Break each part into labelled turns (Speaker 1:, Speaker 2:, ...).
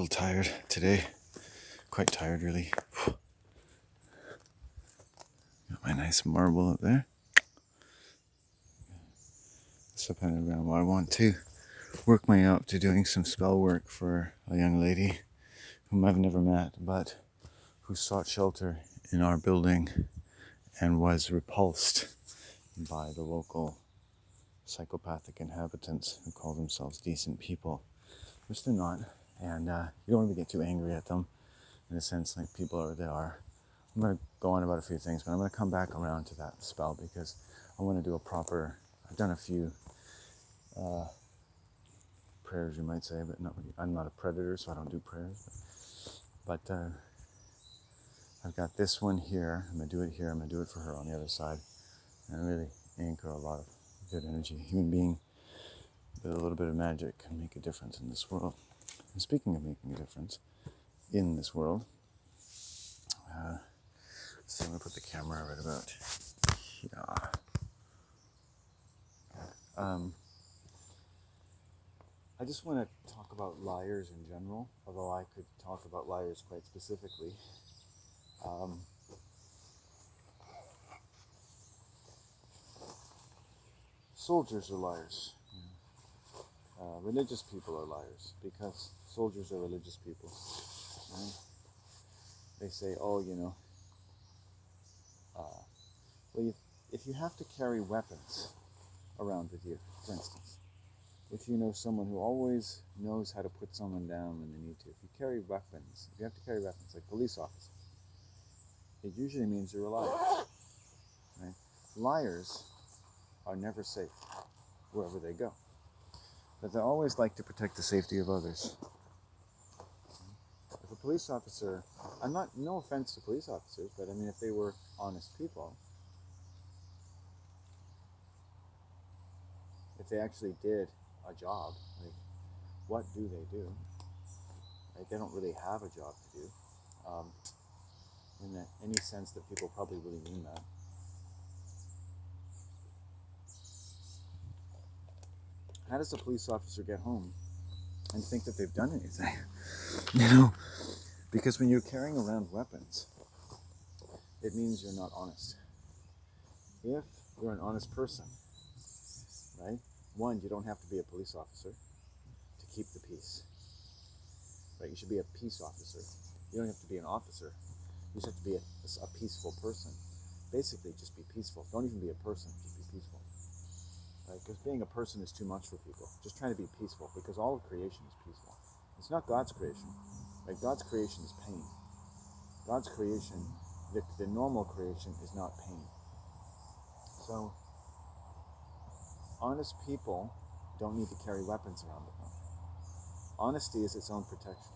Speaker 1: little tired today. Quite tired, really. Got my nice marble up there. Step on the ground. Well, I want to work my way up to doing some spell work for a young lady whom I've never met, but who sought shelter in our building and was repulsed by the local psychopathic inhabitants who call themselves decent people, which they're not. And you don't want to get too angry at them, in a sense, like people are. They are. I'm going to go on about a few things, but I'm going to come back around to that spell because I want to do a proper. I've done a few prayers, you might say, but not, I'm not a predator, so I don't do prayers. But I've got this one here. I'm going to do it here. I'm going to do it for her on the other side, and really anchor a lot of good energy. Human being with a little bit of magic can make a difference in this world. And speaking of making a difference in this world, so I'm going to put the camera right about here. I just want to talk about liars in general, although I could talk about liars quite specifically. Soldiers are liars. Religious people are liars because soldiers are religious people. Right? They say, oh, if you have to carry weapons around with you, for instance, if you know someone who always knows how to put someone down when they need to, if you have to carry weapons, like police officers, it usually means you're a liar. Right? Liars are never safe wherever they go, but they always like to protect the safety of others. If a police officer, no offense to police officers, but I mean, if they were honest people, if they actually did a job, like, what do they do? Right? They don't really have a job to do, in any sense that people probably really mean that. How does a police officer get home and think that they've done anything? Because when you're carrying around weapons, it means you're not honest. If you're an honest person, right? One, you don't have to be a police officer to keep the peace. Right? You should be a peace officer. You don't have to be an officer. You just have to be a peaceful person. Basically, just be peaceful. Don't even be a person, just be peaceful. Right? Because being a person is too much for people. Just trying to be peaceful, because all of creation is peaceful. It's not God's creation. Right? God's creation is pain. God's creation, the normal creation, is not pain. So, honest people don't need to carry weapons around with them. Honesty is its own protection.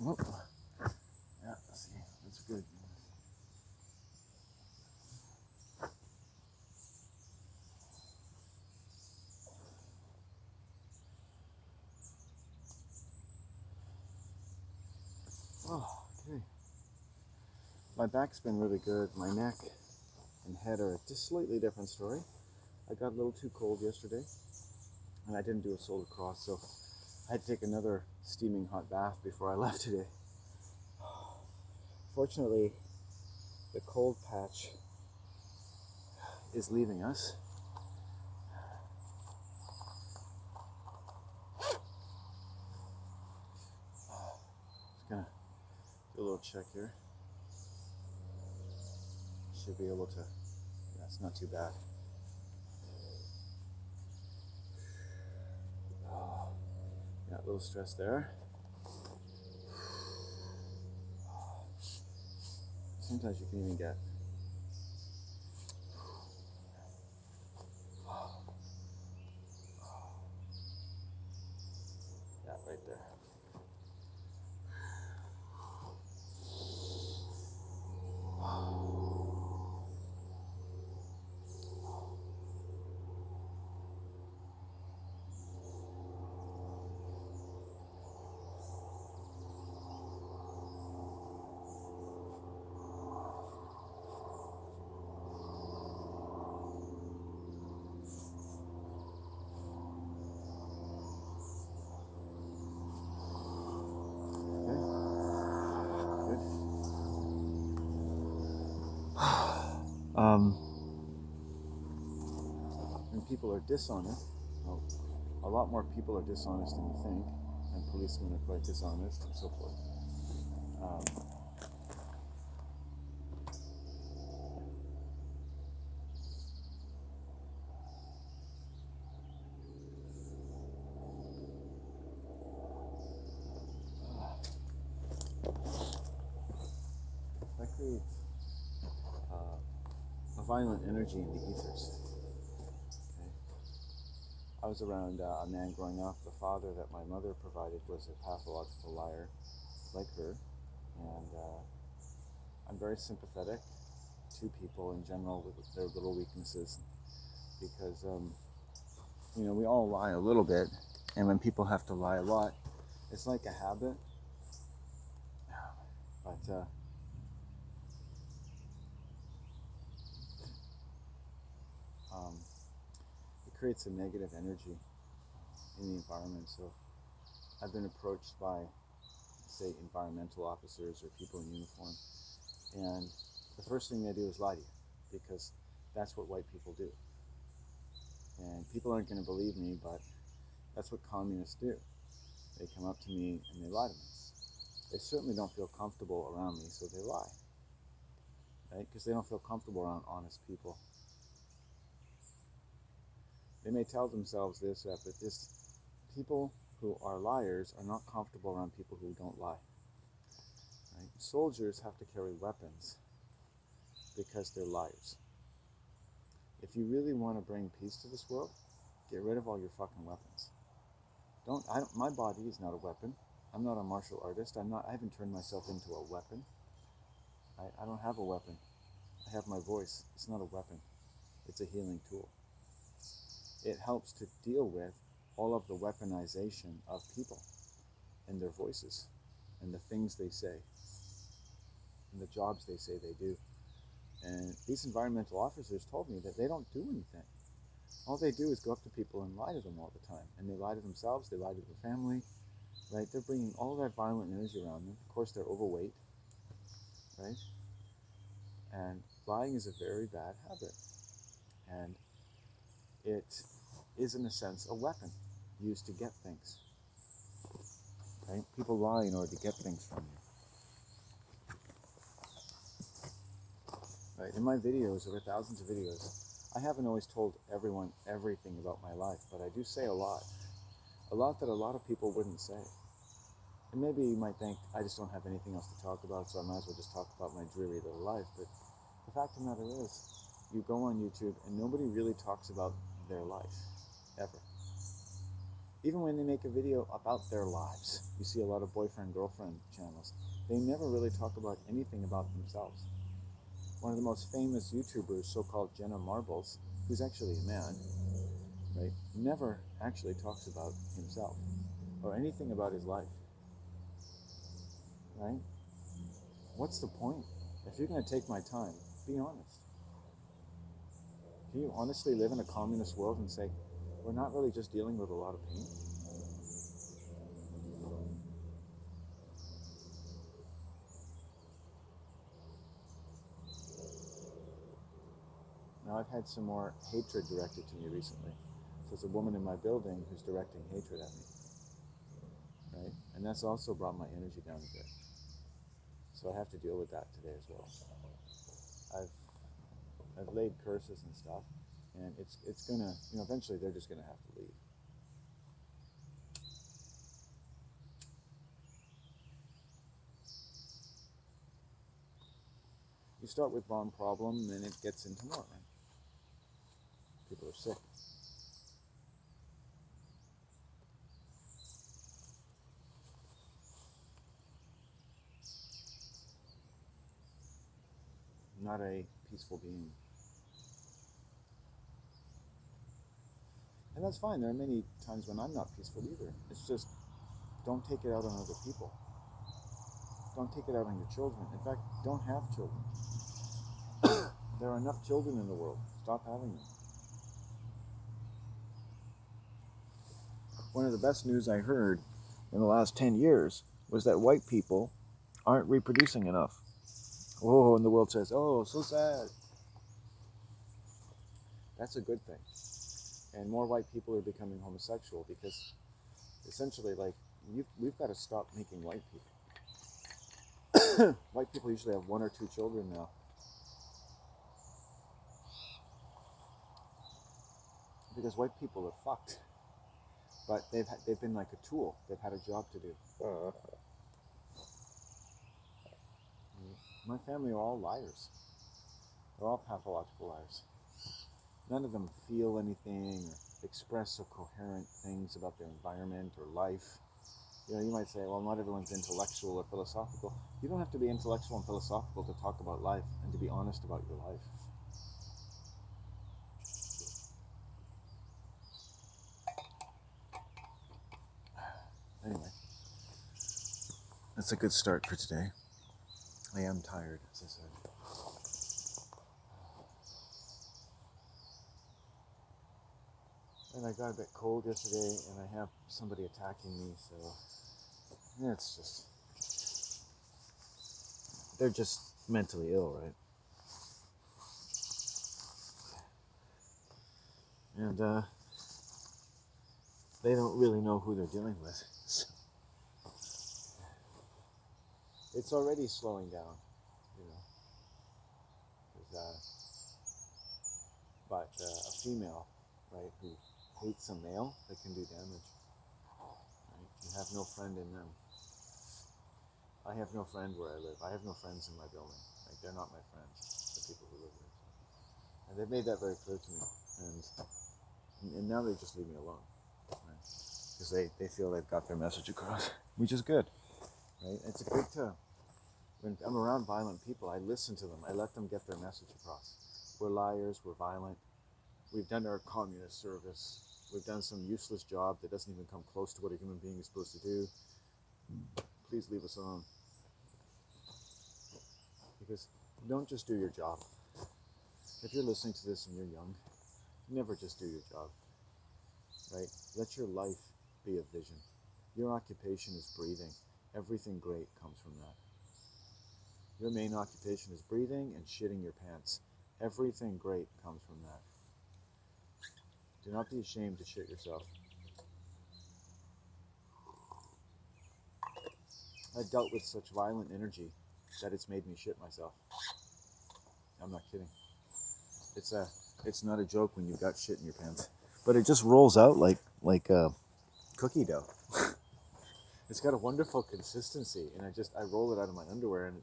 Speaker 1: Oh, yeah, see, that's good. Oh, okay. My back's been really good. My neck and head are just slightly different story. I got a little too cold yesterday, and I didn't do a solar cross, so I had to take another steaming hot bath before I left today. Fortunately, the cold patch is leaving us. Just gonna do a little check here. Should be able to, yeah, it's not too bad. Yeah, a little stress there. Sometimes you can even get that right there. Okay, good. When people are dishonest, well, a lot more people are dishonest than you think, and policemen are quite dishonest and so forth. That creates a violent energy in the ethers. Okay? I was around a man growing up. The father that my mother provided was a pathological liar, like her, and I'm very sympathetic to people in general with their little weaknesses, because we all lie a little bit, and when people have to lie a lot, it's like a habit. But it creates a negative energy in the environment. So I've been approached by, say, environmental officers or people in uniform, and the first thing they do is lie to you, because that's what white people do. And people aren't going to believe me, but that's what communists do. They come up to me and they lie to me. They certainly don't feel comfortable around me, so they lie, right? Because they don't feel comfortable around honest people. They may tell themselves this, that, but this people who are liars are not comfortable around people who don't lie. Right? Soldiers have to carry weapons because they're liars. If you really want to bring peace to this world, get rid of all your fucking weapons. My body is not a weapon. I'm not a martial artist. I haven't turned myself into a weapon. I don't have a weapon. I have my voice. It's not a weapon. It's a healing tool. It helps to deal with all of the weaponization of people and their voices and the things they say and the jobs they say they do. And these environmental officers told me that they don't do anything. All they do is go up to people and lie to them all the time. And they lie to themselves, they lie to their family, right? They're bringing all that violent energy around them. Of course, they're overweight, right? And lying is a very bad habit. And it is, in a sense, a weapon used to get things, right? People lie in order to get things from you. Right? In my videos, over thousands of videos, I haven't always told everyone everything about my life, but I do say a lot that a lot of people wouldn't say. And maybe you might think, I just don't have anything else to talk about, so I might as well just talk about my dreary little life. But the fact of the matter is, you go on YouTube and nobody really talks about their life, ever. Even when they make a video about their lives, you see a lot of boyfriend-girlfriend channels. They never really talk about anything about themselves. One of the most famous YouTubers, so-called Jenna Marbles, who's actually a man, right, never actually talks about himself or anything about his life, right? What's the point? If you're going to take my time, be honest. Can you honestly live in a communist world and say, we're not really just dealing with a lot of pain? Now, I've had some more hatred directed to me recently. So there's a woman in my building who's directing hatred at me, right? And that's also brought my energy down a bit. So I have to deal with that today as well. I've laid curses and stuff, and it's gonna, eventually they're just gonna have to leave. You start with one problem, and then it gets into more, right? People are sick. Not a peaceful being. And that's fine. There are many times when I'm not peaceful either. It's just, don't take it out on other people. Don't take it out on your children. In fact, don't have children. There are enough children in the world. Stop having them. One of the best news I heard in the last 10 years was that white people aren't reproducing enough. Oh, and the world says, oh, so sad. That's a good thing. And more white people are becoming homosexual because essentially, like, we've got to stop making white people. White people usually have 1 or 2 children now. Because white people are fucked. But they've been like a tool. They've had a job to do. My family are all liars. They're all pathological liars. None of them feel anything or express or coherent things about their environment or life. You might say, well, not everyone's intellectual or philosophical. You don't have to be intellectual and philosophical to talk about life and to be honest about your life. Anyway, that's a good start for today. I am tired, as I said. And I got a bit cold yesterday, and I have somebody attacking me, so it's just, they're just mentally ill, right? And they don't really know who they're dealing with. So it's already slowing down, but a female, right, who hates a male, that can do damage. Right? You have no friend in them. I have no friend where I live. I have no friends in my building. Like, they're not my friends, the people who live there. And they've made that very clear to me. And now they just leave me alone, right? Because they feel they've got their message across, which is good, right? It's good to, when I'm around violent people, I listen to them. I let them get their message across. We're liars. We're violent. We've done our communist service. We've done some useless job that doesn't even come close to what a human being is supposed to do. Please leave us alone. Because don't just do your job. If you're listening to this and you're young, never just do your job, right? Let your life be a vision. Your occupation is breathing. Everything great comes from that. Your main occupation is breathing and shitting your pants. Everything great comes from that. Do not be ashamed to shit yourself. I've dealt with such violent energy that it's made me shit myself. I'm not kidding. It's not a joke when you've got shit in your pants. But it just rolls out like cookie dough. It's got a wonderful consistency, and I roll it out of my underwear, and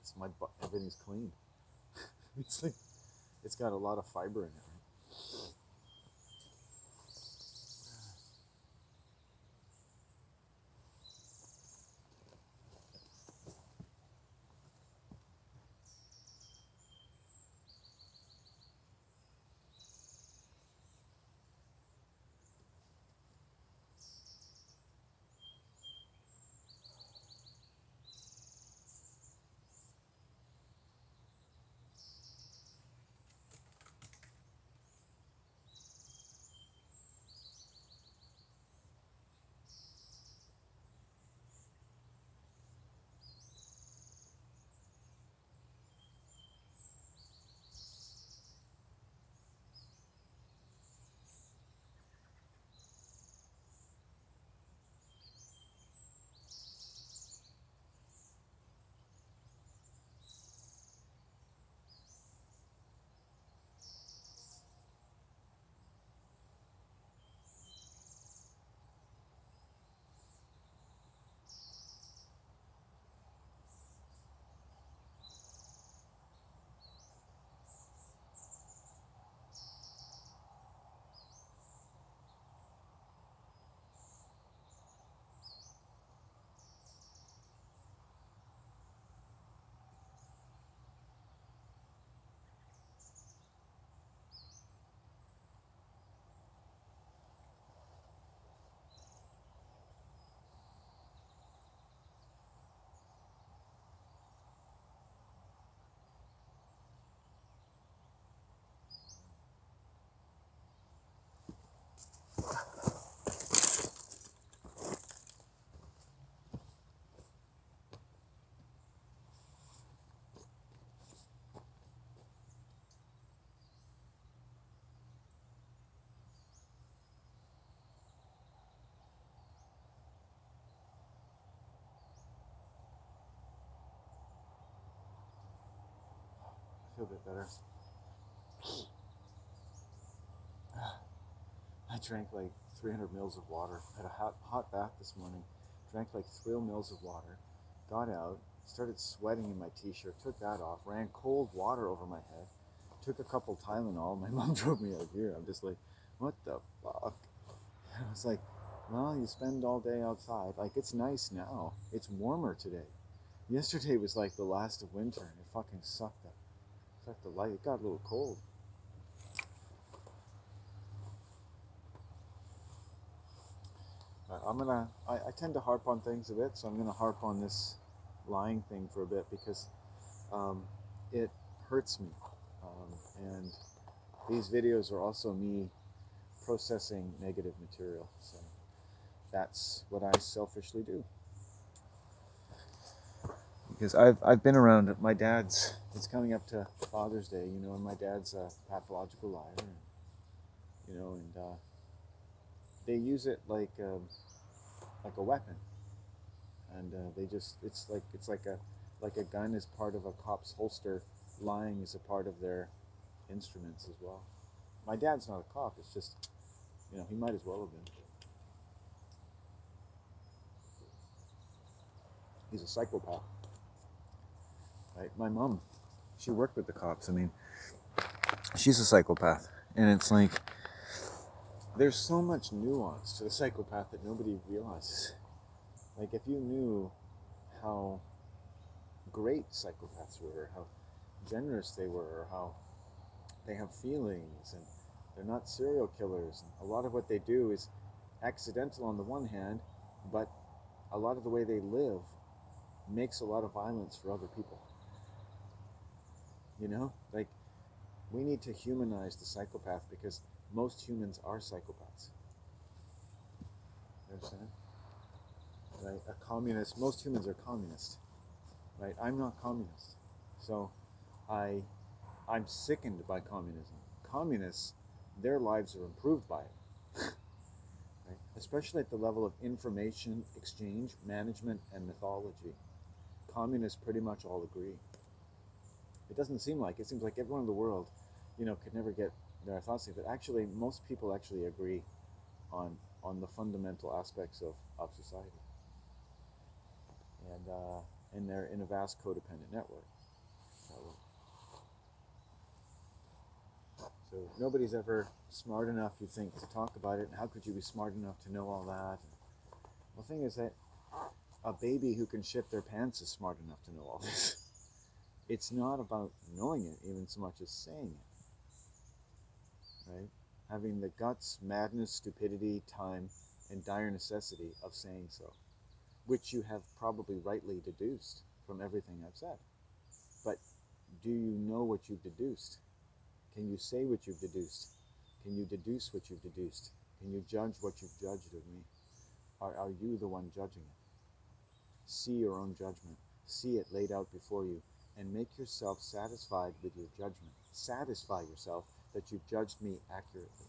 Speaker 1: everything's clean. It's got a lot of fiber in it. feel a bit better. I drank like 300 mils of water. Had a hot bath this morning. Drank like 3 mils of water. Got out. Started sweating in my t-shirt. Took that off. Ran cold water over my head. Took a couple Tylenol. My mom drove me out here. I'm just like, what the fuck? I was like, well, you spend all day outside. Like, it's nice now. It's warmer today. Yesterday was like the last of winter, and it fucking sucked up. Sucked the light. It got a little cold. I tend to harp on things a bit, so I'm gonna harp on this lying thing for a bit because it hurts me. And these videos are also me processing negative material. So that's what I selfishly do. Because I've been around my dad's. It's coming up to Father's Day, you know, and my dad's a pathological liar, and, you know, and they use it like a weapon, and they just it's like a gun is part of a cop's holster. Lying is a part of their instruments as well. My dad's not a cop. It's just, you know, he might as well have been. He's a psychopath. Right? My mom, she worked with the cops. I mean, she's a psychopath. And it's like, there's so much nuance to the psychopath that nobody realizes. Like, if you knew how great psychopaths were, how generous they were, or how they have feelings, and they're not serial killers. And a lot of what they do is accidental on the one hand, but a lot of the way they live makes a lot of violence for other people. You know, like, we need to humanize the psychopath because most humans are psychopaths. You understand? Right? A communist, most humans are communist. Right? I'm not communist. So I'm sickened by communism. Communists, their lives are improved by it. Right? Especially at the level of information exchange, management, and mythology. Communists pretty much all agree. It doesn't seem like it. It seems like everyone in the world, you know, could never get their thoughts in. But actually, most people actually agree on the fundamental aspects of society. And they're in a vast codependent network. So nobody's ever smart enough, you think, to talk about it. And how could you be smart enough to know all that? Well, the thing is that a baby who can shit their pants is smart enough to know all this. It's not about knowing it even so much as saying it. Right? Having the guts, madness, stupidity, time, and dire necessity of saying so, which you have probably rightly deduced from everything I've said. But do you know what you've deduced? Can you say what you've deduced? Can you deduce what you've deduced? Can you judge what you've judged of me? Are you the one judging it? See your own judgment. See it laid out before you, and make yourself satisfied with your judgment. Satisfy yourself that you've judged me accurately.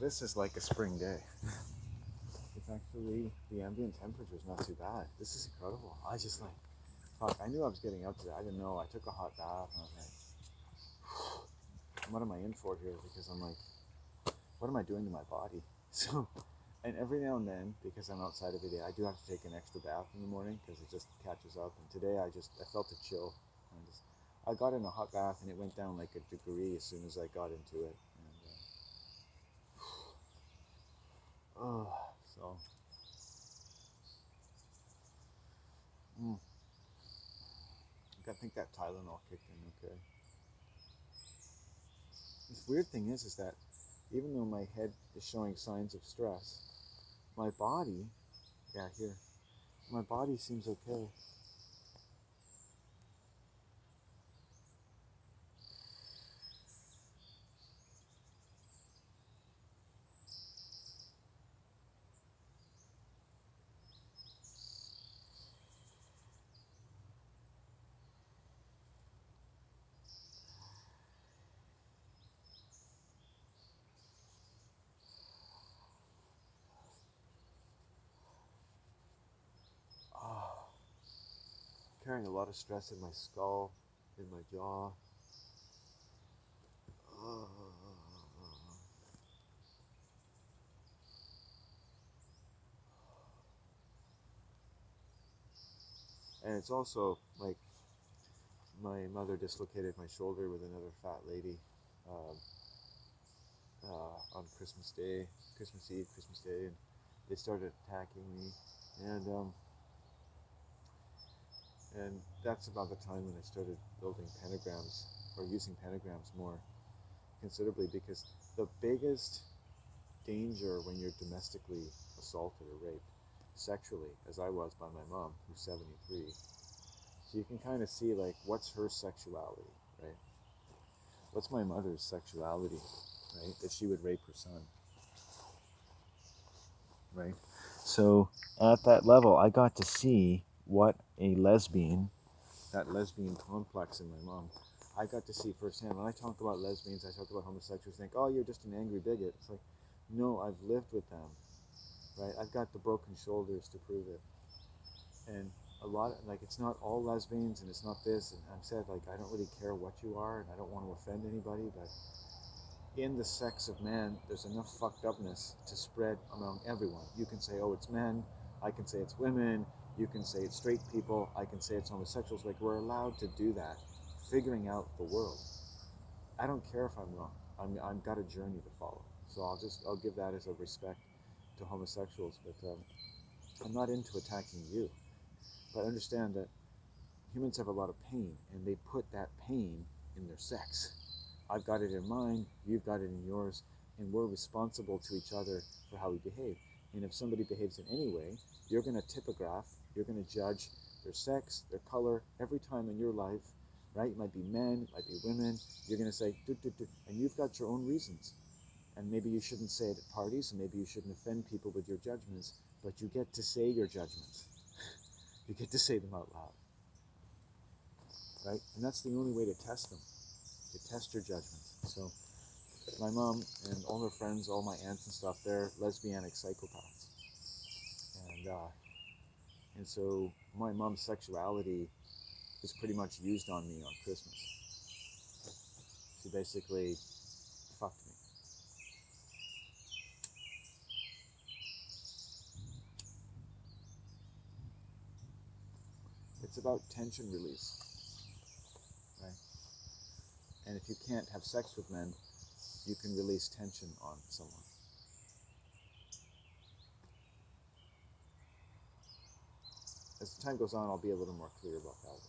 Speaker 1: This is like a spring day. It's actually, the ambient temperature is not too bad. This is incredible. I just like, fuck, I knew I was getting out today. I didn't know. I took a hot bath and I was like, what am I in for here? Because I'm like, what am I doing to my body? So, and every now and then, because I'm outside every day, I do have to take an extra bath in the morning because it just catches up. And today I felt a chill. I got in a hot bath and it went down like a degree as soon as I got into it. And, so. I think that Tylenol kicked in okay. This weird thing is that even though my head is showing signs of stress, my body, my body seems okay. carrying a lot of stress in my skull, in my jaw. And it's also like my mother dislocated my shoulder with another fat lady um, on Christmas Day, Christmas Eve, Christmas Day, and they started attacking me. And and that's about the time when I started building pentagrams or using pentagrams more considerably, because the biggest danger when you're domestically assaulted or raped sexually, as I was by my mom, who's 73, so you can kind of see like what's her sexuality, right? What's my mother's sexuality, right? That she would rape her son, right? So at that level, I got to see what a lesbian, that lesbian complex in my mom, I got to see firsthand. When I talk about lesbians, I talk about homosexuals, think, oh, you're just an angry bigot. It's like, no, I've lived with them, right? I've got the broken shoulders to prove it. And a lot of, like, it's not all lesbians and it's not this. And I've said, like, I don't really care what you are and I don't want to offend anybody, but in the sex of man, there's enough fucked upness to spread among everyone. You can say, oh, it's men. I can say it's women. You can say it's straight people. I can say it's homosexuals. Like, we're allowed to do that, figuring out the world. I don't care if I'm wrong. I've got a journey to follow. So I'll give that as a respect to homosexuals. But I'm not into attacking you. But understand that humans have a lot of pain, and they put that pain in their sex. I've got it in mine, you've got it in yours, and we're responsible to each other for how we behave. And if somebody behaves in any way, you're going to typograph, you're going to judge their sex, their color, every time in your life, right? It might be men, it might be women. You're going to say, do, do, do, and you've got your own reasons. And maybe you shouldn't say it at parties, and maybe you shouldn't offend people with your judgments, but you get to say your judgments. You get to say them out loud, right? And that's the only way to test them, to test your judgments. So my mom and all her friends, all my aunts and stuff, they're lesbianic psychopaths. And so my mom's sexuality is pretty much used on me on Christmas. She basically fucked me. It's about tension release, right? And if you can't have sex with men, you can release tension on someone. As time goes on, I'll be a little more clear about that.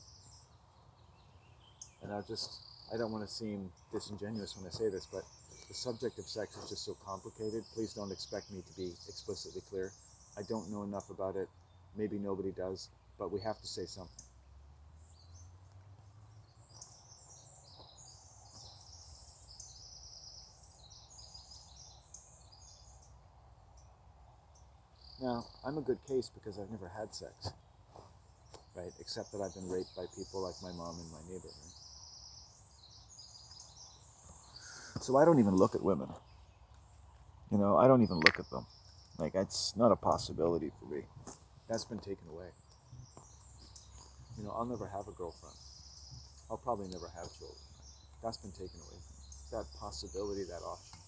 Speaker 1: And I don't want to seem disingenuous when I say this, but the subject of sex is just so complicated. Please don't expect me to be explicitly clear. I don't know enough about it. Maybe nobody does, but we have to say something. Now, I'm a good case because I've never had sex, right? Except that I've been raped by people like my mom and my neighbor, right? So I don't even look at women. You know, I don't even look at them. Like, it's not a possibility for me. That's been taken away. You know, I'll never have a girlfriend. I'll probably never have children. That's been taken away from me. That possibility, that option.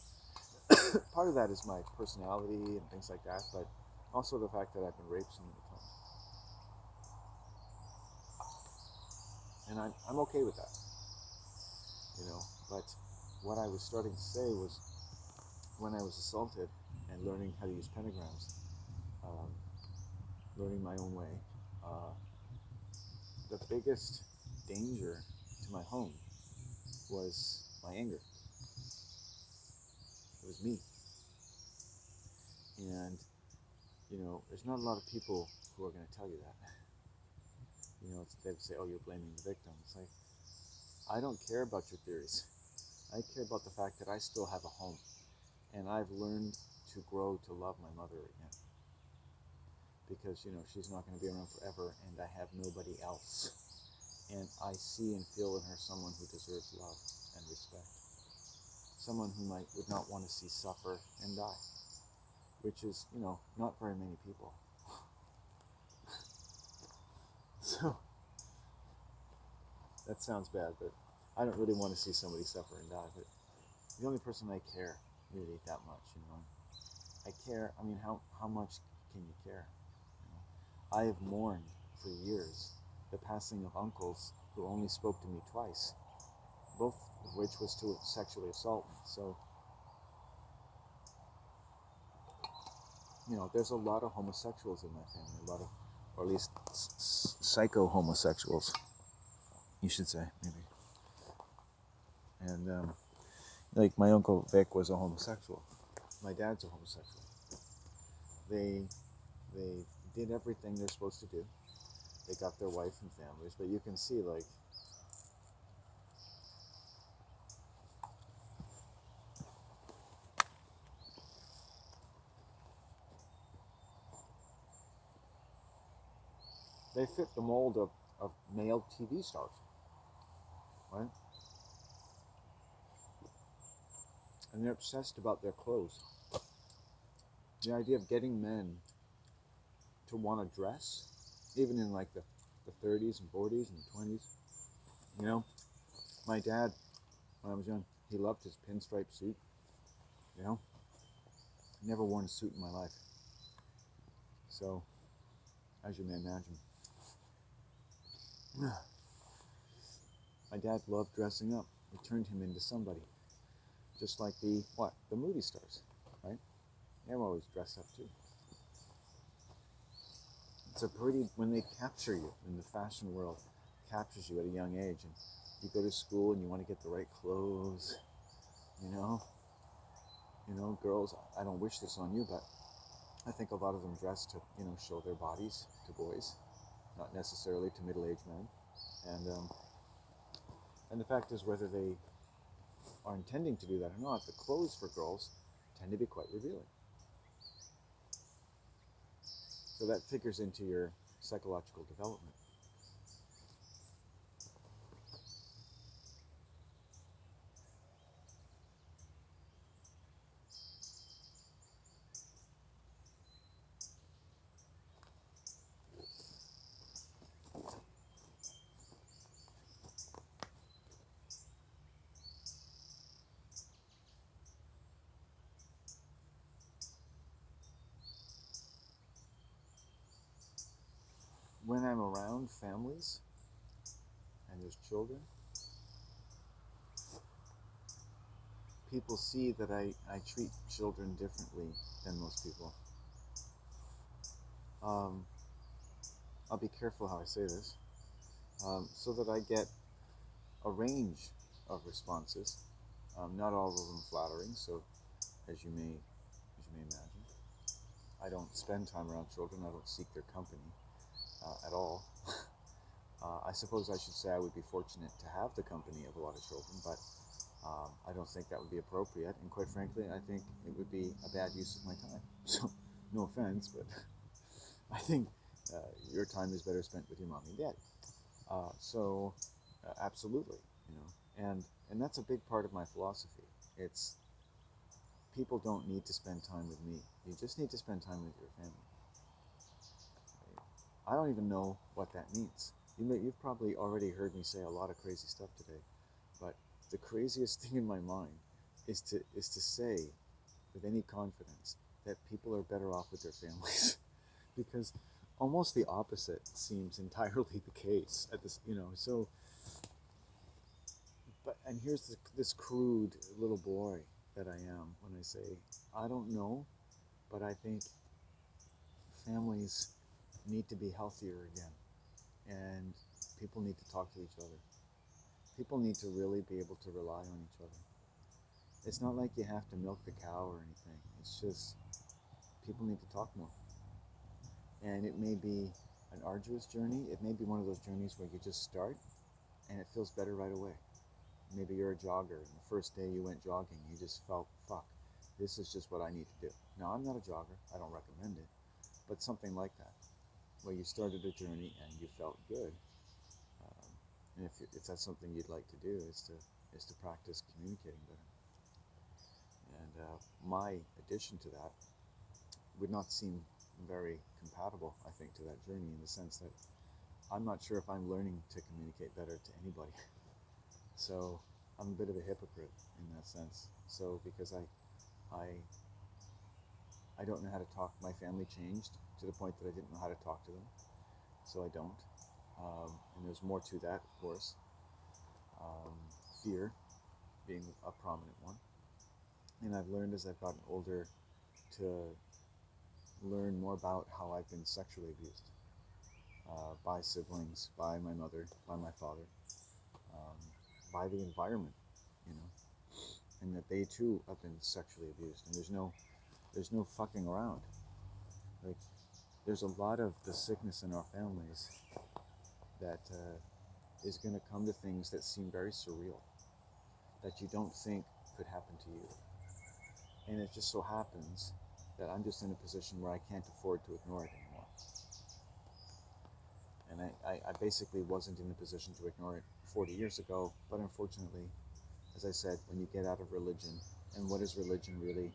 Speaker 1: Part of that is my personality and things like that, but also the fact that I've been raped so many times. And I'm okay with that, you know. But what I was starting to say was, when I was assaulted and learning how to use pentagrams, learning my own way, the biggest danger to my home was my anger. It was me. And, you know, there's not a lot of people who are going to tell you that. You know, they would say, oh, you're blaming the victim. It's like, I don't care about your theories. I care about the fact that I still have a home. And I've learned to grow to love my mother again. Because, you know, she's not going to be around forever, and I have nobody else. And I see and feel in her someone who deserves love and respect. Someone who would not want to see suffer and die. Which is, you know, not very many people. So, That sounds bad, but I don't really want to see somebody suffer and die. But the only person I care really that much, I care. I mean, how much can you care? I have mourned for years the passing of uncles who only spoke to me twice, both of which was to sexually assault me. So, there's a lot of homosexuals in my family, a lot of, or at least psycho homosexuals, you should say, maybe. And like my uncle Vic was a homosexual. My dad's a homosexual. They did everything they're supposed to do. They got their wife and families, but you can see like they fit the mold of male TV stars, right? And they're obsessed about their clothes. The idea of getting men to want to dress, even in like the 30s and 40s and 20s. My dad, when I was young, he loved his pinstripe suit. Never worn a suit in my life. So, as you may imagine, my dad loved dressing up. It turned him into somebody. Just like the movie stars, right? They're always dressed up too. When they capture you in the fashion world, captures you at a young age, and you go to school and you want to get the right clothes, girls, I don't wish this on you, but I think a lot of them dress to, show their bodies to boys, not necessarily to middle-aged men. And the fact is, whether they are intending to do that or not, the clothes for girls tend to be quite revealing. So that figures into your psychological development. When I'm around families and there's children, people see that I treat children differently than most people. I'll be careful how I say this, so that I get a range of responses, not all of them flattering. So, as you may imagine, I don't spend time around children. I don't seek their company at all. I suppose I should say I would be fortunate to have the company of a lot of children, but I don't think that would be appropriate. And quite frankly, I think it would be a bad use of my time. So, no offense, but I think your time is better spent with your mommy and daddy. Absolutely, and that's a big part of my philosophy. It's people don't need to spend time with me. You just need to spend time with your family. I don't even know what that means. You've probably already heard me say a lot of crazy stuff today, but the craziest thing in my mind is to say with any confidence that people are better off with their families, because almost the opposite seems entirely the case at this. So. And here's this crude little boy that I am when I say I don't know, but I think families need to be healthier again, and people need to talk to each other. People need to really be able to rely on each other. It's not like you have to milk the cow or anything. It's just people need to talk more. And it may be an arduous journey. It may be one of those journeys where you just start and it feels better right away. Maybe you're a jogger, and the first day you went jogging, you just felt, fuck, this is just what I need to do. Now, I'm not a jogger. I don't recommend it. But something like that, where you started a journey and you felt good. And if that's something you'd like to do, is to practice communicating better. And my addition to that would not seem very compatible, I think, to that journey, in the sense that I'm not sure if I'm learning to communicate better to anybody. So I'm a bit of a hypocrite in that sense. So because I don't know how to talk. My family changed to the point that I didn't know how to talk to them, so I don't. And there's more to that, of course. Um, Fear being a prominent one. And I've learned as I've gotten older to learn more about how I've been sexually abused by siblings, by my mother, by my father, um, by the environment, you know, and that they too have been sexually abused. And there's no fucking around. Like, there's a lot of the sickness in our families that is going to come to things that seem very surreal, that you don't think could happen to you. And it just so happens that I'm just in a position where I can't afford to ignore it anymore. And I basically wasn't in a position to ignore it 40 years ago, but unfortunately, as I said, when you get out of religion, and what is religion really?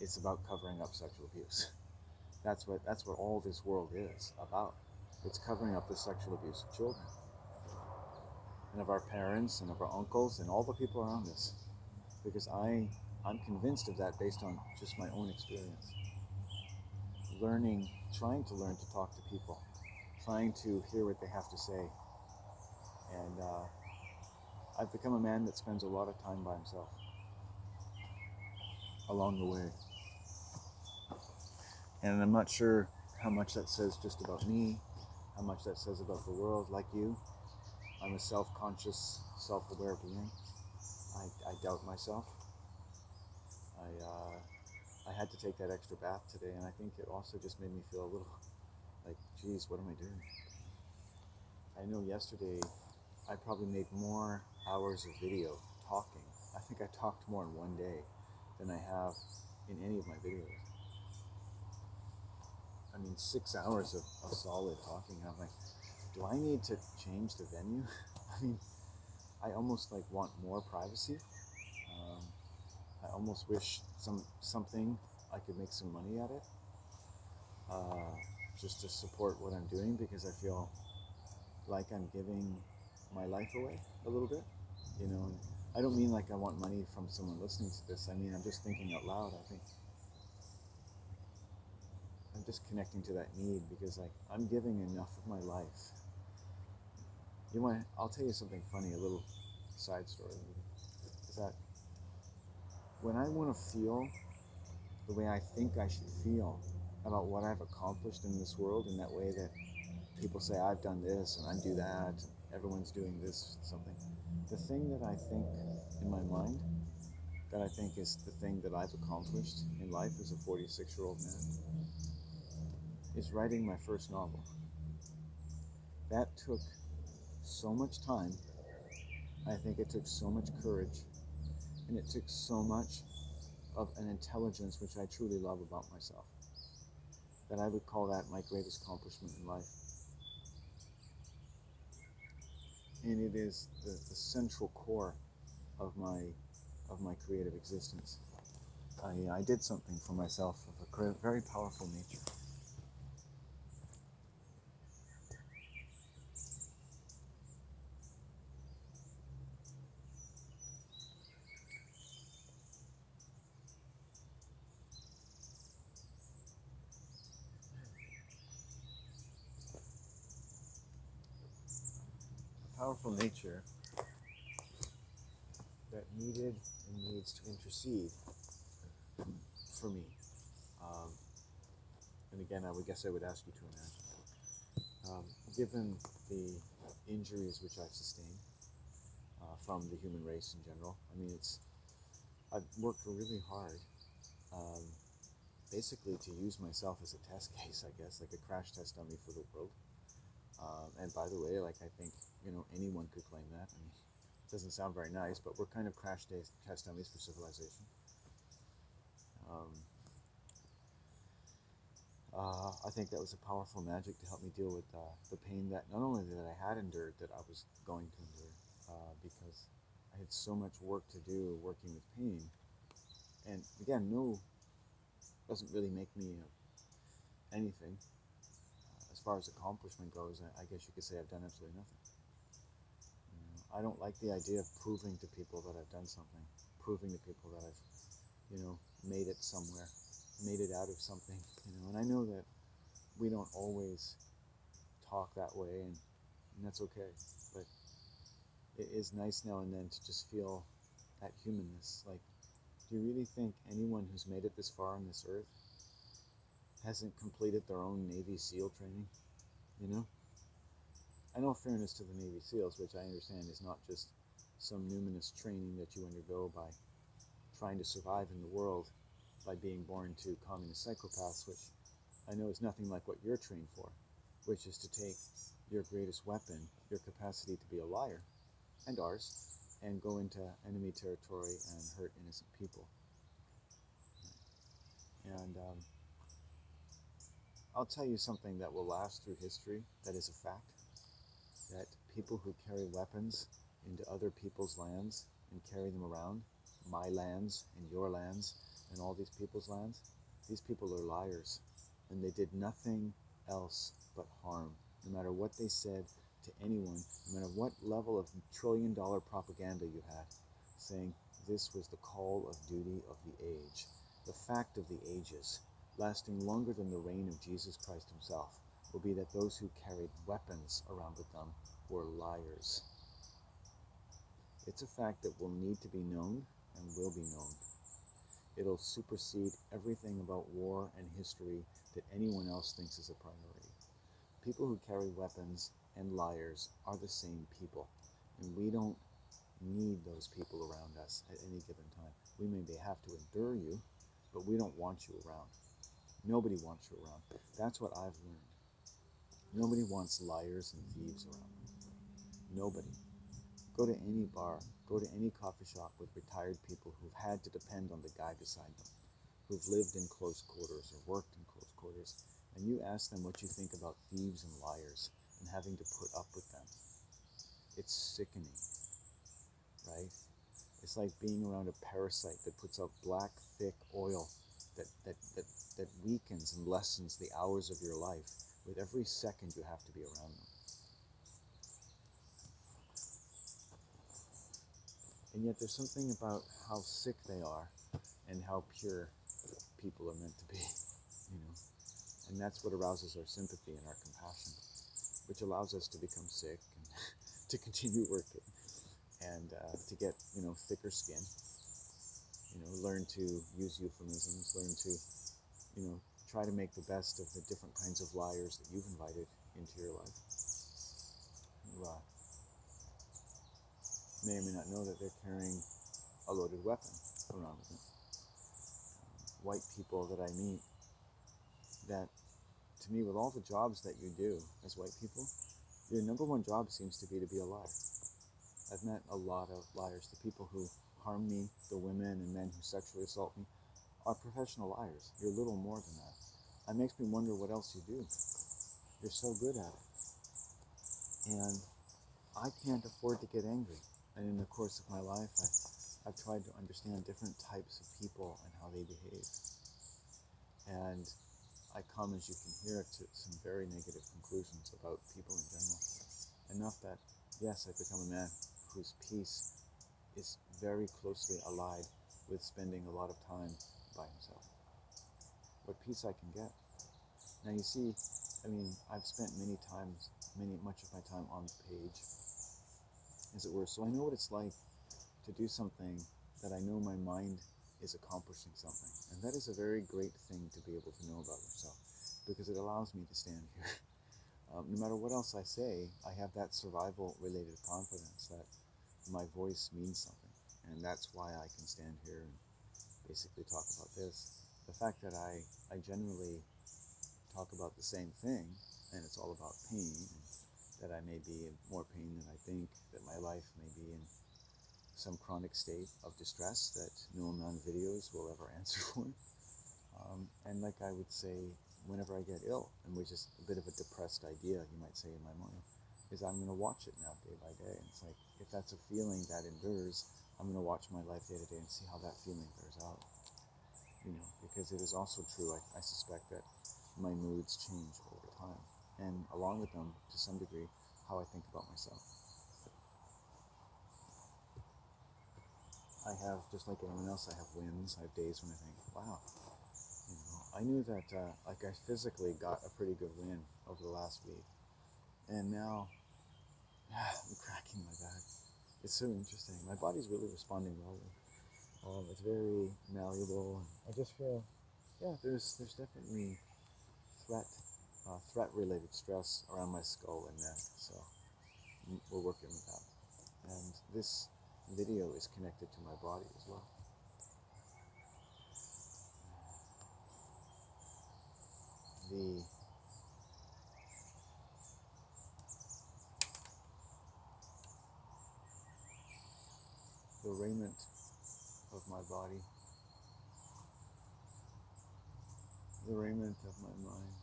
Speaker 1: It's about covering up sexual abuse. That's what all this world is about. It's covering up the sexual abuse of children, and of our parents, and of our uncles, and all the people around us. Because I'm convinced of that based on just my own experience. Trying to learn to talk to people, trying to hear what they have to say. And I've become a man that spends a lot of time by himself along the way. And I'm not sure how much that says just about me, how much that says about the world. Like you, I'm a self-conscious, self-aware being. I doubt myself. I had to take that extra bath today, and I think it also just made me feel a little like, geez, what am I doing? I know yesterday I probably made more hours of video talking. I think I talked more in one day than I have in any of my videos. I mean, 6 hours of solid talking. I'm like, do I need to change the venue? I mean, I almost like want more privacy. Um, I almost wish something I could make some money at it, just to support what I'm doing, because I feel like I'm giving my life away a little bit, you know. And I don't mean like I want money from someone listening to this. I mean, I'm just thinking out loud. I think I'm just connecting to that need, because like I'm giving enough of my life. I'll tell you something funny, a little side story, is that when I want to feel the way I think I should feel about what I've accomplished in this world, in that way that people say I've done this and I do that, and everyone's doing this something. The thing that I think in my mind, that I think is the thing that I've accomplished in life as a 46-year-old man, is writing my first novel. That took so much time. I think it took so much courage, and it took so much of an intelligence which I truly love about myself, that I would call that my greatest accomplishment in life. And it is the central core of my creative existence. I did something for myself of a very powerful nature. A powerful nature that needed and needs to intercede for me. Um, and again, I would guess I would ask you to imagine. Given the injuries which I've sustained from the human race in general, I mean, I've worked really hard, um, basically to use myself as a test case, I guess, like a crash test dummy for the world. And by the way, like, I think, anyone could claim that. I mean, it doesn't sound very nice, but we're kind of crash test dummies for civilization. Um, I think that was a powerful magic to help me deal with the pain that not only that I had endured, that I was going to endure, because I had so much work to do working with pain. And again, no doesn't really make me anything, as far as accomplishment goes, I guess you could say I've done absolutely nothing. I don't like the idea of proving to people that I've done something, proving to people that I've, made it somewhere, made it out of something, and I know that we don't always talk that way, and that's okay, but it is nice now and then to just feel that humanness. Like, do you really think anyone who's made it this far on this earth hasn't completed their own Navy SEAL training? I know, fairness to the Navy SEALs, which I understand is not just some numinous training that you undergo by trying to survive in the world by being born to communist psychopaths, which I know is nothing like what you're trained for, which is to take your greatest weapon, your capacity to be a liar, and ours, and go into enemy territory and hurt innocent people. And I'll tell you something that will last through history, that is a fact, that people who carry weapons into other people's lands and carry them around, my lands and your lands and all these people's lands, these people are liars, and they did nothing else but harm, no matter what they said to anyone, no matter what level of trillion-dollar propaganda you had, saying this was the call of duty of the age, the fact of the ages, lasting longer than the reign of Jesus Christ himself, will be that those who carried weapons around with them were liars. It's a fact that will need to be known and will be known. It'll supersede everything about war and history that anyone else thinks is a priority. People who carry weapons and liars are the same people, and we don't need those people around us at any given time. We may have to endure you, but we don't want you around. Nobody wants you around. That's what I've learned. Nobody wants liars and thieves around them. Nobody. Go to any bar, go to any coffee shop with retired people who've had to depend on the guy beside them, who've lived in close quarters or worked in close quarters, and you ask them what you think about thieves and liars and having to put up with them. It's sickening, right? It's like being around a parasite that puts out black, thick oil that weakens and lessens the hours of your life with every second you have to be around them. And yet there's something about how sick they are and how pure people are meant to be, And that's what arouses our sympathy and our compassion, which allows us to become sick and to continue working and to get, thicker skin, learn to use euphemisms, learn to, try to make the best of the different kinds of liars that you've invited into your life. You may or may not know that they're carrying a loaded weapon around with them. White people that I meet, that to me, with all the jobs that you do as white people, your number one job seems to be a liar. I've met a lot of liars. The people who harm me, the women and men who sexually assault me, are professional liars. You're little more than that. It makes me wonder what else you do. You're so good at it. And I can't afford to get angry. And in the course of my life, I've tried to understand different types of people and how they behave. And I come, as you can hear, to some very negative conclusions about people in general. Enough that, yes, I've become a man whose peace is very closely allied with spending a lot of time by himself. What peace I can get. Now you see, I've spent much of my time on the page, as it were, so I know what it's like to do something that I know my mind is accomplishing something. And that is a very great thing to be able to know about yourself, because it allows me to stand here. No matter what else I say, I have that survival-related confidence that my voice means something. And that's why I can stand here and basically talk about this. The fact that I generally talk about the same thing, and it's all about pain, and that I may be in more pain than I think, that my life may be in some chronic state of distress that no amount of videos will ever answer for. And like I would say, whenever I get ill, and which is a bit of a depressed idea, you might say, in my mind, is I'm going to watch it now day by day. And it's like, if that's a feeling that endures, I'm going to watch my life day to day and see how that feeling bears out. Because it is also true, I suspect, that my moods change over time. and along with them, to some degree, how I think about myself. I have, just like anyone else, I have wins. I have days when I think, wow, I knew that like I physically got a pretty good win over the last week, and now I'm cracking my back. It's so interesting. My body's really responding well. It's very malleable. I just feel, yeah, there's definitely threat-related stress around my skull and neck. So we're working with that. And this video is connected to my body as well. The raiment of my body, the raiment of my mind,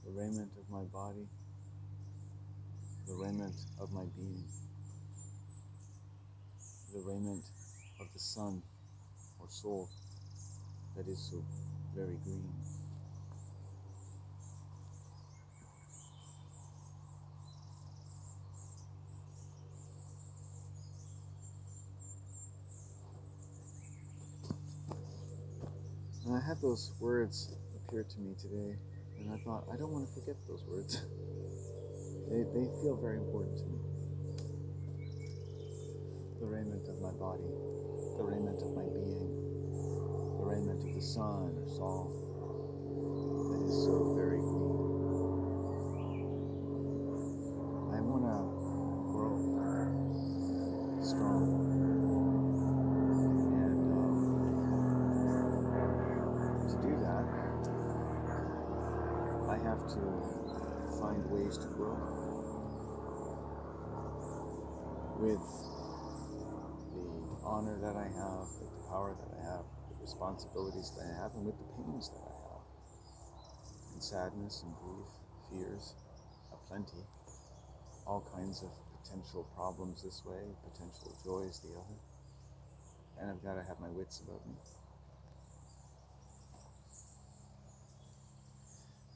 Speaker 1: the raiment of my body, the raiment of my being, the raiment of the sun or soul that is so very green. And I had those words appear to me today, and I thought, I don't want to forget those words. They feel very important to me. The raiment of my body, the raiment of my being, the raiment of the sun or soul that is so very green. I want to grow strong, and to do that, I have to find ways to grow with the honor that I have, with the power that I have, the responsibilities that I have, and with the pains that I have, and sadness and grief, fears, aplenty, all kinds of potential problems this way, potential joys the other, and I've got to have my wits about me.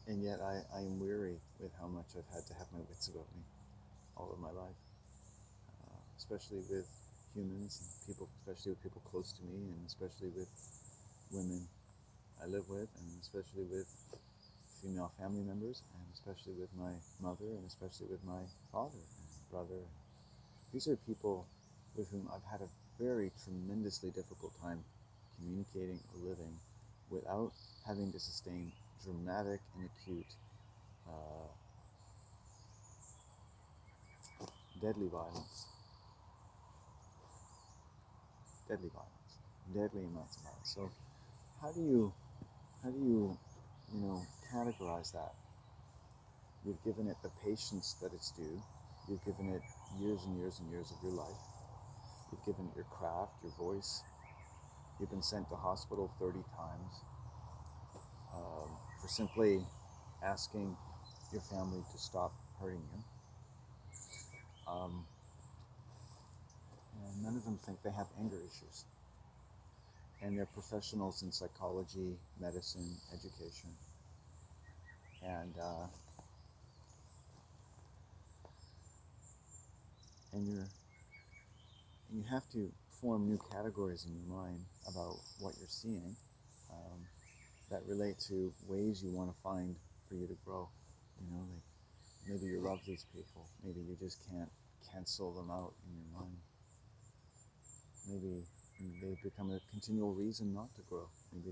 Speaker 1: And yet I am weary with how much I've had to have my wits about me all of my life, especially with humans and people, especially with people close to me, and especially with women I live with, and especially with female family members, and especially with my mother, and especially with my father and brother. These are people with whom I've had a very tremendously difficult time communicating or living without having to sustain dramatic and acute deadly violence, deadly amounts of violence. So how do you categorize that? You've given it the patience that it's due. You've given it years and years and years of your life. You've given it your craft, your voice. You've been sent to hospital 30 times for simply asking your family to stop hurting you. And none of them think they have anger issues. And they're professionals in psychology, medicine, education. And you have to form new categories in your mind about what you're seeing that relate to ways you want to find for you to grow. Like maybe you love these people. Maybe you just can't cancel them out in your mind. Maybe they become a continual reason not to grow. Maybe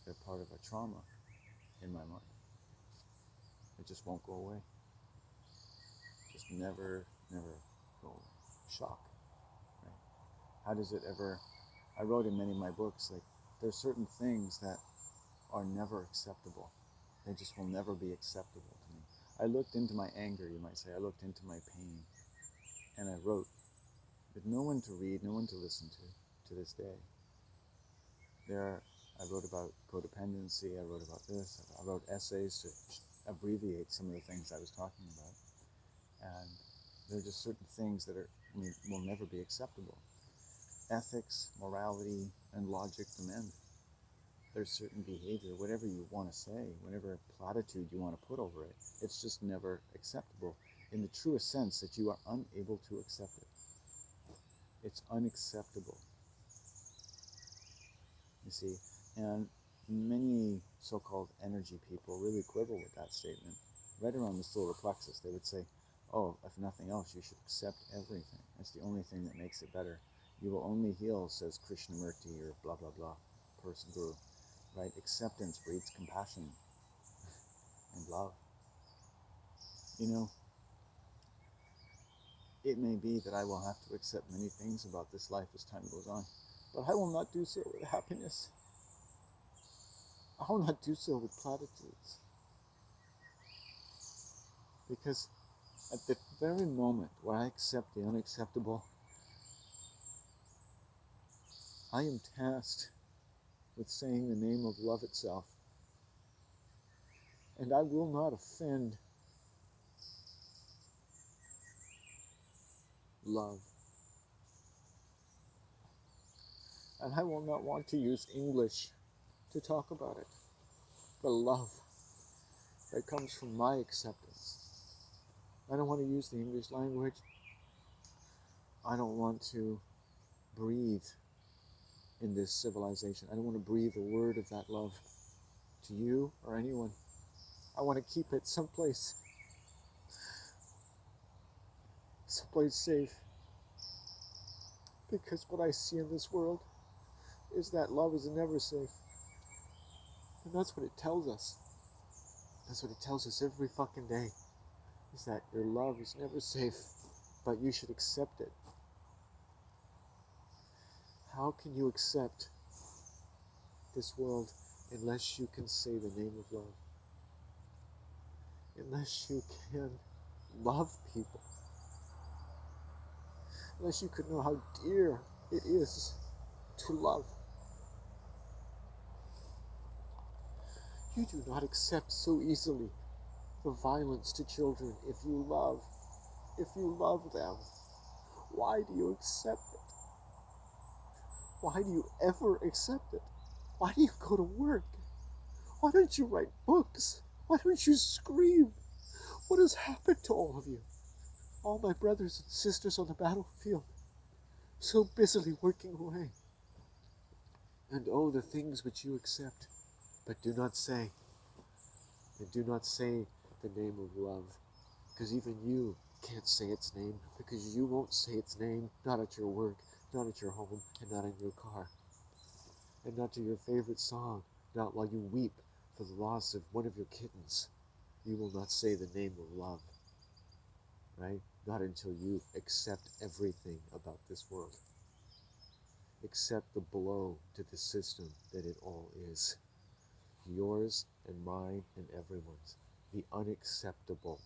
Speaker 1: they're part of a trauma in my mind. It just won't go away. Just never go away. Shock. Right? How does it ever? I wrote in many of my books, like, there's certain things that are never acceptable. They just will never be acceptable to me. I looked into my anger, you might say. I looked into my pain, and I wrote, with no one to read, no one to listen to this day. I wrote about codependency. I wrote about this. I wrote essays to abbreviate some of the things I was talking about. And There are just certain things that will never be acceptable. Ethics, morality, and logic demand. There's certain behavior, whatever you want to say, whatever platitude you want to put over it, it's just never acceptable in the truest sense that you are unable to accept it. It's unacceptable. You see, and many so-called energy people really quibble with that statement. Right around the solar plexus, they would say, oh, if nothing else, you should accept everything. That's the only thing that makes it better. You will only heal, says Krishnamurti or blah, blah, blah, person guru. Right? Acceptance breeds compassion and love. You know, it may be that I will have to accept many things about this life as time goes on, but I will not do so with happiness. I will not do so with platitudes. Because at the very moment where I accept the unacceptable, I am tasked with saying the name of love itself. And I will not offend love. And I will not want to use English to talk about it. The love that comes from my acceptance. I don't want to use the English language. I don't want to breathe in this civilization. I don't want to breathe a word of that love to you or anyone. I want to keep it someplace safe. Because what I see in this world is that love is never safe. And that's what it tells us. That's what it tells us every fucking day. Is that your love is never safe, but you should accept it. How can you accept this world unless you can say the name of love? Unless you can love people. Unless you can know how dear it is to love. You do not accept so easily the violence to children if you love them. Why do you accept it? Why do you ever accept it? Why do you go to work? Why don't you write books? Why don't you scream? What has happened to all of you? All my brothers and sisters on the battlefield, so busily working away. And oh, the things which you accept, but do not say. And do not say the name of love, because even you can't say its name, because you won't say its name, not at your work, not at your home, and not in your car, and not to your favorite song, not while you weep for the loss of one of your kittens. You will not say the name of love, right? Not until you accept everything about this world. Accept the blow to the system that it all is. Yours and mine and everyone's. The unacceptable,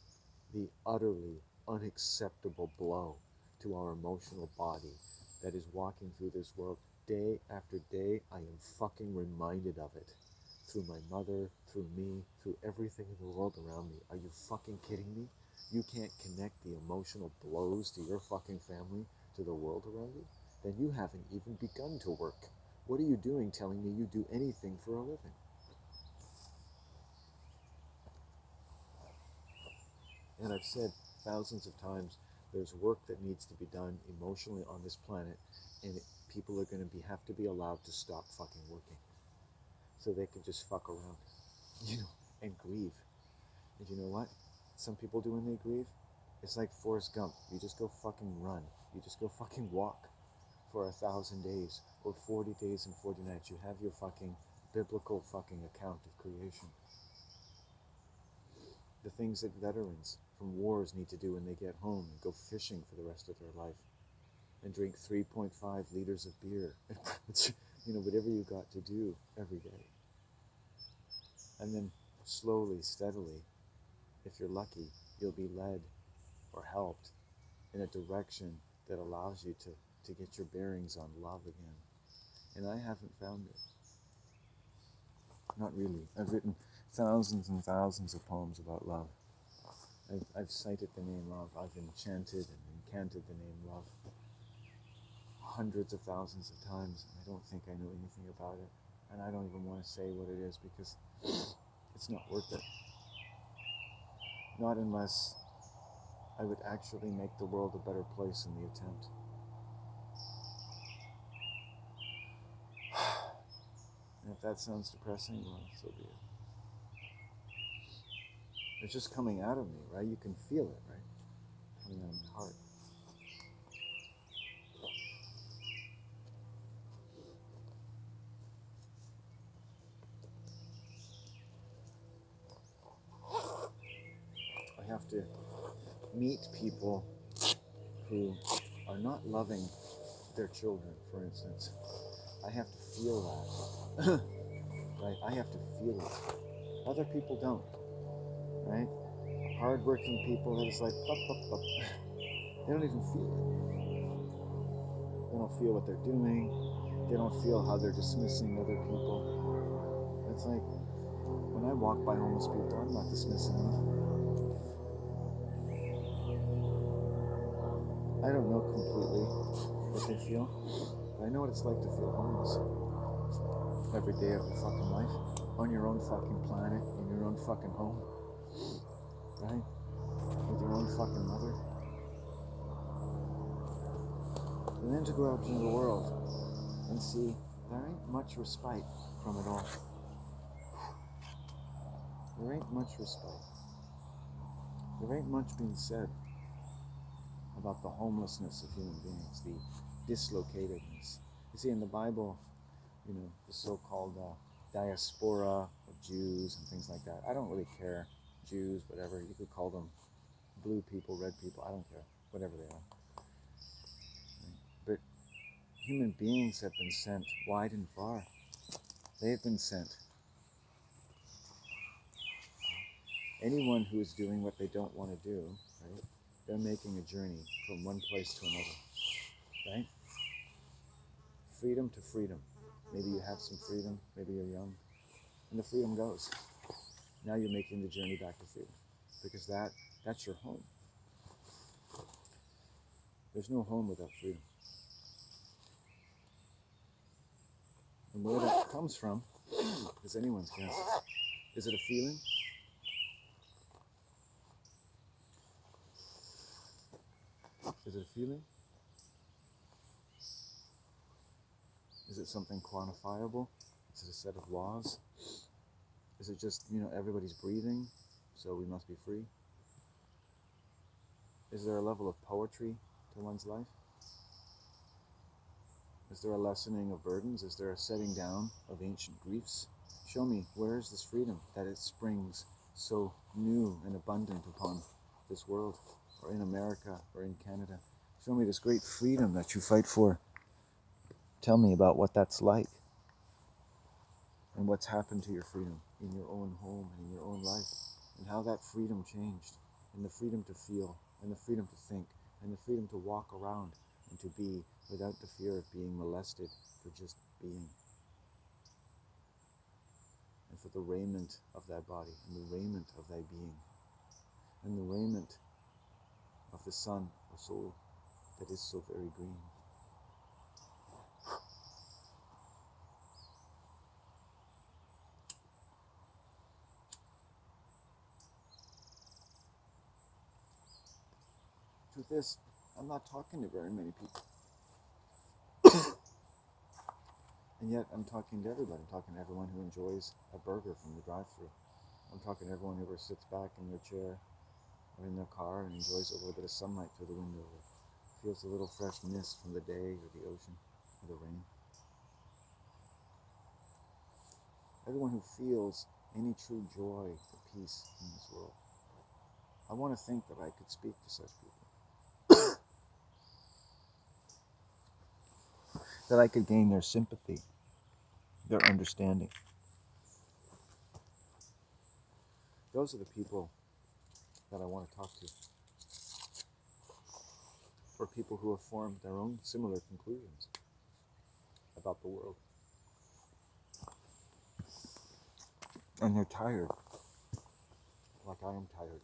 Speaker 1: the utterly unacceptable blow to our emotional body that is walking through this world day after day. I am fucking reminded of it. Through my mother, through me, through everything in the world around me. Are you fucking kidding me? You can't connect the emotional blows to your fucking family to the world around you? Then you haven't even begun to work. What are you doing telling me you do anything for a living? And I've said thousands of times, there's work that needs to be done emotionally on this planet, and people are going to have to be allowed to stop fucking working, so they can just fuck around, and grieve. And you know what? Some people do when they grieve, it's like Forrest Gump. You just go fucking run. You just go fucking walk for 1,000 days or 40 days and 40 nights. You have your fucking biblical fucking account of creation. The things that veterans from wars need to do when they get home and go fishing for the rest of their life and drink 3.5 liters of beer. Whatever you got to do every day. And then slowly, steadily, if you're lucky, you'll be led or helped in a direction that allows you to get your bearings on love again. And I haven't found it. Not really. I've written thousands and thousands of poems about love. I've cited the name love. I've enchanted and incanted the name love hundreds of thousands of times, and I don't think I know anything about it. And I don't even want to say what it is because it's not worth it. Not unless I would actually make the world a better place in the attempt. And if that sounds depressing, well, so be it. It's just coming out of me, right? You can feel it, right? Coming out of my heart. I have to meet people who are not loving their children, for instance. I have to feel that, right? I have to feel it. Other people don't, right? Hardworking people, they're just like, bup, bup, bup. They don't even feel it. They don't feel what they're doing. They don't feel how they're dismissing other people. It's like, when I walk by homeless people, I'm not dismissing them. I don't know completely what they feel, but I know what it's like to feel homeless. Every day of your fucking life, on your own fucking planet, in your own fucking home, right? With your own fucking mother. And then to go out into the world and see there ain't much respite from it all. There ain't much respite. There ain't much being said about the homelessness of human beings, the dislocatedness. You see, in the Bible, you know, the so-called diaspora of Jews and things like that. I don't really care. Jews, whatever. You could call them blue people, red people. I don't care. Whatever they are. But human beings have been sent wide and far. They've been sent. Anyone who is doing what they don't want to do, right? They're making a journey from one place to another, right? Freedom to freedom. Maybe you have some freedom. Maybe you're young. And the freedom goes. Now you're making the journey back to freedom. Because that's your home. There's no home without freedom. And where that comes from is anyone's guess. Is it a feeling? Is it a feeling? Is it something quantifiable? Is it a set of laws? Is it just, everybody's breathing, so we must be free? Is there a level of poetry to one's life? Is there a lessening of burdens? Is there a setting down of ancient griefs? Show me, where is this freedom that it springs so new and abundant upon this world, or in America, or in Canada? Show me this great freedom that you fight for. Tell me about what that's like, and what's happened to your freedom in your own home and in your own life, and how that freedom changed, and the freedom to feel, and the freedom to think, and the freedom to walk around and to be without the fear of being molested for just being. And for the raiment of thy body, and the raiment of thy being, and the raiment of the sun or soul that is so very green. Truth is, I'm not talking to very many people. And yet I'm talking to everybody. I'm talking to everyone who enjoys a burger from the drive-thru. I'm talking to everyone who ever sits back in their chair or in their car and enjoys a little bit of sunlight through the window, or feels a little fresh mist from the day or the ocean or the rain. Everyone who feels any true joy or peace in this world. I want to think that I could speak to such people. That I could gain their sympathy, their understanding. Those are the people that I want to talk to. Or people who have formed their own similar conclusions about the world. And they're tired, like I am tired.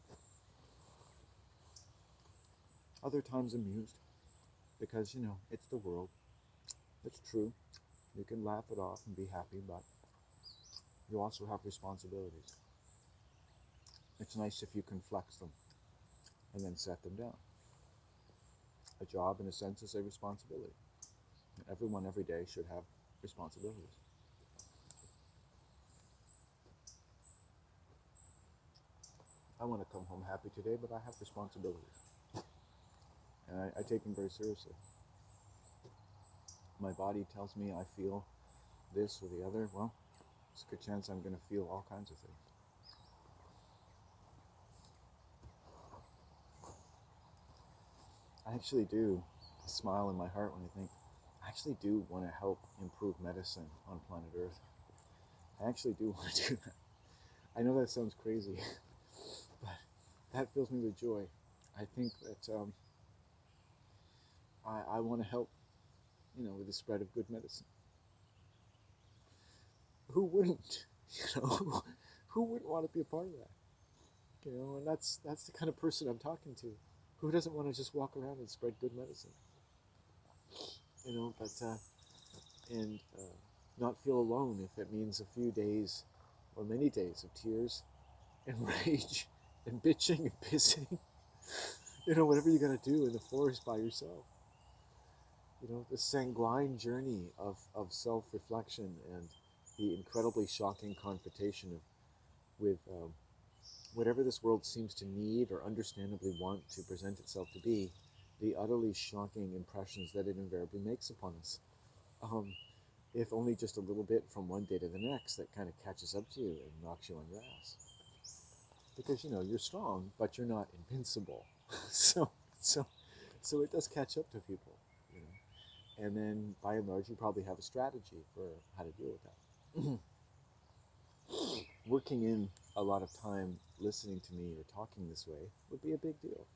Speaker 1: other times amused, because, it's the world. It's true. You can laugh it off and be happy, but you also have responsibilities. It's nice if you can flex them and then set them down. A job, in a sense, is a responsibility. Everyone every day should have responsibilities. I want to come home happy today, but I have responsibilities. And I take them very seriously. My body tells me I feel this or the other. Well, there's a good chance I'm going to feel all kinds of things. I actually do smile in my heart when I think, I actually do want to help improve medicine on planet Earth. I actually do want to do that. I know that sounds crazy, but that fills me with joy. I think that I want to help, with the spread of good medicine. Who wouldn't? Who wouldn't want to be a part of that? And that's the kind of person I'm talking to. Who doesn't want to just walk around and spread good medicine? But not feel alone if it means a few days or many days of tears and rage and bitching and pissing. Whatever you got to do in the forest by yourself. The sanguine journey of self-reflection and the incredibly shocking confrontation with whatever this world seems to need or understandably want to present itself to be, the utterly shocking impressions that it invariably makes upon us. If only just a little bit from one day to the next, that kind of catches up to you and knocks you on your ass. Because, you're strong, but you're not invincible. so it does catch up to people, And then, by and large, you probably have a strategy for how to deal with that. Working in a lot of time listening to me or talking this way would be a big deal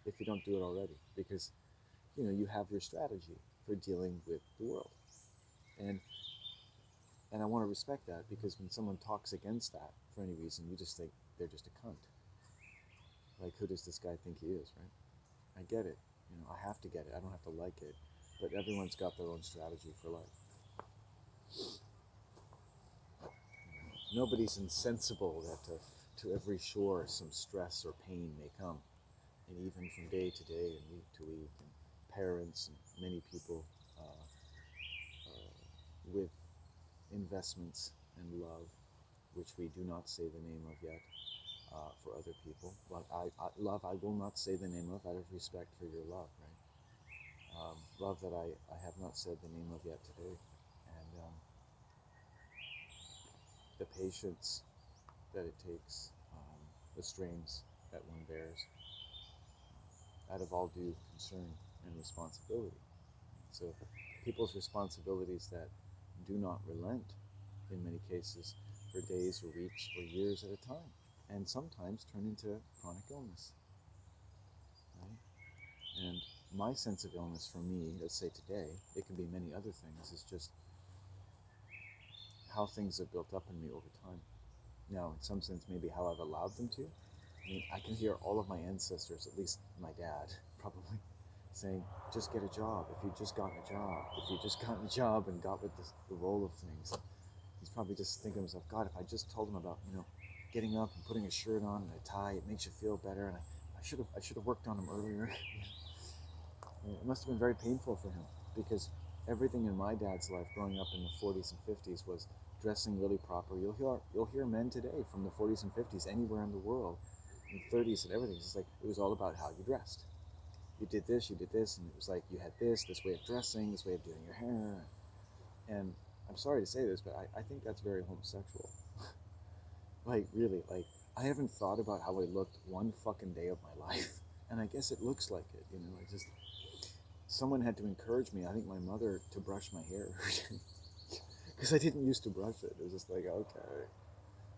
Speaker 1: if you don't do it already, because you have your strategy for dealing with the world, and I want to respect that, because when someone talks against that for any reason, you just think they're just a cunt. Like, who does this guy think he is, right? I get it. I have to get it. I don't have to like it, but everyone's got their own strategy for life. Nobody's insensible that to every shore some stress or pain may come, and even from day to day and week to week, and parents and many people with investments and love, which we do not say the name of yet, for other people. But love, I will not say the name of, out of respect for your love, right? Love that I have not said the name of yet today. And the patience that it takes, the strains that one bears, out of all due concern and responsibility. So people's responsibilities that do not relent, in many cases, for days or weeks or years at a time, and sometimes turn into chronic illness. Right? And my sense of illness for me, let's say today, it can be many other things, is just how things have built up in me over time. Now, in some sense, maybe how I've allowed them to. I mean, I can hear all of my ancestors, at least my dad, probably, saying, just get a job. If you'd just gotten a job, if you'd just gotten a job and got with the role of things. He's probably just thinking to himself, God, if I just told him about, getting up and putting a shirt on and a tie, it makes you feel better. And I should have worked on him earlier. It must have been very painful for him, because everything in my dad's life growing up in the 40s and 50s was dressing really proper. You'll hear men today from the 40s and 50s anywhere in the world, in the 30s and everything. It's like it was all about how you dressed. You did this, and it was like you had this way of dressing, this way of doing your hair. And I'm sorry to say this, but I think that's very homosexual. Like, really, I haven't thought about how I looked one fucking day of my life, and I guess it looks like it, someone had to encourage me, I think my mother, to brush my hair, because I didn't used to brush it. It was just like, okay,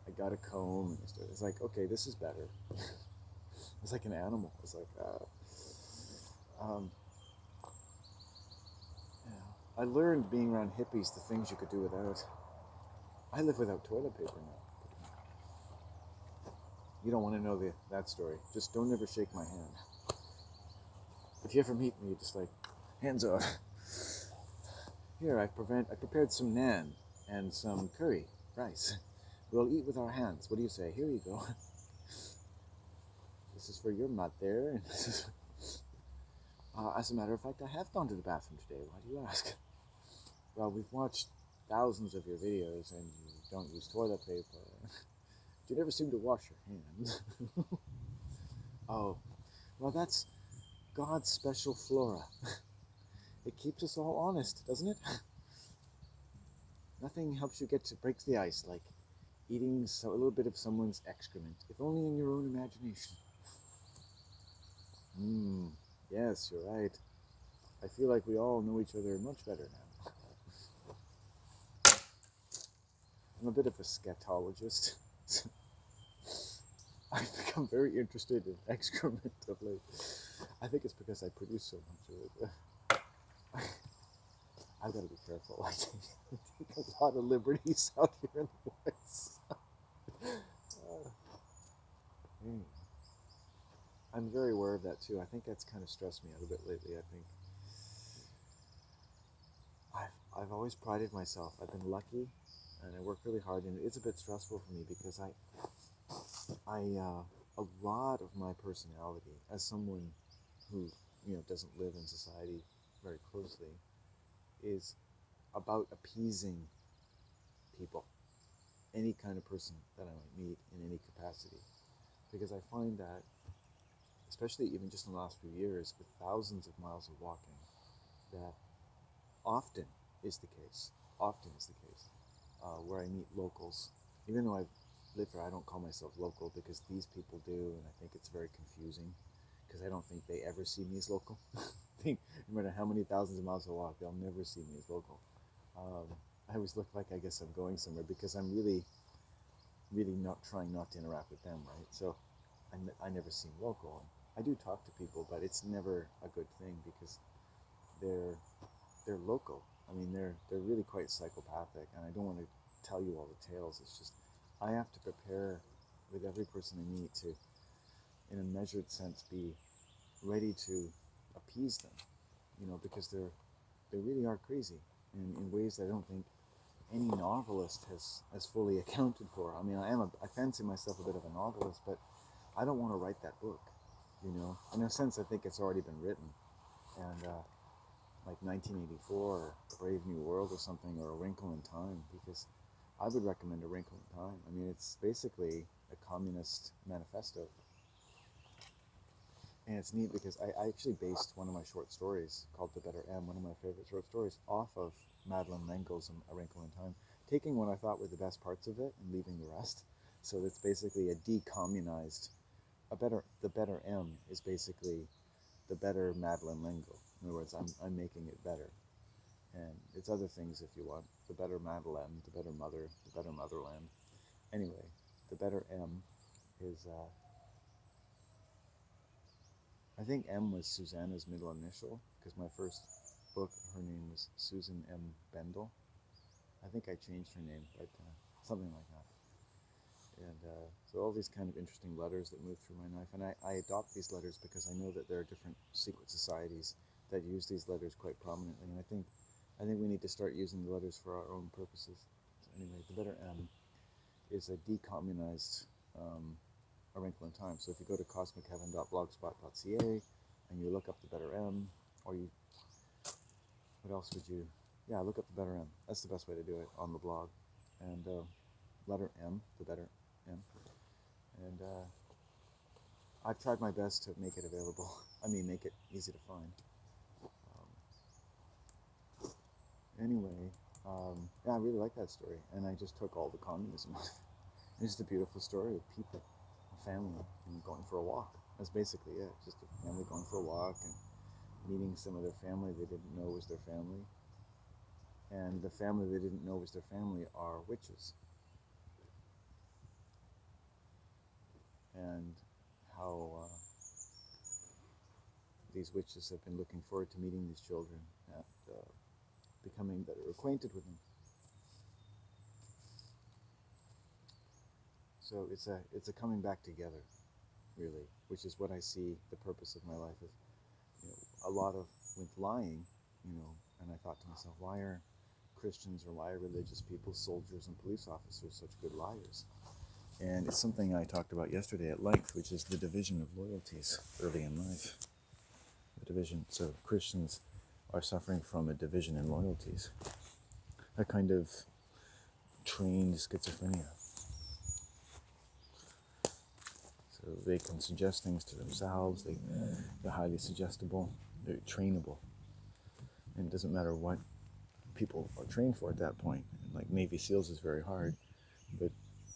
Speaker 1: I got a comb, and it's like, okay, this is better. It's like an animal. It's like, I learned being around hippies the things you could do without. I live without toilet paper now. You don't want to know that story. Just don't ever shake my hand. if you ever meet me, just like, hands up. Here, I prepared some naan and some curry rice. We'll eat with our hands. What do you say? Here you go. This is for your mother. And this is, as a matter of fact, I have gone to the bathroom today. Why do you ask? Well, we've watched thousands of your videos, and you don't use toilet paper. You never seem to wash your hands. Oh, well, that's God's special flora. It keeps us all honest, doesn't it? Nothing helps you breaks the ice like eating a little bit of someone's excrement, if only in your own imagination. Yes, you're right. I feel like we all know each other much better now. I'm a bit of a scatologist. I've become very interested in excrement of late. I think it's because I produce so much of it. I've got to be careful. I take a lot of liberties out here in the woods. I'm very aware of that too. I think that's kind of stressed me out a bit lately. I think I've always prided myself. I've been lucky, and I work really hard, and it's a bit stressful for me because a lot of my personality as someone who doesn't live in society very closely is about appeasing people, any kind of person that I might meet in any capacity, because I find that, especially even just in the last few years, with thousands of miles of walking, that often is the case, where I meet locals, even though I've lived there, I don't call myself local because these people do, and I think it's very confusing because I don't think they ever see me as local. I think no matter how many thousands of miles I walk, they'll never see me as local. I always look like I guess I'm going somewhere because I'm really not trying not to interact with them, right? So I never seem local. I do talk to people, but it's never a good thing because they're local. I mean, they're really quite psychopathic, and I don't want to tell you all the tales. It's just I have to prepare with every person I meet to, in a measured sense, be ready to appease them, because they really are crazy in ways that I don't think any novelist has fully accounted for. I mean, I fancy myself a bit of a novelist, but I don't want to write that book, In a sense, I think it's already been written, and like 1984 or A Brave New World or something, or A Wrinkle in Time, because I would recommend A Wrinkle in Time. I mean, it's basically a communist manifesto. And it's neat because I actually based one of my short stories called The Better M, one of my favorite short stories, off of Madeleine L'Engle's A Wrinkle in Time, taking what I thought were the best parts of it and leaving the rest. So it's basically a decommunized, the Better M is basically the better Madeleine L'Engle. In other words, I'm making it better. And it's other things if you want. The better Madeleine, the better mother, the better motherland. Anyway, the better M is, I think M was Susanna's middle initial, because my first book, her name was Susan M. Bendel. I think I changed her name, but something like that. And so all these kind of interesting letters that move through my knife. And I adopt these letters because I know that there are different secret societies that use these letters quite prominently. And I think we need to start using the letters for our own purposes. So anyway, the Better M is a decommunized A Wrinkle in Time. So if you go to cosmicheaven.blogspot.ca and you look up the Better M, or what else would you, look up the Better M. That's the best way to do it on the blog. And letter M, the Better M. And I've tried my best to make it available. Make it easy to find. Anyway, I really like that story, and I just took all the communism out of it. It's just a beautiful story of people, a family, and going for a walk. That's basically it. Just a family going for a walk and meeting some of their family they didn't know was their family. And the family they didn't know was their family are witches. And how these witches have been looking forward to meeting these children and becoming better acquainted with them. So it's a coming back together, really, which is what I see the purpose of my life is. a lot of, with lying, and I thought to myself, why are Christians or why are religious people, soldiers and police officers, such good liars? And it's something I talked about yesterday at length, which is the division of loyalties early in life. The division. So Christians are suffering from a division in loyalties, a kind of trained schizophrenia. So they can suggest things to themselves, they're highly suggestible, they're trainable. And it doesn't matter what people are trained for at that point. Like Navy SEALs is very hard, but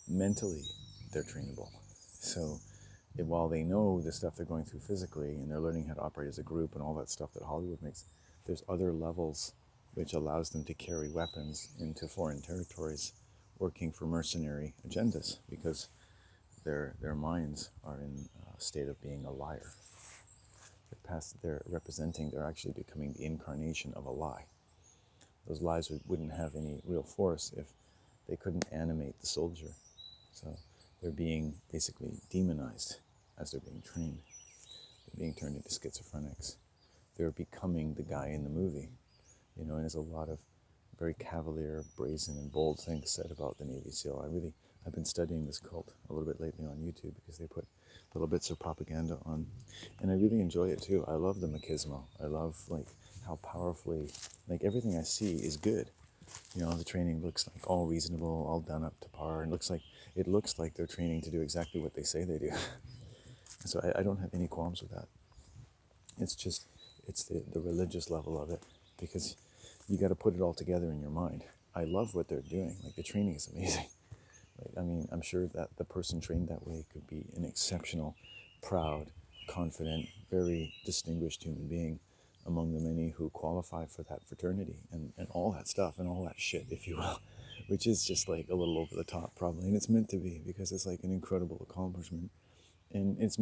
Speaker 1: mentally they're trainable. So while they know the stuff they're going through physically and they're learning how to operate as a group and all that stuff that Hollywood makes, there's other levels which allows them to carry weapons into foreign territories working for mercenary agendas because their minds are in a state of being a liar. They're actually becoming the incarnation of a lie. Those lies wouldn't have any real force if they couldn't animate the soldier. So they're being basically demonized as they're being trained. They're being turned into schizophrenics. They're becoming the guy in the movie. And there's a lot of very cavalier, brazen, and bold things said about the Navy SEAL. I've been studying this cult a little bit lately on YouTube because they put little bits of propaganda on, and I really enjoy it too. I love the machismo. I love how powerfully, everything I see is good. The training looks like all reasonable, all done up to par, and it looks like they're training to do exactly what they say they do. So I don't have any qualms with that. It's the religious level of it, because you got to put it all together in your mind. I love what they're doing. The training is amazing. I'm sure that the person trained that way could be an exceptional, proud, confident, very distinguished human being among the many who qualify for that fraternity and all that stuff and all that shit, if you will, which is just a little over the top probably. And it's meant to be because it's an incredible accomplishment. And it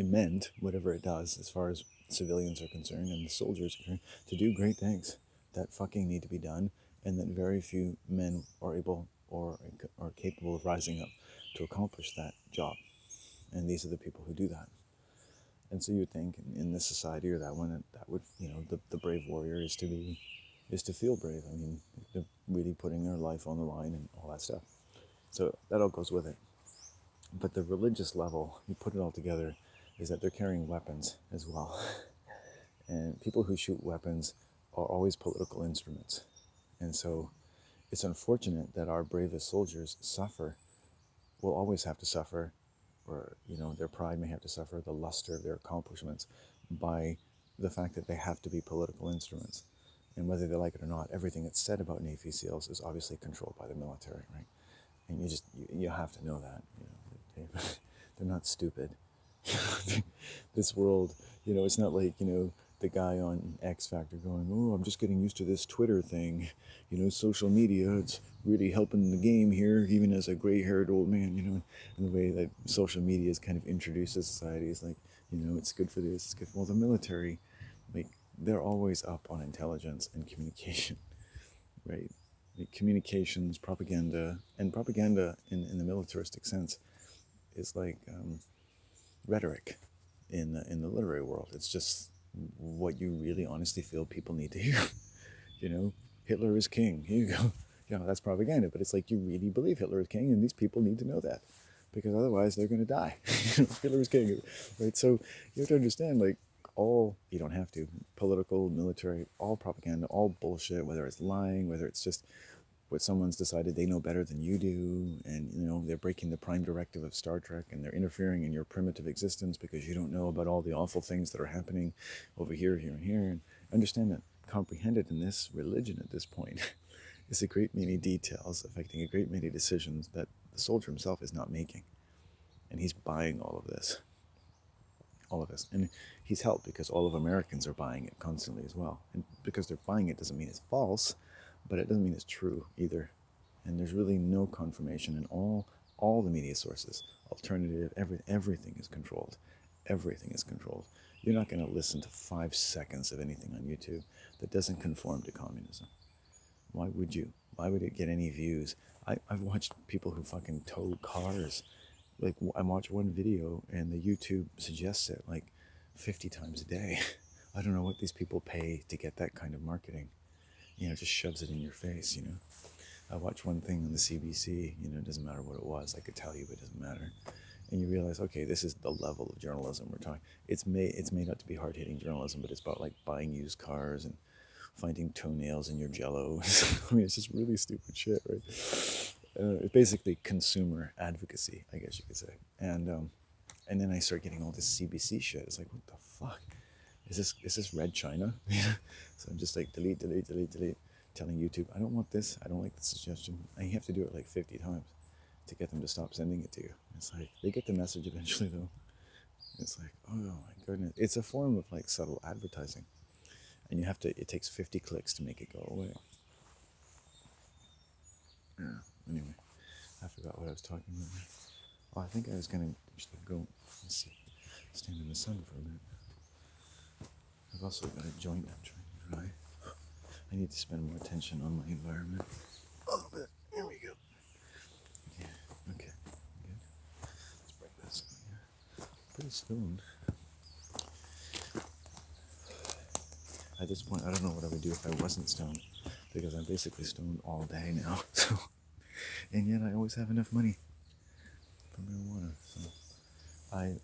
Speaker 1: meant, whatever it does, as far as civilians are concerned and the soldiers are concerned, to do great things that fucking need to be done, and that very few men are able or are capable of rising up to accomplish that job. And these are the people who do that. And so you would think in this society or that one, that would, the brave warrior is to feel brave. They're really putting their life on the line and all that stuff. So that all goes with it. But the religious level, you put it all together, is that they're carrying weapons as well. And people who shoot weapons are always political instruments. And so it's unfortunate that our bravest soldiers will always have to suffer, or their pride may have to suffer, the luster of their accomplishments, by the fact that they have to be political instruments. And whether they like it or not, everything that's said about Navy SEALs is obviously controlled by the military, right? And you have to know that. They're not stupid. This world, it's not like, the guy on X Factor going, oh, I'm just getting used to this Twitter thing. Social media, it's really helping the game here, even as a gray-haired old man, and the way that social media is kind of introduced to society is it's good for this, it's good for, well, the military, they're always up on intelligence and communication, right? Communications, propaganda, and propaganda in the militaristic sense is rhetoric in the literary world. It's just what you really honestly feel people need to hear. Hitler is king. Here you go. That's propaganda, but it's you really believe Hitler is king, and these people need to know that, because otherwise they're going to die. Hitler is king, right? So you have to understand, you don't have to, political, military, all propaganda, all bullshit, whether it's lying, whether it's just what someone's decided they know better than you do, and they're breaking the prime directive of Star Trek, and they're interfering in your primitive existence because you don't know about all the awful things that are happening over here, here, and here. And understand that comprehended in this religion at this point is a great many details affecting a great many decisions that the soldier himself is not making, and he's buying all of this. And he's helped because all of Americans are buying it constantly as well. And because they're buying it doesn't mean it's false, but it doesn't mean it's true either. And there's really no confirmation in all the media sources. Alternative, everything is controlled. Everything is controlled. You're not going to listen to 5 seconds of anything on YouTube that doesn't conform to communism. Why would you? Why would it get any views? I've watched people who fucking tow cars. I watch one video and the YouTube suggests it 50 times a day. I don't know what these people pay to get that kind of marketing. Just shoves it in your face. I watched one thing on the CBC. It doesn't matter what it was. I could tell you, but it doesn't matter. And you realize, okay, this is the level of journalism we're talking. It's made out to be hard-hitting journalism, but it's about like buying used cars and finding toenails in your Jello. It's just really stupid shit, right? It's basically consumer advocacy, I guess you could say. And then I start getting all this CBC shit. It's like, what the fuck? Is this Red China? So I'm just like delete, telling YouTube, I don't want this. I don't like the suggestion. And you have to do it like 50 times to get them to stop sending it to you. It's like, they get the message eventually though. It's like, oh my goodness. It's a form of like subtle advertising. And it takes 50 clicks to make it go away. Yeah, anyway, I forgot what I was talking about. Oh, I think I was going to go, stand in the sun for a minute. I've also got a joint I'm trying to dry. I need to spend more attention on my environment. A little bit. Here we go. Yeah, okay, good. Let's bring this on here. Pretty stoned. At this point, I don't know what I would do if I wasn't stoned, because I'm basically stoned all day now. So, and yet I always have enough money for marijuana. So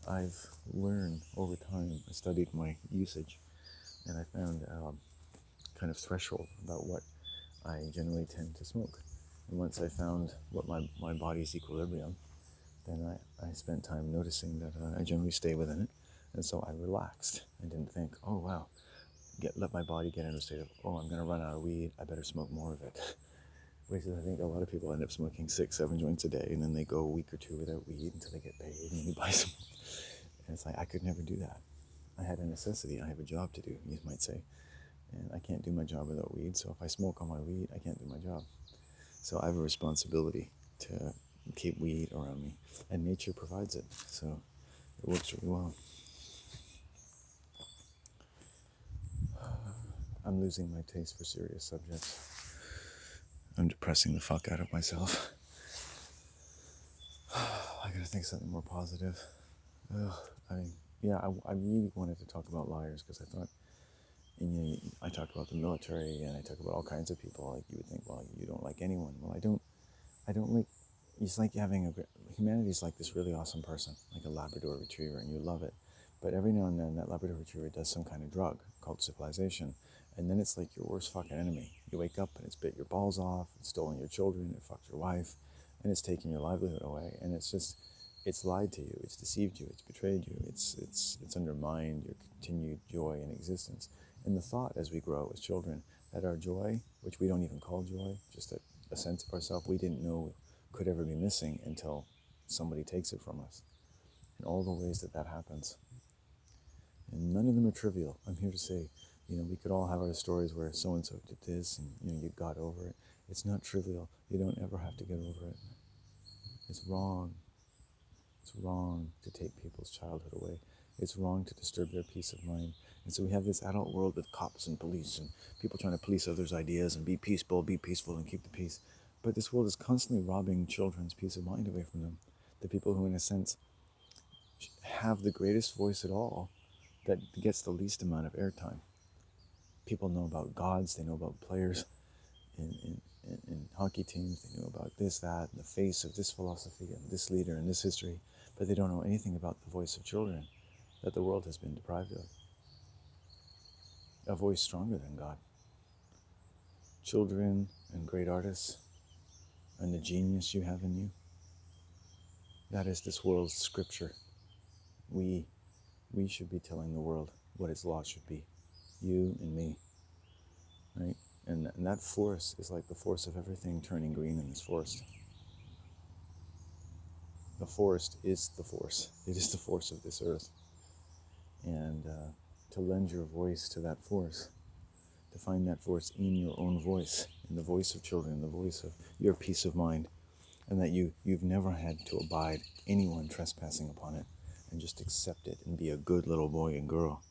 Speaker 1: I've learned over time. I studied my usage, and I found kind of threshold about what I generally tend to smoke. And once I found what my body's equilibrium, then I spent time noticing that I generally stay within it. And so I relaxed. I didn't think, oh wow, let my body get into a state of, oh, I'm going to run out of weed, I better smoke more of it. Which is, I think a lot of people end up smoking 6-7 joints a day, and then they go a week or two without weed until they get paid, and then they buy some. And it's like, I could never do that. I had a necessity. I have a job to do, you might say. And I can't do my job without weed, so if I smoke all my weed, I can't do my job. So I have a responsibility to keep weed around me, and nature provides it, so it works really well. I'm losing my taste for serious subjects. I'm depressing the fuck out of myself. I gotta think something more positive. I really wanted to talk about liars, because I thought, I talk about the military, and I talk about all kinds of people. Like, you would think, well, you don't like anyone. Well, I don't like. It's like humanity's like this really awesome person, like a Labrador Retriever, and you love it. But every now and then, that Labrador Retriever does some kind of drug called civilization, and then it's like your worst fucking enemy. You wake up and it's bit your balls off, it's stolen your children, it fucked your wife, and it's taken your livelihood away. And it's lied to you, it's deceived you, it's betrayed you, it's undermined your continued joy in existence. And the thought, as we grow as children, that our joy, which we don't even call joy, just a sense of ourselves we didn't know could ever be missing until somebody takes it from us. And all the ways that happens. And none of them are trivial. I'm here to say, we could all have our stories where so-and-so did this and, you got over it. It's not trivial. You don't ever have to get over it. It's wrong. It's wrong to take people's childhood away. It's wrong to disturb their peace of mind. And so we have this adult world with cops and police and people trying to police others' ideas and be peaceful and keep the peace. But this world is constantly robbing children's peace of mind away from them. The people who, in a sense, have the greatest voice at all, that gets the least amount of airtime. People know about gods, they know about players in hockey teams, they know about this, that, and the face of this philosophy and this leader and this history, but they don't know anything about the voice of children that the world has been deprived of. A voice stronger than God. Children and great artists and the genius you have in you. That is this world's scripture. We should be telling the world what its law should be. You and me. Right? And that force is like the force of everything turning green in this forest. The forest is the force. It is the force of this earth. And to lend your voice to that force, to find that force in your own voice, in the voice of children, in the voice of your peace of mind, and that you've never had to abide anyone trespassing upon it, and just accept it and be a good little boy and girl.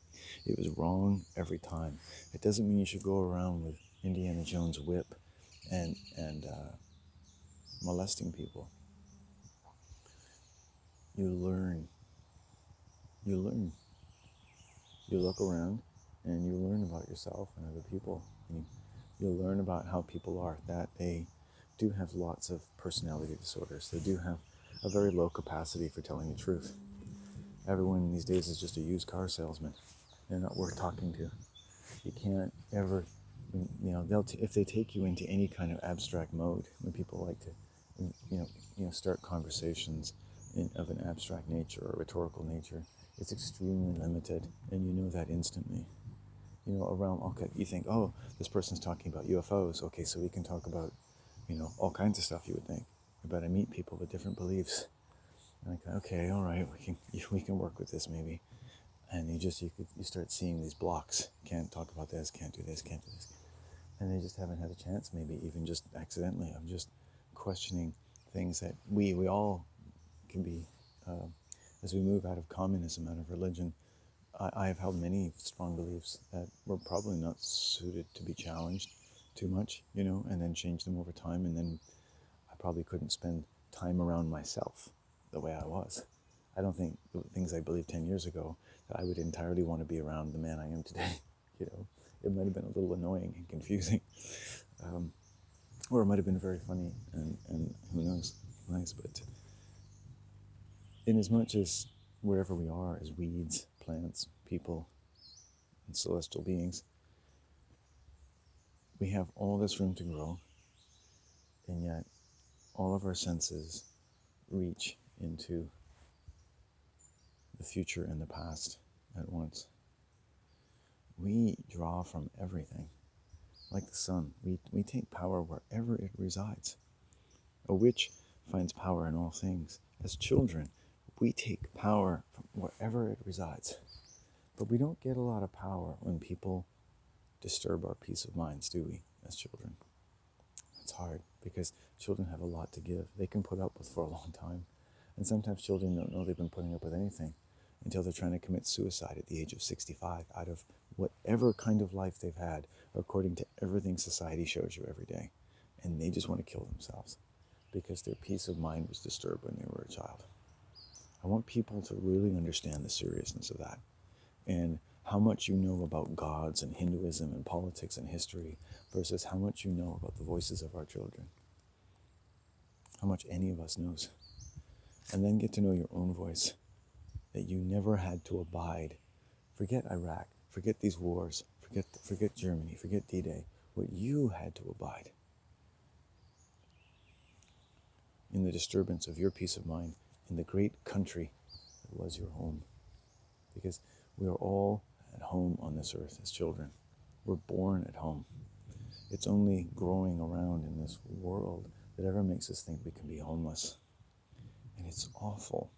Speaker 1: It was wrong every time. It doesn't mean you should go around with Indiana Jones' whip and molesting people. You learn. You look around and you learn about yourself and other people. And you'll learn about how people are, that they do have lots of personality disorders. They do have a very low capacity for telling the truth. Everyone these days is just a used car salesman. They're not worth talking to. You can't ever, if they take you into any kind of abstract mode, when people like to, start conversations of an abstract nature or rhetorical nature, it's extremely limited, and you know that instantly. Around, okay, you think, oh, this person's talking about UFOs, okay, so we can talk about, all kinds of stuff, you would think. But I meet people with different beliefs, and I go, okay, all right, we can work with this maybe. And you start seeing these blocks. Can't talk about this, can't do this, can't do this. And they just haven't had a chance, maybe even just accidentally, of just questioning things that we all can be, as we move out of communism, out of religion. I have held many strong beliefs that were probably not suited to be challenged too much, and then change them over time. And then I probably couldn't spend time around myself the way I was. I don't think the things I believed 10 years ago that I would entirely want to be around the man I am today. It might have been a little annoying and confusing, or it might have been very funny, and who knows, nice. But in as much as wherever we are as weeds, plants, people, and celestial beings, we have all this room to grow, and yet all of our senses reach into the future and the past at once. We draw from everything. Like the sun, we take power wherever it resides. A witch finds power in all things. As children, we take power from wherever it resides. But we don't get a lot of power when people disturb our peace of minds, do we, as children? It's hard, because children have a lot to give. They can put up with for a long time. And sometimes children don't know they've been putting up with anything until they're trying to commit suicide at the age of 65 out of whatever kind of life they've had, according to everything society shows you every day. And they just want to kill themselves because their peace of mind was disturbed when they were a child. I want people to really understand the seriousness of that, and how much you know about gods and Hinduism and politics and history versus how much you know about the voices of our children. How much any of us knows. And then get to know your own voice, that you never had to abide. Forget Iraq, forget these wars, forget Germany, forget D-Day. What you had to abide in the disturbance of your peace of mind in the great country that was your home. Because we are all at home on this earth as children. We're born at home. It's only growing around in this world that ever makes us think we can be homeless. And it's awful.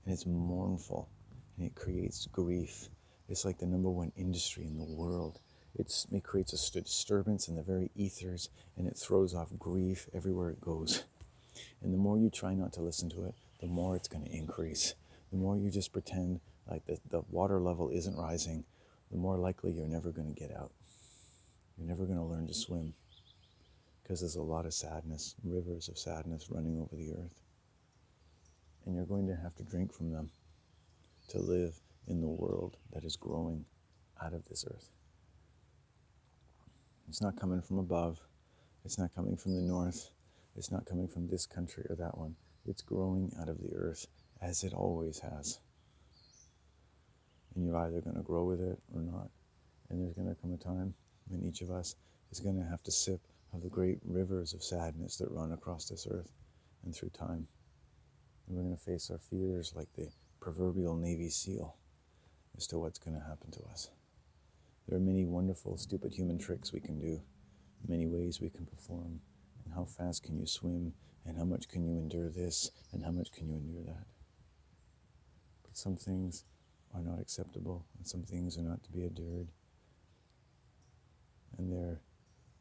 Speaker 1: And it's mournful. And it creates grief. It's like the number one industry in the world. It creates a disturbance in the very ethers, and it throws off grief everywhere it goes. And the more you try not to listen to it, the more it's going to increase. The more you just pretend like the water level isn't rising, the more likely you're never going to get out. You're never going to learn to swim, because there's a lot of sadness, rivers of sadness running over the earth. And you're going to have to drink from them to live in the world that is growing out of this earth. It's not coming from above. It's not coming from the north. It's not coming from this country or that one. It's growing out of the earth as it always has. And you're either going to grow with it or not. And there's going to come a time when each of us is going to have to sip of the great rivers of sadness that run across this earth and through time. And we're going to face our fears like the proverbial Navy SEAL as to what's going to happen to us. There are many wonderful, stupid human tricks we can do, many ways we can perform, and how fast can you swim, and how much can you endure this, and how much can you endure that. But some things are not acceptable, and some things are not to be endured. And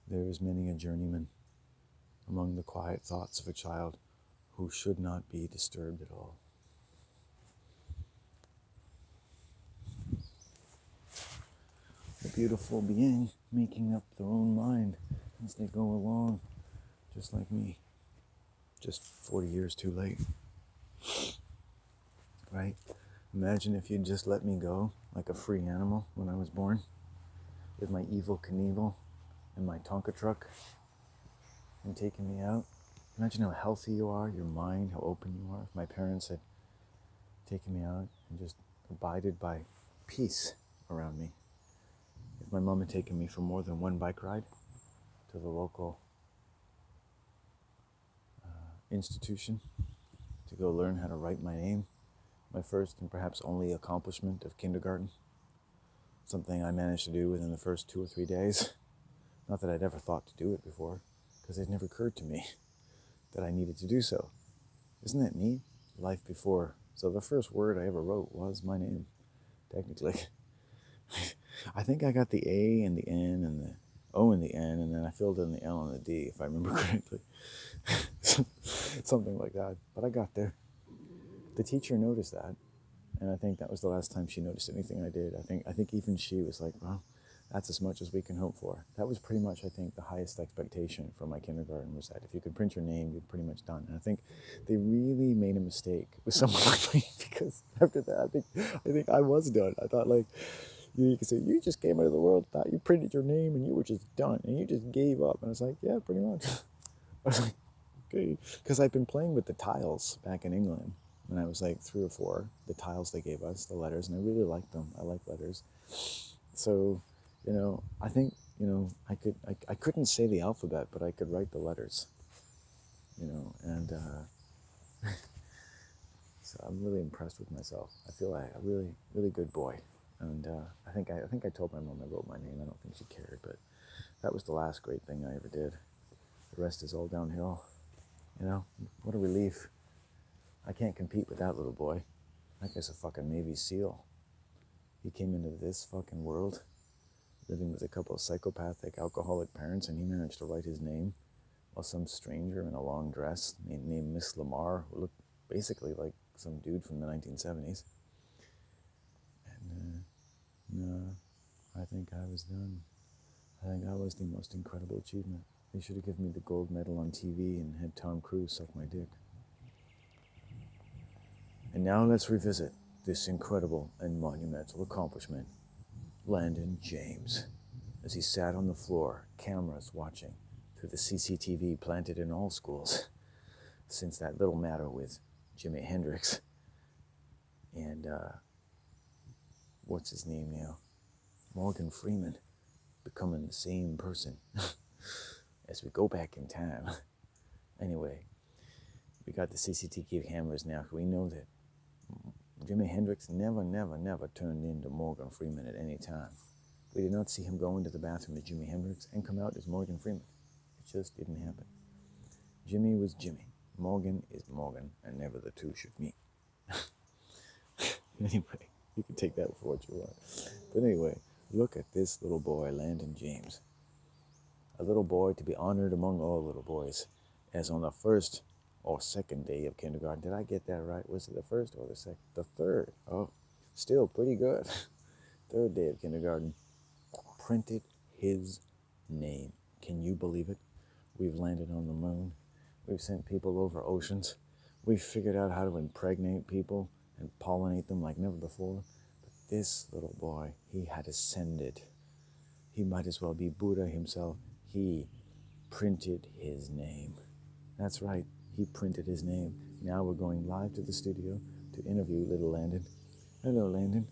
Speaker 1: there is many a journeyman among the quiet thoughts of a child who should not be disturbed at all. A beautiful being making up their own mind as they go along, just like me, just 40 years too late, right? Imagine if you'd just let me go like a free animal when I was born, with my Evel Knievel and my Tonka truck, and taking me out. Imagine how healthy you are, your mind, how open you are. If my parents had taken me out and just abided by peace around me. If my mom had taken me for more than one bike ride to the local institution to go learn how to write my name, my first and perhaps only accomplishment of kindergarten, something I managed to do within the first 2 or 3 days. Not that I'd ever thought to do it before, because it never occurred to me that I needed to do so. Isn't that neat? Life before. So the first word I ever wrote was my name, technically. I think I got the A and the N and the O and the N, and then I filled in the L and the D, if I remember correctly. Something like that. But I got there. The teacher noticed that, and I think that was the last time she noticed anything I did. I think even she was like, well, that's as much as we can hope for. That was pretty much, I think, the highest expectation for my kindergarten, was that if you could print your name, you're pretty much done. And I think they really made a mistake with someone like me, because after that, I think I was done. I thought, like, you could say, you just came into the world, thought you printed your name, and you were just done, and you just gave up. And I was like, yeah, pretty much. I was like, okay. Because I've been playing with the tiles back in England when I was like 3 or 4, the tiles they gave us, the letters, and I really liked them. I like letters. So, I think, I couldn't say the alphabet, but I could write the letters, and so I'm really impressed with myself. I feel like a really, really good boy. And I think I told my mom I wrote my name. I don't think she cared, but that was the last great thing I ever did. The rest is all downhill. What a relief. I can't compete with that little boy. That guy's a fucking Navy SEAL. He came into this fucking world living with a couple of psychopathic, alcoholic parents, and he managed to write his name while some stranger in a long dress named Miss Lamar, who looked basically like some dude from the 1970s. And no, I think I was done. I think that was the most incredible achievement. They should have given me the gold medal on TV and had Tom Cruise suck my dick. And now let's revisit this incredible and monumental accomplishment. Landon James, as he sat on the floor, cameras watching through the CCTV planted in all schools since that little matter with Jimi Hendrix and what's his name now? Morgan Freeman, becoming the same person as we go back in time. Anyway, we got the CCTV cameras now. We know that Jimi Hendrix never turned into Morgan Freeman at any time. We did not see him go into the bathroom as Jimi Hendrix and come out as Morgan Freeman. It just didn't happen. Jimmy was Jimmy. Morgan is Morgan, and never the two should meet. Anyway, you can take that for what you want. But anyway, look at this little boy, Landon James. A little boy to be honored among all little boys, as on the first or second day of kindergarten. Did I get that right? Was it the first or the second? The third. Oh, still pretty good. Third day of kindergarten. Printed his name. Can you believe it? We've landed on the moon. We've sent people over oceans. We've figured out how to impregnate people and pollinate them like never before. But this little boy, he had ascended. He might as well be Buddha himself. He printed his name. That's right, he printed his name. Now we're going live to the studio to interview little Landon. Hello, Landon.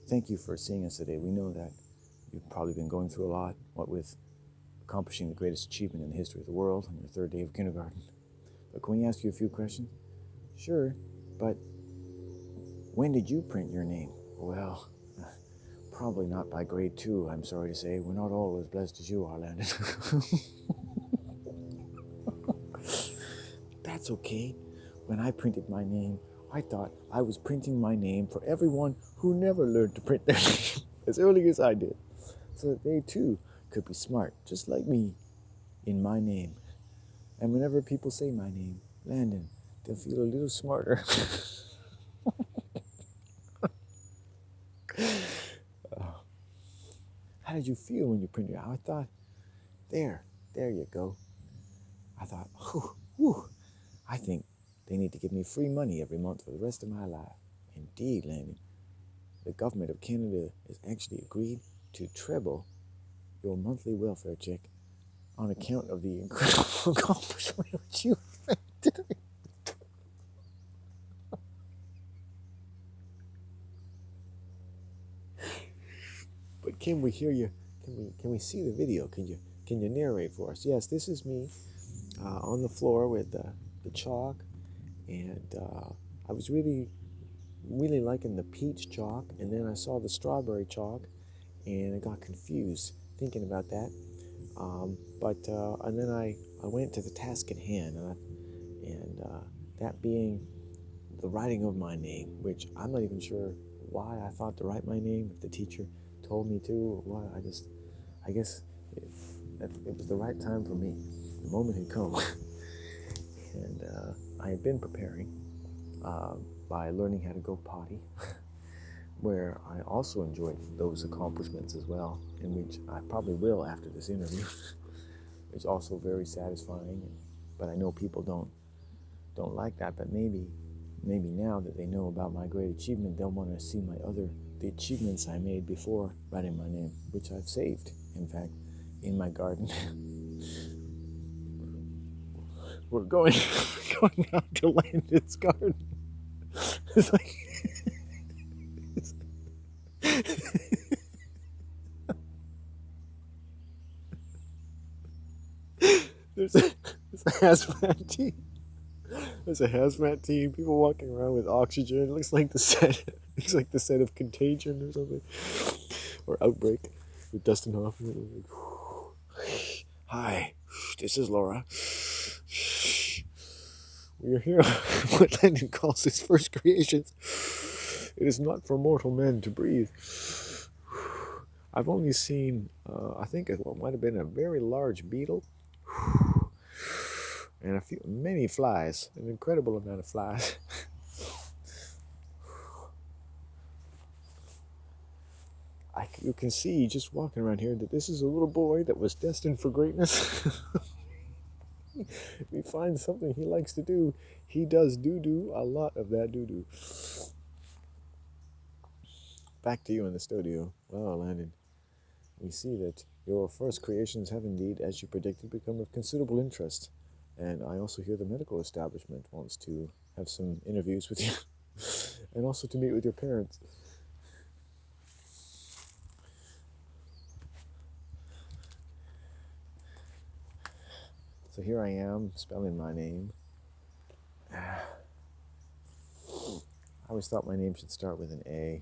Speaker 1: Thank you for seeing us today. We know that you've probably been going through a lot, what with accomplishing the greatest achievement in the history of the world on your third day of kindergarten. But can we ask you a few questions? Sure, but when did you print your name? Well, probably not by grade 2, I'm sorry to say. We're not all as blessed as you are, Landon. That's okay. When I printed my name, I thought I was printing my name for everyone who never learned to print their name as early as I did, so that they too could be smart, just like me, in my name. And whenever people say my name, Landon, they'll feel a little smarter. How did you feel when you printed it? I thought, there you go. I thought, whew, I think they need to give me free money every month for the rest of my life. Indeed, Landon, the government of Canada has actually agreed to treble your monthly welfare check on account of the incredible accomplishment which you have made. But can we hear you? Can we see the video? Can you narrate for us? Yes, this is me on the floor with the chalk, and I was really liking the peach chalk, and then I saw the strawberry chalk, and I got confused thinking about that. And then I went to the task at hand, and that being the writing of my name, which I'm not even sure why I thought to write my name. If the teacher told me to, or why, I guess it was the right time for me. The moment had come, and I had been preparing by learning how to go potty, where I also enjoyed those accomplishments as well, in which I probably will after this interview. It's also very satisfying, but I know people don't like that. But maybe now that they know about my great achievement, they'll want to see the achievements I made before writing my name, which I've saved, in fact, in my garden. We're going out to Landon's garden. It's like there's a hazmat team. There's a hazmat team. People walking around with oxygen. It looks like the set. Looks like the set of Contagion or something, or Outbreak with Dustin Hoffman. Hi, this is Laura. We are here on what Landon calls his first creations. It is not for mortal men to breathe. I've only seen, I think it might have been a very large beetle, and many flies, an incredible amount of flies. You can see just walking around here that this is a little boy that was destined for greatness. If he finds something he likes to do, he does doo-doo, a lot of that doo-doo. Back to you in the studio. Well, Landon, we see that your first creations have indeed, as you predicted, become of considerable interest. And I also hear the medical establishment wants to have some interviews with you and also to meet with your parents. So here I am, spelling my name. I always thought my name should start with an A.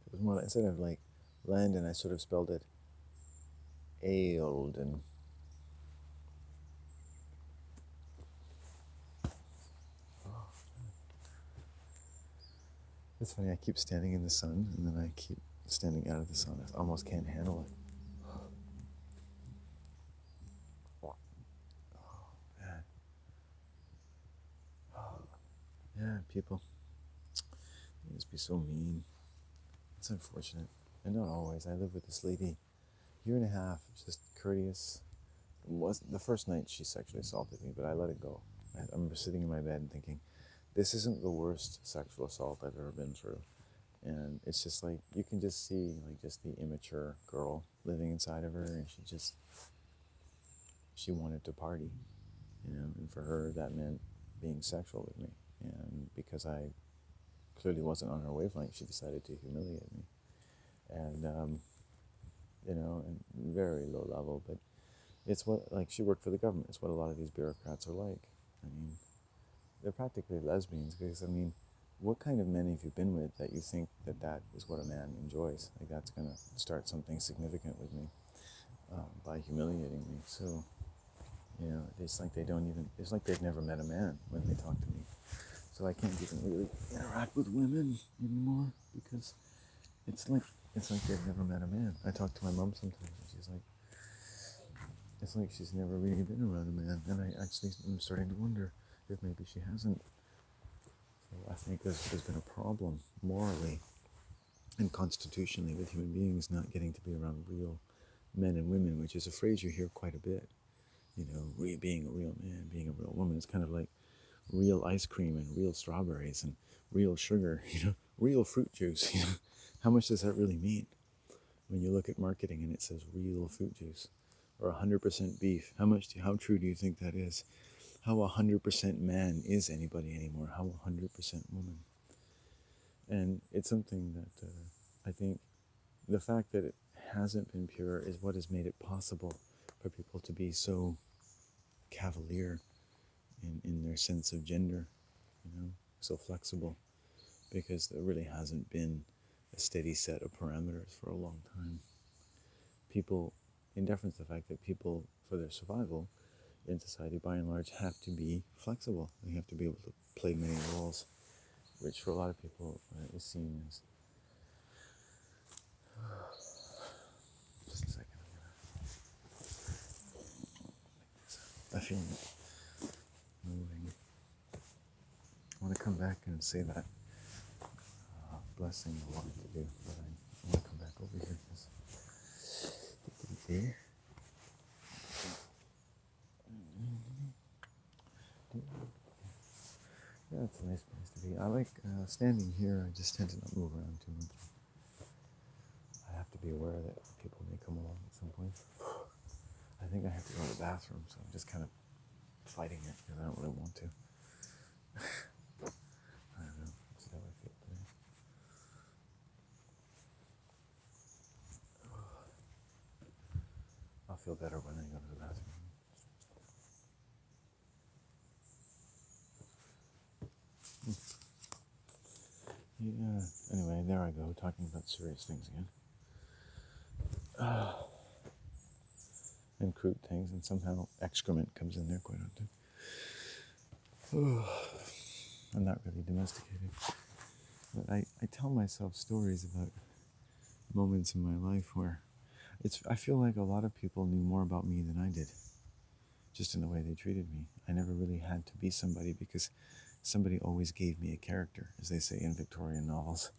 Speaker 1: It was more like, instead of like Landon, I sort of spelled it Ailden. It's funny, I keep standing in the sun, and then I keep standing out of the sun. I almost can't handle it. Oh, man. Yeah, people. They just be so mean. It's unfortunate. And not always. I lived with this lady, a year and a half, just courteous. The first night she sexually assaulted me, but I let it go. I remember sitting in my bed and thinking, this isn't the worst sexual assault I've ever been through. And it's just like, you can just see like just the immature girl living inside of her, and she wanted to party, and for her that meant being sexual with me. And because I clearly wasn't on her wavelength, she decided to humiliate me. And, and very low level, but it's what, like, she worked for the government. It's what a lot of these bureaucrats are like. I mean, they're practically lesbians, because, I mean, what kind of men have you been with that you think that is what a man enjoys? Like, that's going to start something significant with me by humiliating me. So, it's like it's like they've never met a man when they talk to me. So I can't even really interact with women anymore, because it's like they've never met a man. I talk to my mom sometimes, and she's like, it's like she's never really been around a man. And I'm starting to wonder if maybe she hasn't. So I think there's been a problem morally and constitutionally with human beings not getting to be around real men and women, which is a phrase you hear quite a bit. You know, being a real man, being a real woman. It's kind of like real ice cream and real strawberries and real sugar, real fruit juice. How much does that really mean? When you look at marketing and it says real fruit juice or 100% beef, how true do you think that is? How 100% man is anybody anymore? How 100% woman? And it's something that I think the fact that it hasn't been pure is what has made it possible for people to be so cavalier in their sense of gender, so flexible, because there really hasn't been a steady set of parameters for a long time. People, in deference to the fact that people, for their survival in society, by and large, have to be flexible. They have to be able to play many roles, which for a lot of people is seen as... Just a second. I feel it moving. I want to come back and say that blessing I wanted to do, but I want to come back over here because... Yeah, it's a nice place to be. I like standing here. I just tend to not move around too much. I have to be aware that people may come along at some point. I think I have to go to the bathroom, so I'm just kind of fighting it because I don't really want to. I don't know. That's how I feel today. I'll feel better when I go to the bathroom. Yeah. Anyway, there I go, talking about serious things again. And crude things, and somehow excrement comes in there quite often. I'm not really domesticated. But I tell myself stories about moments in my life where I feel like a lot of people knew more about me than I did, just in the way they treated me. I never really had to be somebody because somebody always gave me a character, as they say in Victorian novels.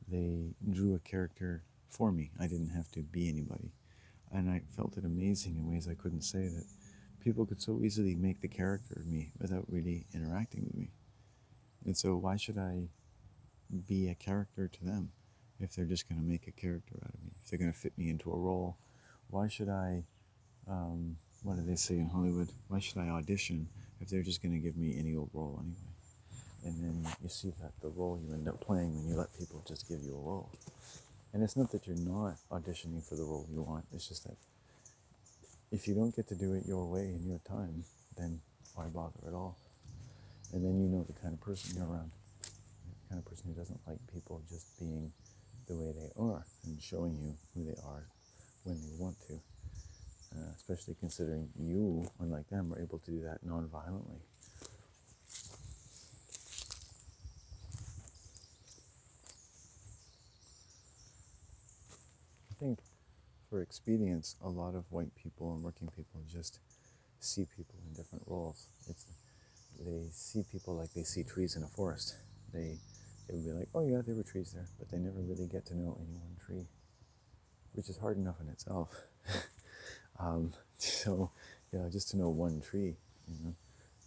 Speaker 1: They drew a character for me. I didn't have to be anybody. And I felt it amazing in ways I couldn't say, that people could so easily make the character of me without really interacting with me. And so why should I be a character to them if they're just going to make a character out of me? If they're going to fit me into a role, why should I, what do they say in Hollywood? Why should I audition if they're just going to give me any old role anyway? And then you see that the role you end up playing when you let people just give you a role. And it's not that you're not auditioning for the role you want, it's just that if you don't get to do it your way in your time, then why bother at all? And then you know the kind of person you're around. The kind of person who doesn't like people just being the way they are and showing you who they are when they want to. Especially considering you, unlike them, are able to do that non-violently. I think for expedience, a lot of white people and working people just see people in different roles. They see people like they see trees in a forest. They would be like, oh yeah, there were trees there, but they never really get to know any one tree, which is hard enough in itself. So, just to know one tree,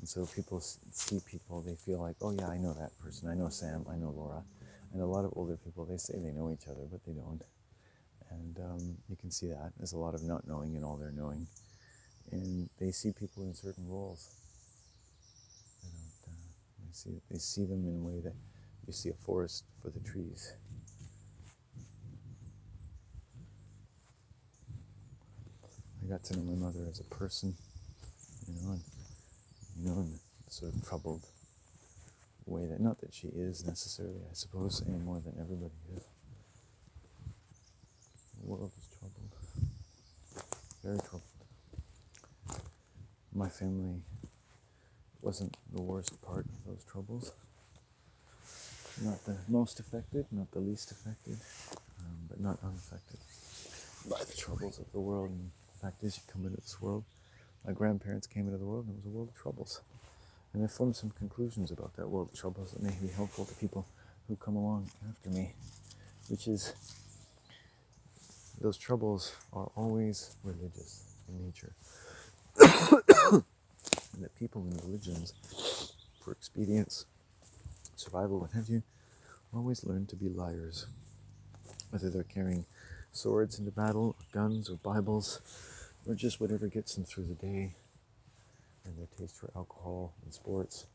Speaker 1: And so people see people, they feel like, oh yeah, I know that person. I know Sam, I know Laura. And a lot of older people, they say they know each other, but they don't. And you can see that. There's a lot of not knowing in all their knowing. And they see people in certain roles. They see them in a way that you see a forest for the trees. I got to know my mother as a person, in a sort of troubled way that, not that she is necessarily, I suppose, any more than everybody is. The world is troubled, very troubled. My family wasn't the worst part of those troubles. Not the most affected, not the least affected, but not unaffected by the troubles of the world. And the fact is, you come into this world, my grandparents came into the world, and it was a world of troubles. And I formed some conclusions about that world of troubles that may be helpful to people who come along after me, which is, those troubles are always religious in nature. And that people in religions, for expedience, survival, what have you, always learn to be liars. Whether they're carrying swords into battle, or guns, or Bibles, or just whatever gets them through the day, and their taste for alcohol and sports,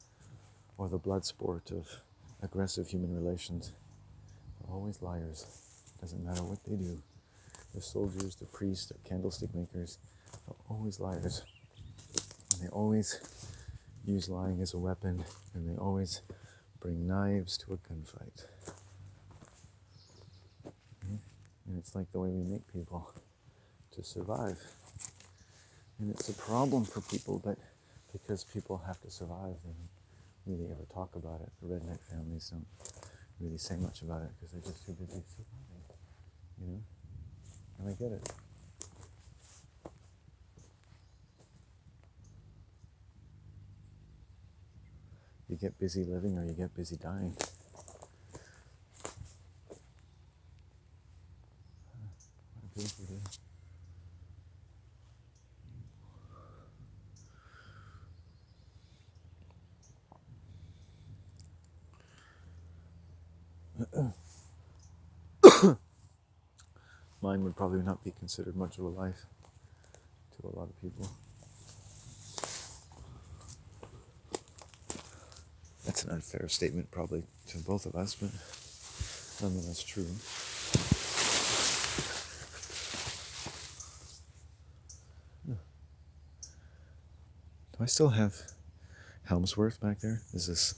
Speaker 1: or the blood sport of aggressive human relations, they're always liars. Doesn't matter what they do. They're soldiers, they're priests, they're candlestick makers, they're always liars. And they always use lying as a weapon, and they always bring knives to a gunfight. And it's like the way we make people to survive. And it's a problem for people, but because people have to survive, they don't really ever talk about it. The redneck families don't really say much about it because they're just too busy surviving, you know? And I get it. You get busy living or you get busy dying. What a beautiful day. Mine would probably not be considered much of a life to a lot of people. That's an unfair statement probably to both of us, but nonetheless true. Do I still have Helmsworth back there? There's this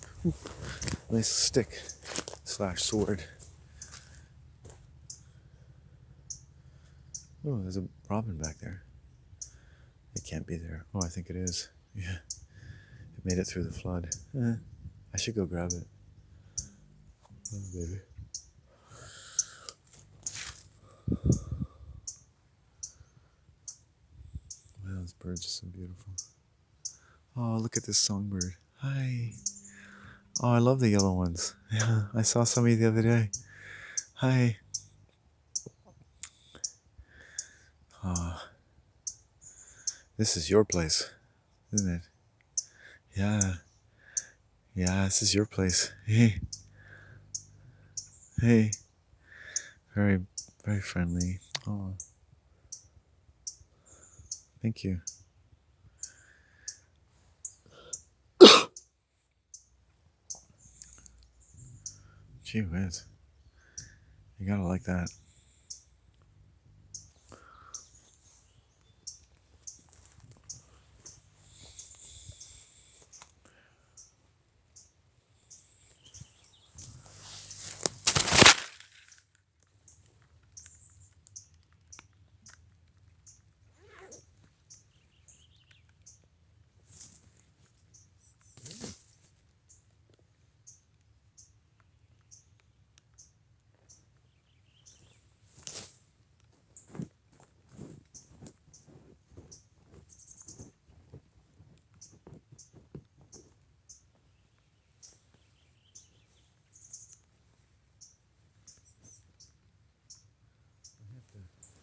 Speaker 1: nice stick / sword. Oh, there's a robin back there. It can't be there. Oh, I think it is. Yeah. It made it through the flood. I should go grab it. Oh, baby. Wow, this bird's just so beautiful. Oh, look at this songbird. Hi. Oh, I love the yellow ones. Yeah, I saw some of you the other day. Hi. Oh, this is your place, isn't it? Yeah. Yeah, this is your place. Hey. Hey. Very, very friendly. Oh. Thank you. Gee whiz. You gotta like that.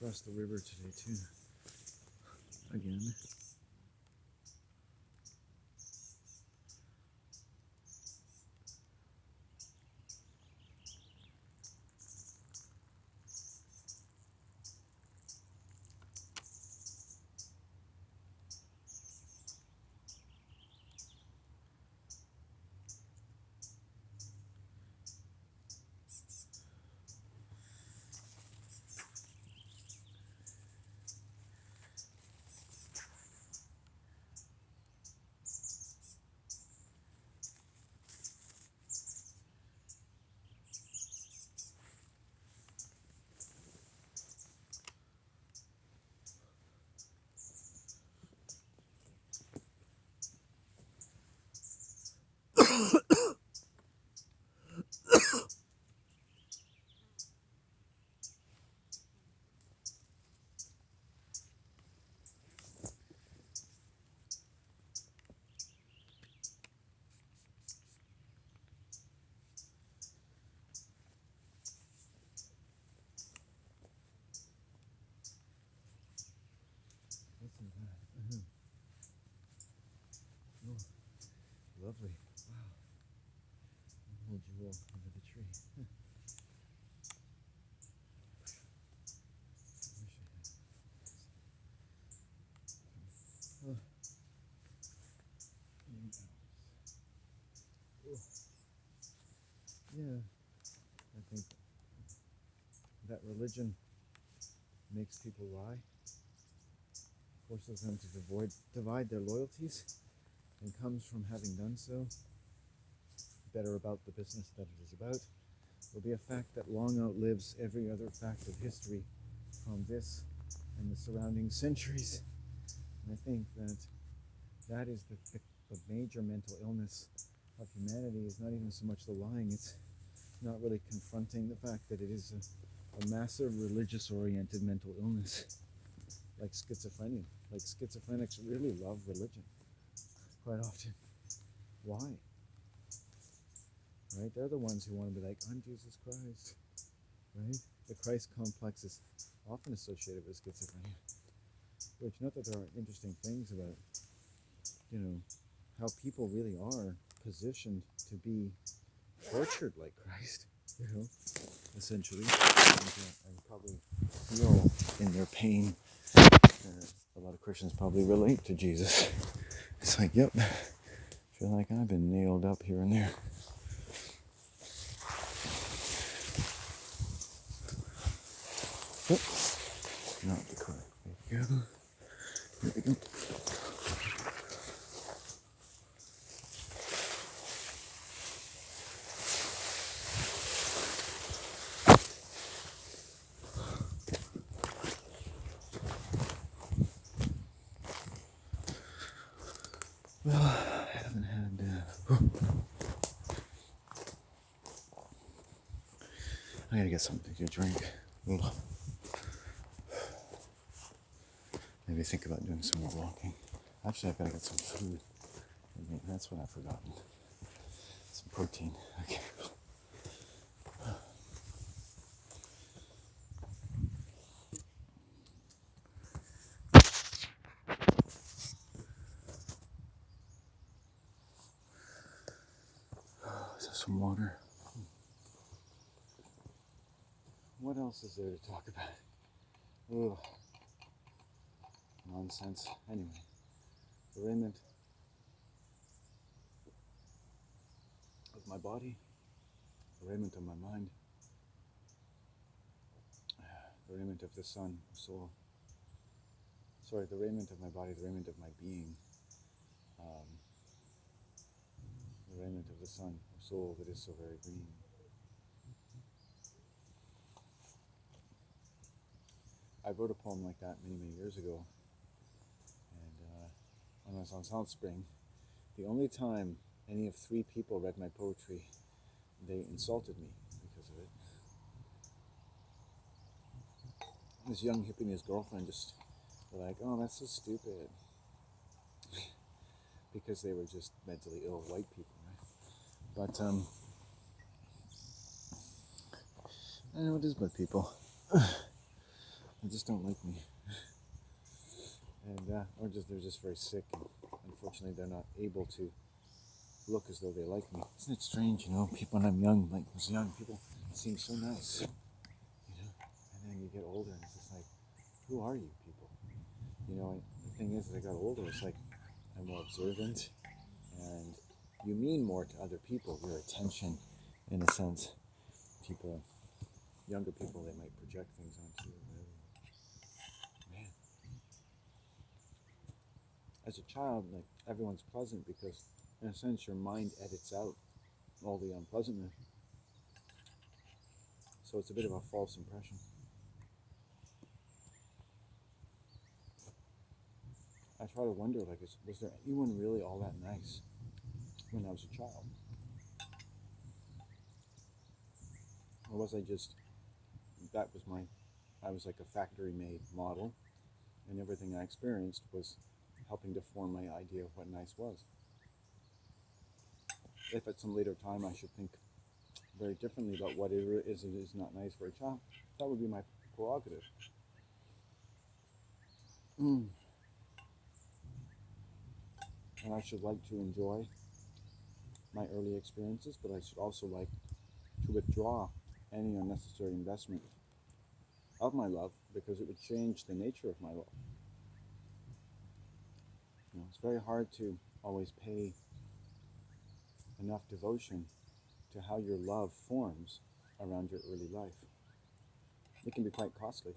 Speaker 1: Cross the river today too. Again. Oh, lovely. Wow. Hold you all under the tree. I wish I had. Yeah, I think that religion makes people lie, forces them to divide their loyalties, and comes from having done so, better about the business that it is about, will be a fact that long outlives every other fact of history from this and the surrounding centuries. And I think that is the major mental illness of humanity, is not even so much the lying, it's not really confronting the fact that it is a massive religious-oriented mental illness, like schizophrenia. Like schizophrenics really love religion, quite often. Why? Right? They're the ones who want to be like, I'm Jesus Christ. Right? The Christ complex is often associated with schizophrenia. Which, not that there aren't interesting things about, how people really are positioned to be tortured like Christ, essentially, and probably feel in their pain. A lot of Christians probably relate to Jesus. It's like, yep, I feel like I've been nailed up here and there. Oops, not the correct way to go. Here we go. Well, I haven't had. I gotta get something to drink. Ugh. Maybe think about doing some more walking. Actually, I've gotta get some food. That's what I've forgotten. Some protein. Okay. Some water. What else is there to talk about? Ugh. Nonsense. Anyway, the raiment of my body, the raiment of my mind, the raiment of the sun, soul. Sorry, the raiment of my body, the raiment of my being, the raiment of the sun, or soul that is so very green. I wrote a poem like that many, many years ago, and when I was on South Spring, the only time any of 3 people read my poetry, they insulted me because of it. This young hippie and his girlfriend just were like, oh, that's so stupid. Because they were just mentally ill white people, right? But, I know it is but people. They just don't like me. And, or they're just very sick, and unfortunately they're not able to look as though they like me. Isn't it strange, people when I'm young, like, as young people seem so nice, and then you get older and it's just like, who are you people? And the thing is, as I got older, it's like, I'm more observant, and you mean more to other people, your attention, in a sense. Younger people, they might project things onto you, whatever. Man. As a child, like, everyone's pleasant because, in a sense, your mind edits out all the unpleasantness. So it's a bit of a false impression. I try to wonder, like, was there anyone really all that nice when I was a child? Or was I just, I was like a factory-made model, and everything I experienced was helping to form my idea of what nice was. If at some later time I should think very differently about what it is not nice for a child, that would be my prerogative. And I should like to enjoy my early experiences, but I should also like to withdraw any unnecessary investment of my love because it would change the nature of my love. It's very hard to always pay enough devotion to how your love forms around your early life. It can be quite costly.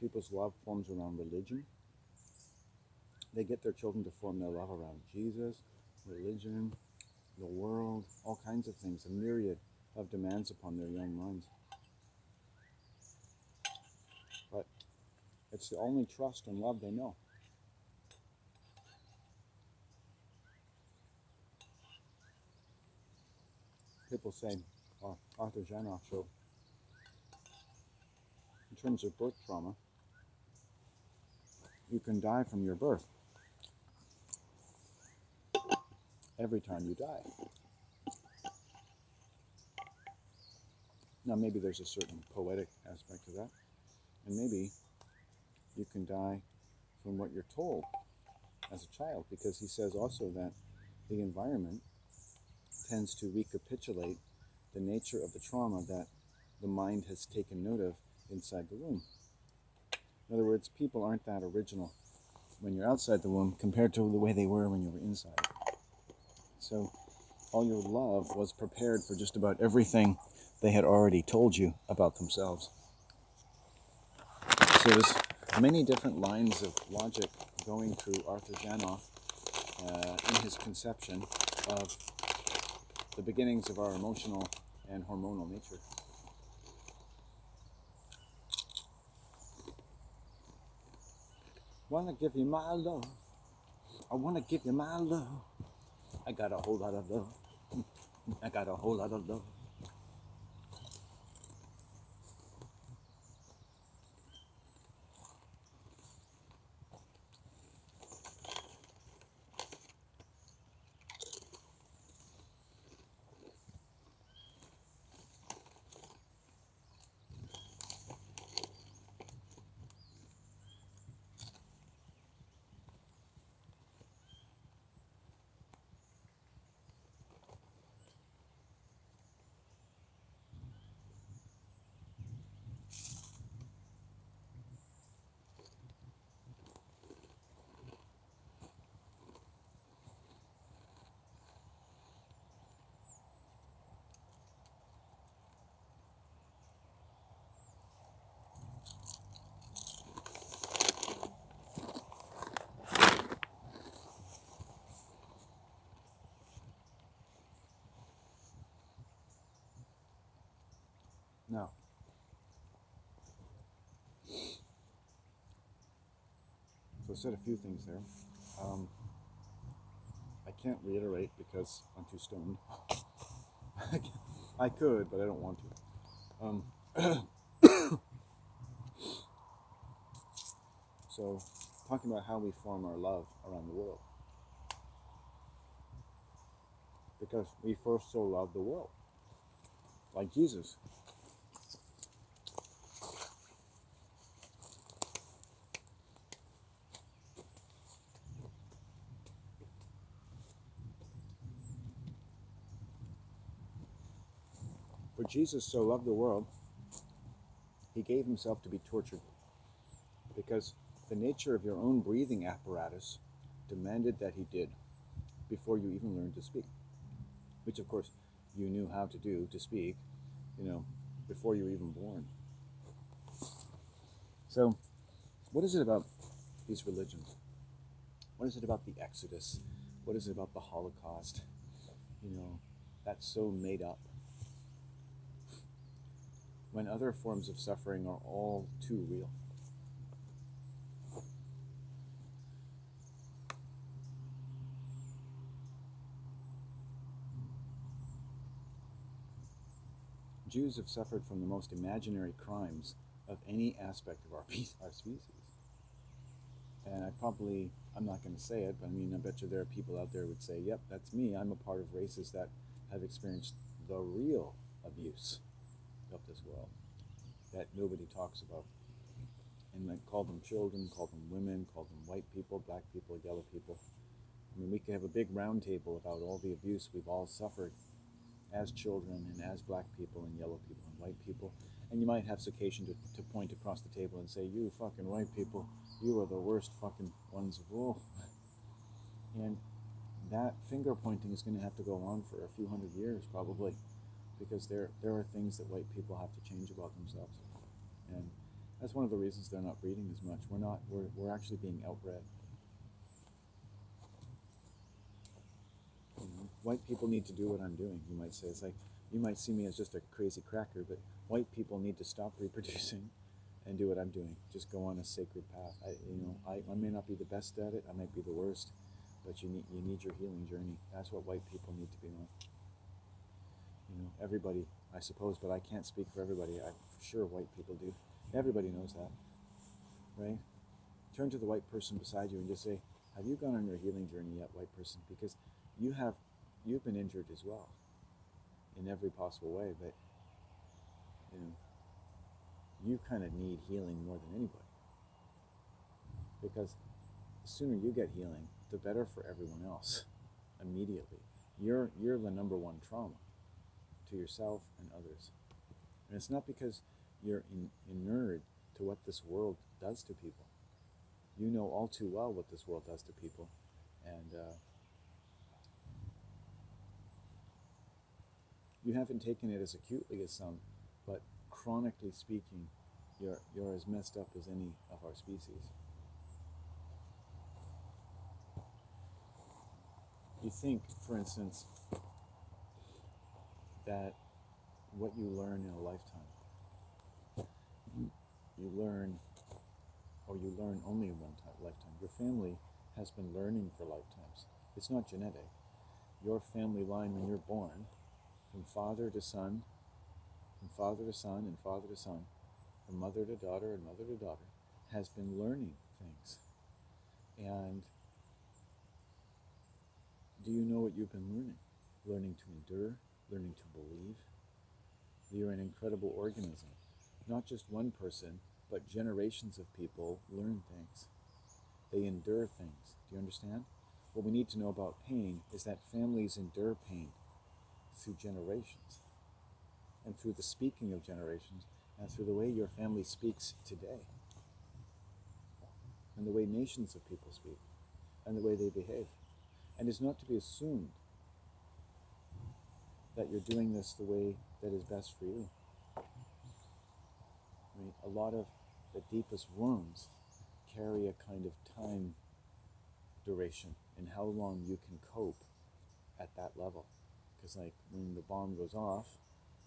Speaker 1: People's love forms around religion. They get their children to form their love around Jesus, religion, the world, all kinds of things, a myriad of demands upon their young minds. But it's the only trust and love they know. People say, Arthur Janoff showed, in terms of birth trauma, you can die from your birth every time you die. Now maybe there's a certain poetic aspect to that, and maybe you can die from what you're told as a child, because he says also that the environment tends to recapitulate the nature of the trauma that the mind has taken note of inside the womb. In other words, people aren't that original when you're outside the womb compared to the way they were when you were inside. So all your love was prepared for just about everything they had already told you about themselves. So there's many different lines of logic going through Arthur Janoff in his conception of the beginnings of our emotional and hormonal nature. Wanna give you my love. I wanna give you my love. I got a whole lot of love. I got a whole lot of love. Now, so I said a few things there. I can't reiterate because I'm too stoned. I could, but I don't want to. So, talking about how we form our love around the world. Because we first so love the world, like Jesus. For Jesus so loved the world, he gave himself to be tortured, because the nature of your own breathing apparatus demanded that he did before you even learned to speak, which of course you knew how to do, to speak, before you were even born. So what is it about these religions? What is it about the Exodus? What is it about the Holocaust? That's so made up, when other forms of suffering are all too real. Jews have suffered from the most imaginary crimes of any aspect of our species. And I'm not going to say it, but I bet you there are people out there who would say, yep, that's me. I'm a part of races that have experienced the real abuse of this world that nobody talks about. and like call them children, call them women, call them white people, black people, yellow people. I mean, we could have a big round table about all the abuse we've all suffered as children and as black people and yellow people and white people. And you might have occasion to point across the table and say, you fucking white people, you are the worst fucking ones of all. And that finger pointing is going to have to go on for a few hundred years probably, because there are things that white people have to change about themselves. And that's one of the reasons they're not breeding as much. We're actually being outbred. You know, white people need to do what I'm doing. You might say, it's like, you might see me as just a crazy cracker, but white people need to stop reproducing and do what I'm doing. Just go on a sacred path. I may not be the best at it. I might be the worst, but you need your healing journey. That's what white people need to be on. You know, everybody, I suppose, but I can't speak for everybody. I'm sure white people do. Everybody knows that, right? Turn to the white person beside you and just say, have you gone on your healing journey yet, white person? Because you've been injured as well in every possible way, but you know, you kind of need healing more than anybody, because the sooner you get healing, the better for everyone else immediately. You're the number one trauma to yourself and others. And it's not because you're inured to what this world does to people. You know all too well what this world does to people, and you haven't taken it as acutely as some, but chronically speaking, you're as messed up as any of our species. You think, for instance, that what you learn in a lifetime, you learn only in one lifetime. Your family has been learning for lifetimes. It's not genetic. Your family line, when you're born, from father to son, from father to son and father to son, from mother to daughter and mother to daughter, has been learning things. And do you know what you've been learning? Learning to endure, learning to believe. You're an incredible organism. Not just one person, but generations of people learn things. They endure things. Do you understand? What we need to know about pain is that families endure pain through generations, and through the speaking of generations, and through the way your family speaks today, and the way nations of people speak, and the way they behave. And it's not to be assumed that you're doing this the way that is best for you. I mean, a lot of the deepest wounds carry a kind of time duration in how long you can cope at that level. Because like when the bomb goes off,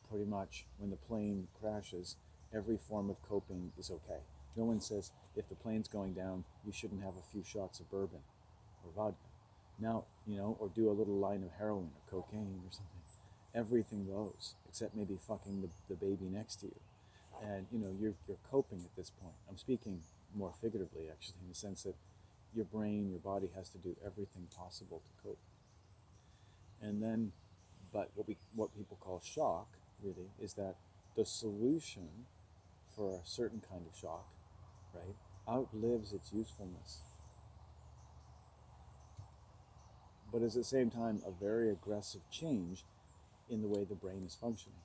Speaker 1: pretty much when the plane crashes, every form of coping is okay. No one says, if the plane's going down, you shouldn't have a few shots of bourbon or vodka. Now, or do a little line of heroin or cocaine or something. Everything goes, except maybe fucking the baby next to you. And, you're coping at this point. I'm speaking more figuratively, actually, in the sense that your brain, your body has to do everything possible to cope. And then, but what people call shock, really, is that the solution for a certain kind of shock, right, outlives its usefulness. But is at the same time a very aggressive change in the way the brain is functioning.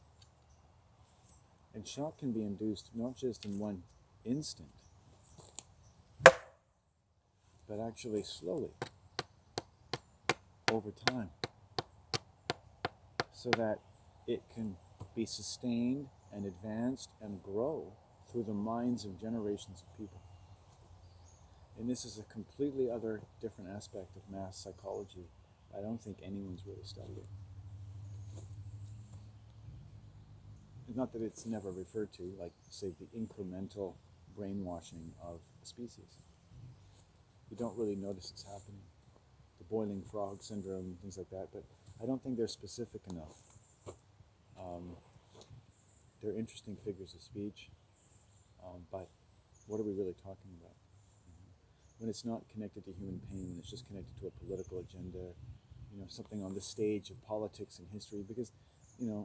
Speaker 1: And shock can be induced not just in one instant, but actually slowly, over time, so that it can be sustained and advanced and grow through the minds of generations of people. And this is a completely other, different aspect of mass psychology. I don't think anyone's really studied it. Not that it's never referred to, like, say, the incremental brainwashing of a species. You don't really notice it's happening. The boiling frog syndrome, things like that, but I don't think they're specific enough. They're interesting figures of speech, but what are we really talking about? When it's not connected to human pain, when it's just connected to a political agenda, something on the stage of politics and history, because,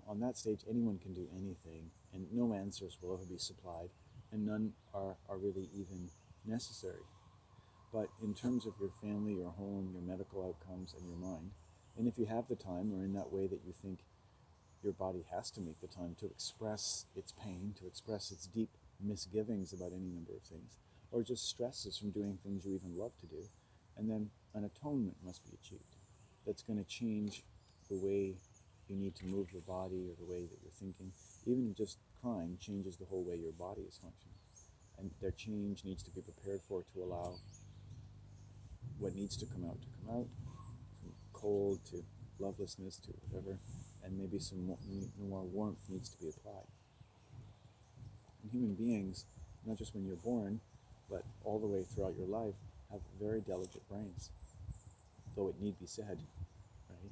Speaker 1: on that stage, anyone can do anything, and no answers will ever be supplied, and none are really even necessary. But in terms of your family, your home, your medical outcomes, and your mind, and if you have the time, or in that way that you think your body has to make the time to express its pain, to express its deep misgivings about any number of things, or just stresses from doing things you even love to do, and then an atonement must be achieved. That's going to change the way you need to move your body or the way that you're thinking. Even just crying changes the whole way your body is functioning. And their change needs to be prepared for to allow what needs to come out, from cold to lovelessness to whatever, and maybe some more warmth needs to be applied. And human beings, not just when you're born, but all the way throughout your life, have very delicate brains, though it need be said, right?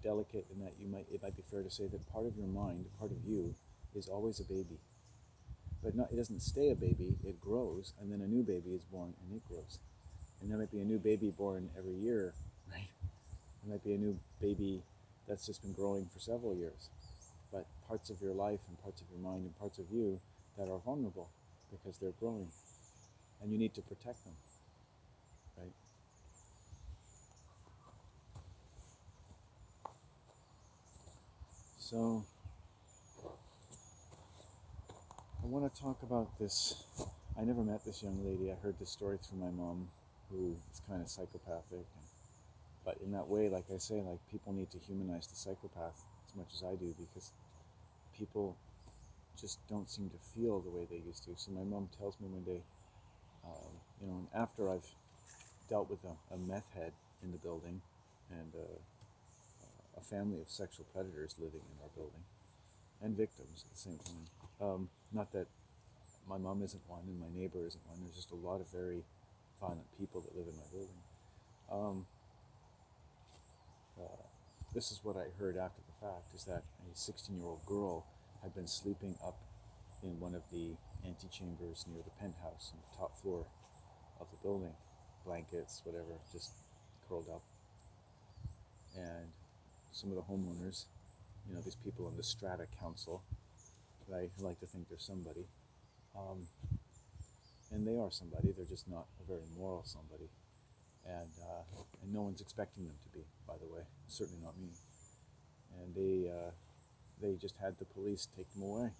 Speaker 1: Delicate in that it might be fair to say that part of your mind, part of you, is always a baby. But it doesn't stay a baby, it grows, and then a new baby is born and it grows. And there might be a new baby born every year, right? There might be a new baby that's just been growing for several years. But parts of your life and parts of your mind and parts of you that are vulnerable because they're growing. And you need to protect them, right? So, I want to talk about this. I never met this young lady. I heard this story through my mom, who is kind of psychopathic. But in that way, like I say, like people need to humanize the psychopath as much as I do, because people just don't seem to feel the way they used to. So my mom tells me one day, and after I've dealt with a meth head in the building and a family of sexual predators living in our building, and victims at the same time. Not that my mom isn't one and my neighbor isn't one. There's just a lot of very violent people that live in my building. This is what I heard after the fact, is that a 16-year-old girl had been sleeping up in one of the antechambers near the penthouse on the top floor of the building. Blankets, whatever, just curled up. And some of the homeowners, these people in the strata council, right, who like to think they're somebody, and they are somebody, they're just not a very moral somebody. And no one's expecting them to be, by the way, certainly not me. And they just had the police take them away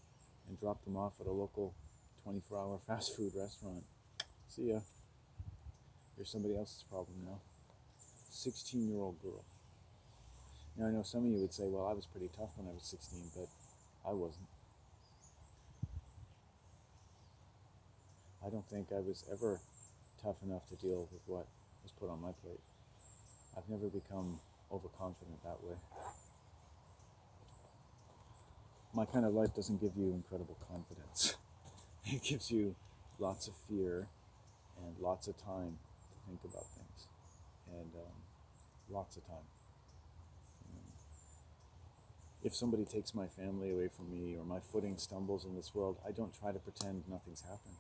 Speaker 1: and drop them off at a local 24-hour fast food restaurant. See ya. You're somebody else's problem now. 16-year-old girl. Now, I know some of you would say, well, I was pretty tough when I was 16, but I wasn't. I don't think I was ever tough enough to deal with what was put on my plate. I've never become overconfident that way. My kind of life doesn't give you incredible confidence. It gives you lots of fear and lots of time to think about things. And lots of time. If somebody takes my family away from me, or my footing stumbles in this world, I don't try to pretend nothing's happened.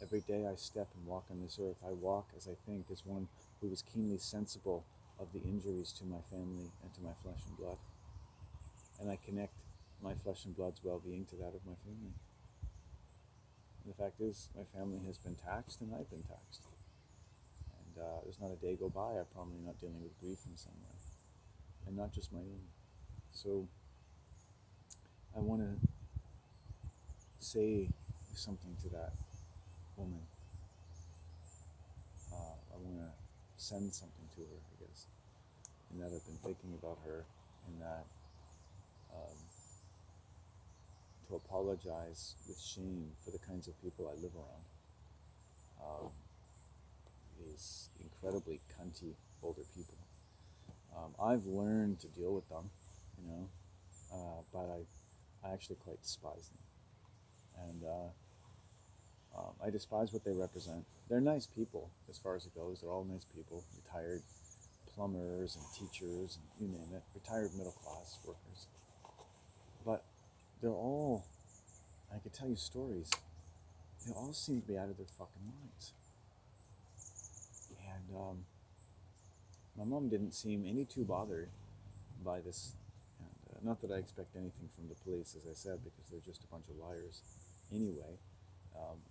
Speaker 1: Every day I step and walk on this earth, I walk, as I think, as one who is keenly sensible of the injuries to my family and to my flesh and blood. And I connect my flesh and blood's well-being to that of my family. And the fact is, my family has been taxed and I've been taxed. And there's not a day go by I'm probably not dealing with grief in some way. And not just my own. So I want to say something to that woman. I want to send something to her, I guess, in that I've been thinking about her, in that to apologize with shame for the kinds of people I live around. These incredibly cunty older people. I've learned to deal with them, but I actually quite despise them. And I despise what they represent. They're nice people, as far as it goes. They're all nice people, retired plumbers and teachers, and you name it, retired middle-class workers. But they're all, I could tell you stories, they all seem to be out of their fucking minds. And my mom didn't seem any too bothered by this. And not that I expect anything from the police, as I said, because they're just a bunch of liars anyway.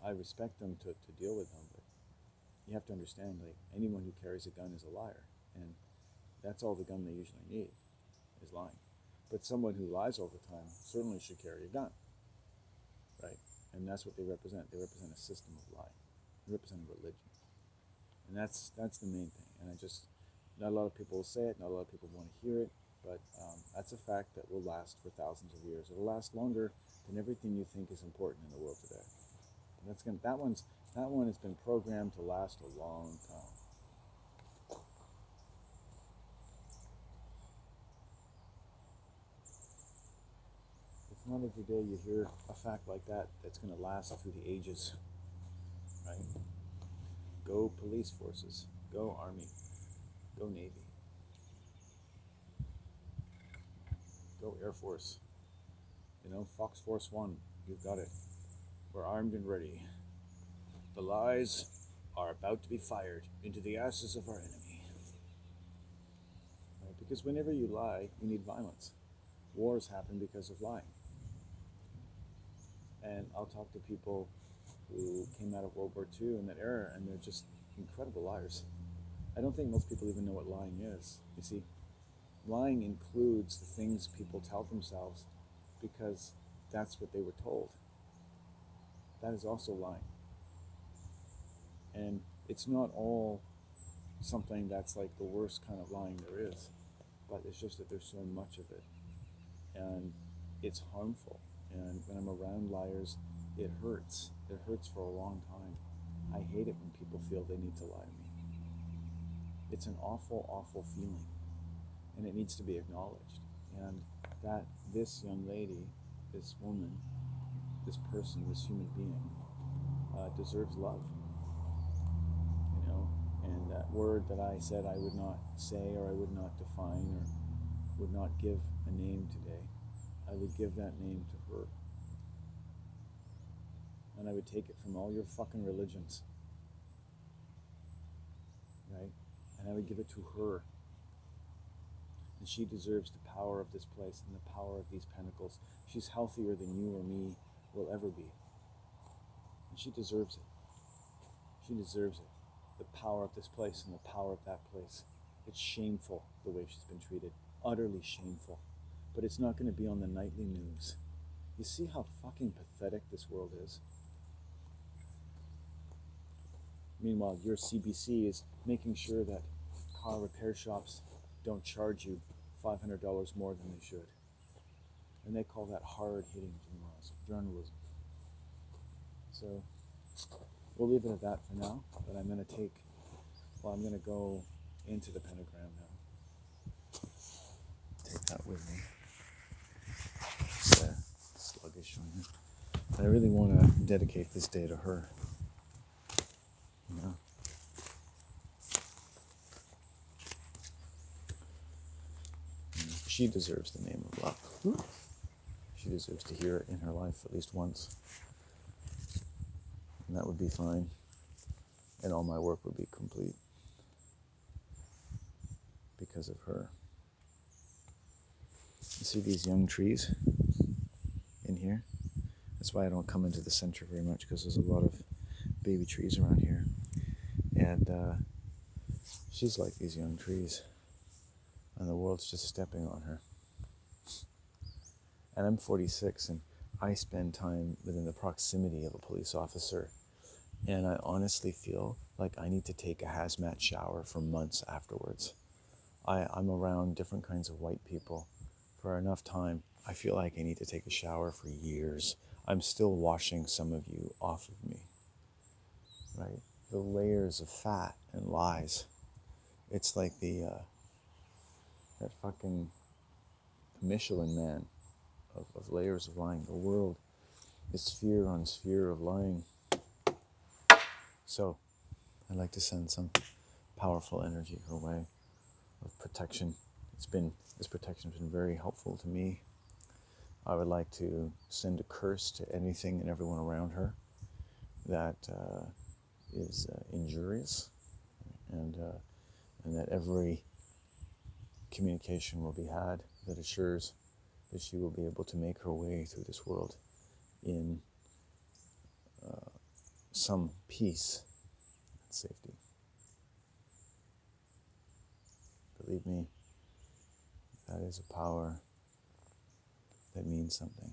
Speaker 1: I respect them to deal with them, but you have to understand, like, anyone who carries a gun is a liar, and that's all the gun they usually need is lying. But someone who lies all the time certainly should carry a gun, right? And that's what they represent. They represent a system of lying. They represent a religion, and that's the main thing. And not a lot of people will say it. Not a lot of people want to hear it, but that's a fact that will last for thousands of years. It'll last longer than everything you think is important in the world today. And that one has been programmed to last a long time. It's not every day you hear a fact like that that's going to last through the ages, right? Go police forces, go Army, go Navy, go Air Force. Fox Force 1, you've got it. We're armed and ready. The lies are about to be fired into the asses of our enemy. Right? Because whenever you lie, you need violence. Wars happen because of lying. And I'll talk to people who came out of World War II in that era, and they're just incredible liars. I don't think most people even know what lying is. You see, lying includes the things people tell themselves because that's what they were told. That is also lying. And it's not all something that's like the worst kind of lying there is, but it's just that there's so much of it. And it's harmful. And when I'm around liars, it hurts. It hurts for a long time. I hate it when people feel they need to lie to me. It's an awful, awful feeling. And it needs to be acknowledged. And that this young lady, this woman, this person, this human being, deserves love. And that word that I said I would not say, or I would not define, or would not give a name today, I would give that name to her. And I would take it from all your fucking religions, right? And I would give it to her. And she deserves the power of this place and the power of these pentacles. She's healthier than you or me will ever be. And she deserves it. She deserves it. The power of this place and the power of that place. It's shameful the way she's been treated. Utterly shameful. But it's not going to be on the nightly news. You see how fucking pathetic this world is? Meanwhile, your CBC is making sure that car repair shops don't charge you $500 more than they should. And they call that hard-hitting journalism. So we'll leave it at that for now, but I'm going to go into the pentagram now. Take that with me. It's sluggish on here. But I really want to dedicate this day to her. She deserves the name of love. She deserves to hear it in her life at least once. And that would be fine. And all my work would be complete because of her. You see these young trees in here? That's why I don't come into the center very much, because there's a lot of baby trees around here. And she's like these young trees. And the world's just stepping on her. And I'm 46, and I spend time within the proximity of a police officer. And I honestly feel like I need to take a hazmat shower for months afterwards. I'm around different kinds of white people for enough time. I feel like I need to take a shower for years. I'm still washing some of you off of me, right? The layers of fat and lies. It's like that fucking Michelin man of layers of lying. The world is sphere on sphere of lying. So I'd like to send some powerful energy her way of protection. This protection has been very helpful to me. I would like to send a curse to anything and everyone around her that is injurious, and that every communication will be had that assures that she will be able to make her way through this world in some peace and safety. Believe me, that is a power that means something.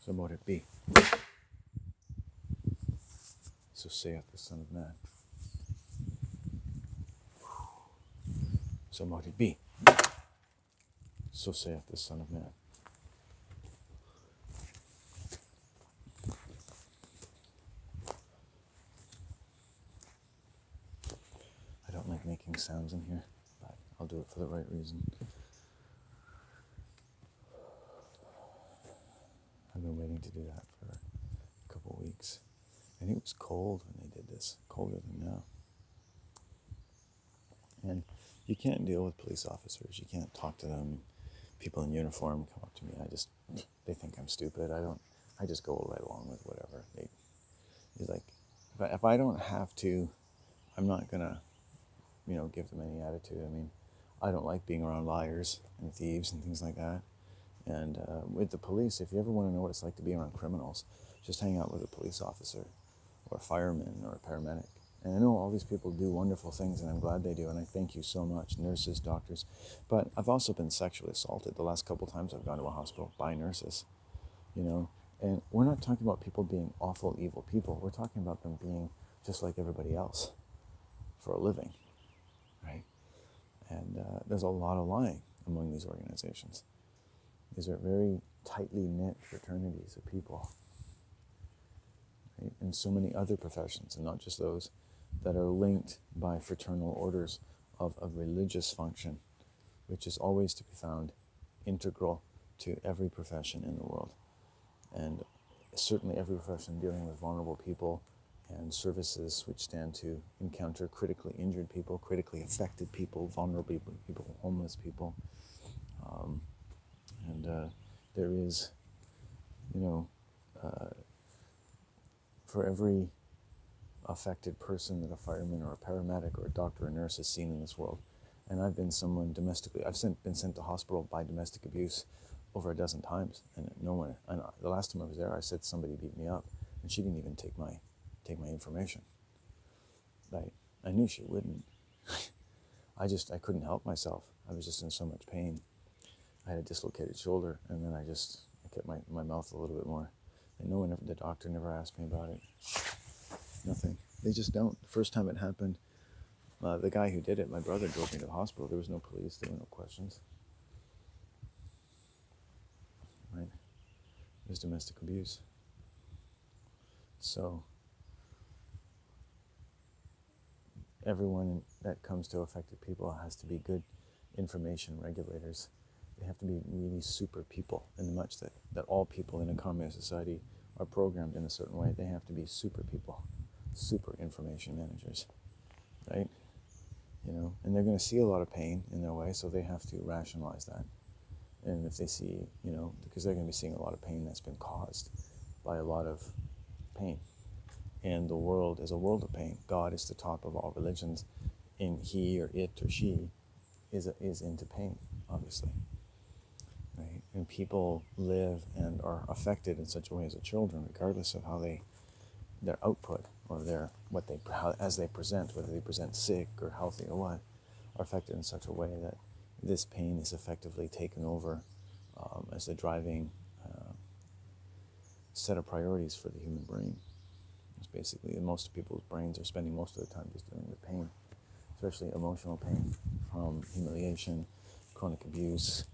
Speaker 1: So mote it be. So saith the Son of Man. So mote it be. So saith the Son of Man. I don't like making sounds in here, but I'll do it for the right reason. I've been waiting to do that for a couple of weeks. And it was cold when they did this, colder than now. And you can't deal with police officers. You can't talk to them. People in uniform come up to me. They think I'm stupid. I just go right along with whatever. He's like, if I don't have to, I'm not gonna, give them any attitude. I mean, I don't like being around liars and thieves and things like that. And with the police, if you ever want to know what it's like to be around criminals, just hang out with a police officer or a fireman or a paramedic. And I know all these people do wonderful things, and I'm glad they do, and I thank you so much, nurses, doctors. But I've also been sexually assaulted the last couple times I've gone to a hospital by nurses, And we're not talking about people being awful, evil people. We're talking about them being just like everybody else for a living, right? And there's a lot of lying among these organizations. These are very tightly knit fraternities of people, right? And so many other professions, and not just those, that are linked by fraternal orders of religious function, which is always to be found integral to every profession in the world. And certainly every profession dealing with vulnerable people and services which stand to encounter critically injured people, critically affected people, vulnerable people, homeless people. There is, for every affected person that a fireman or a paramedic or a doctor or nurse has seen in this world. And I've been someone domestically, been sent to hospital by domestic abuse over a dozen times, and no one. And the last time I was there, I said somebody beat me up, and she didn't even take my information. Right? I knew she wouldn't. I couldn't help myself. I was just in so much pain. I had a dislocated shoulder, and then I kept my mouth a little bit more. And the doctor never asked me about it. Nothing. They just don't. The first time it happened, the guy who did it, my brother, drove me to the hospital. There was no police. There were no questions. Right? It was domestic abuse. So everyone that comes to affected people has to be good information regulators. They have to be really super people, in much that all people in a communist society are programmed in a certain way. They have to be super people, super information managers, right? And they're going to see a lot of pain in their way, so they have to rationalize that. And if they see, because they're going to be seeing a lot of pain that's been caused by a lot of pain. And the world is a world of pain. God is the top of all religions, and he or it or she is into pain, obviously. Right? And people live and are affected in such a way as a children, regardless of how their output or as they present, whether they present sick or healthy or what, are affected in such a way that this pain is effectively taken over as the driving set of priorities for the human brain. It's basically, most people's brains are spending most of the time just dealing with pain, especially emotional pain from humiliation, chronic abuse,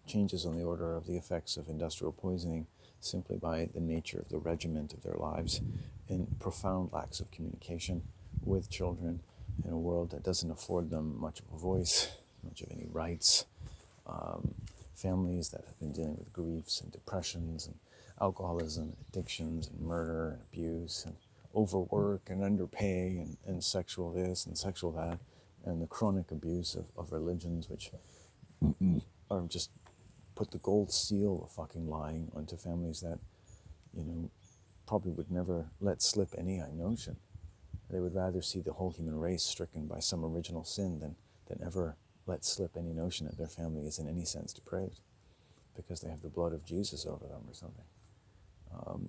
Speaker 1: changes on the order of the effects of industrial poisoning simply by the nature of the regiment of their lives, and profound lacks of communication with children in a world that doesn't afford them much of a voice, much of any rights, families that have been dealing with griefs and depressions and alcoholism, addictions and murder and abuse and overwork and underpay and sexual this and sexual that, and the chronic abuse of religions which are just put the gold seal of fucking lying onto families that, probably would never let slip any notion. They would rather see the whole human race stricken by some original sin than ever let slip any notion that their family is in any sense depraved. because they have the blood of Jesus over them or something.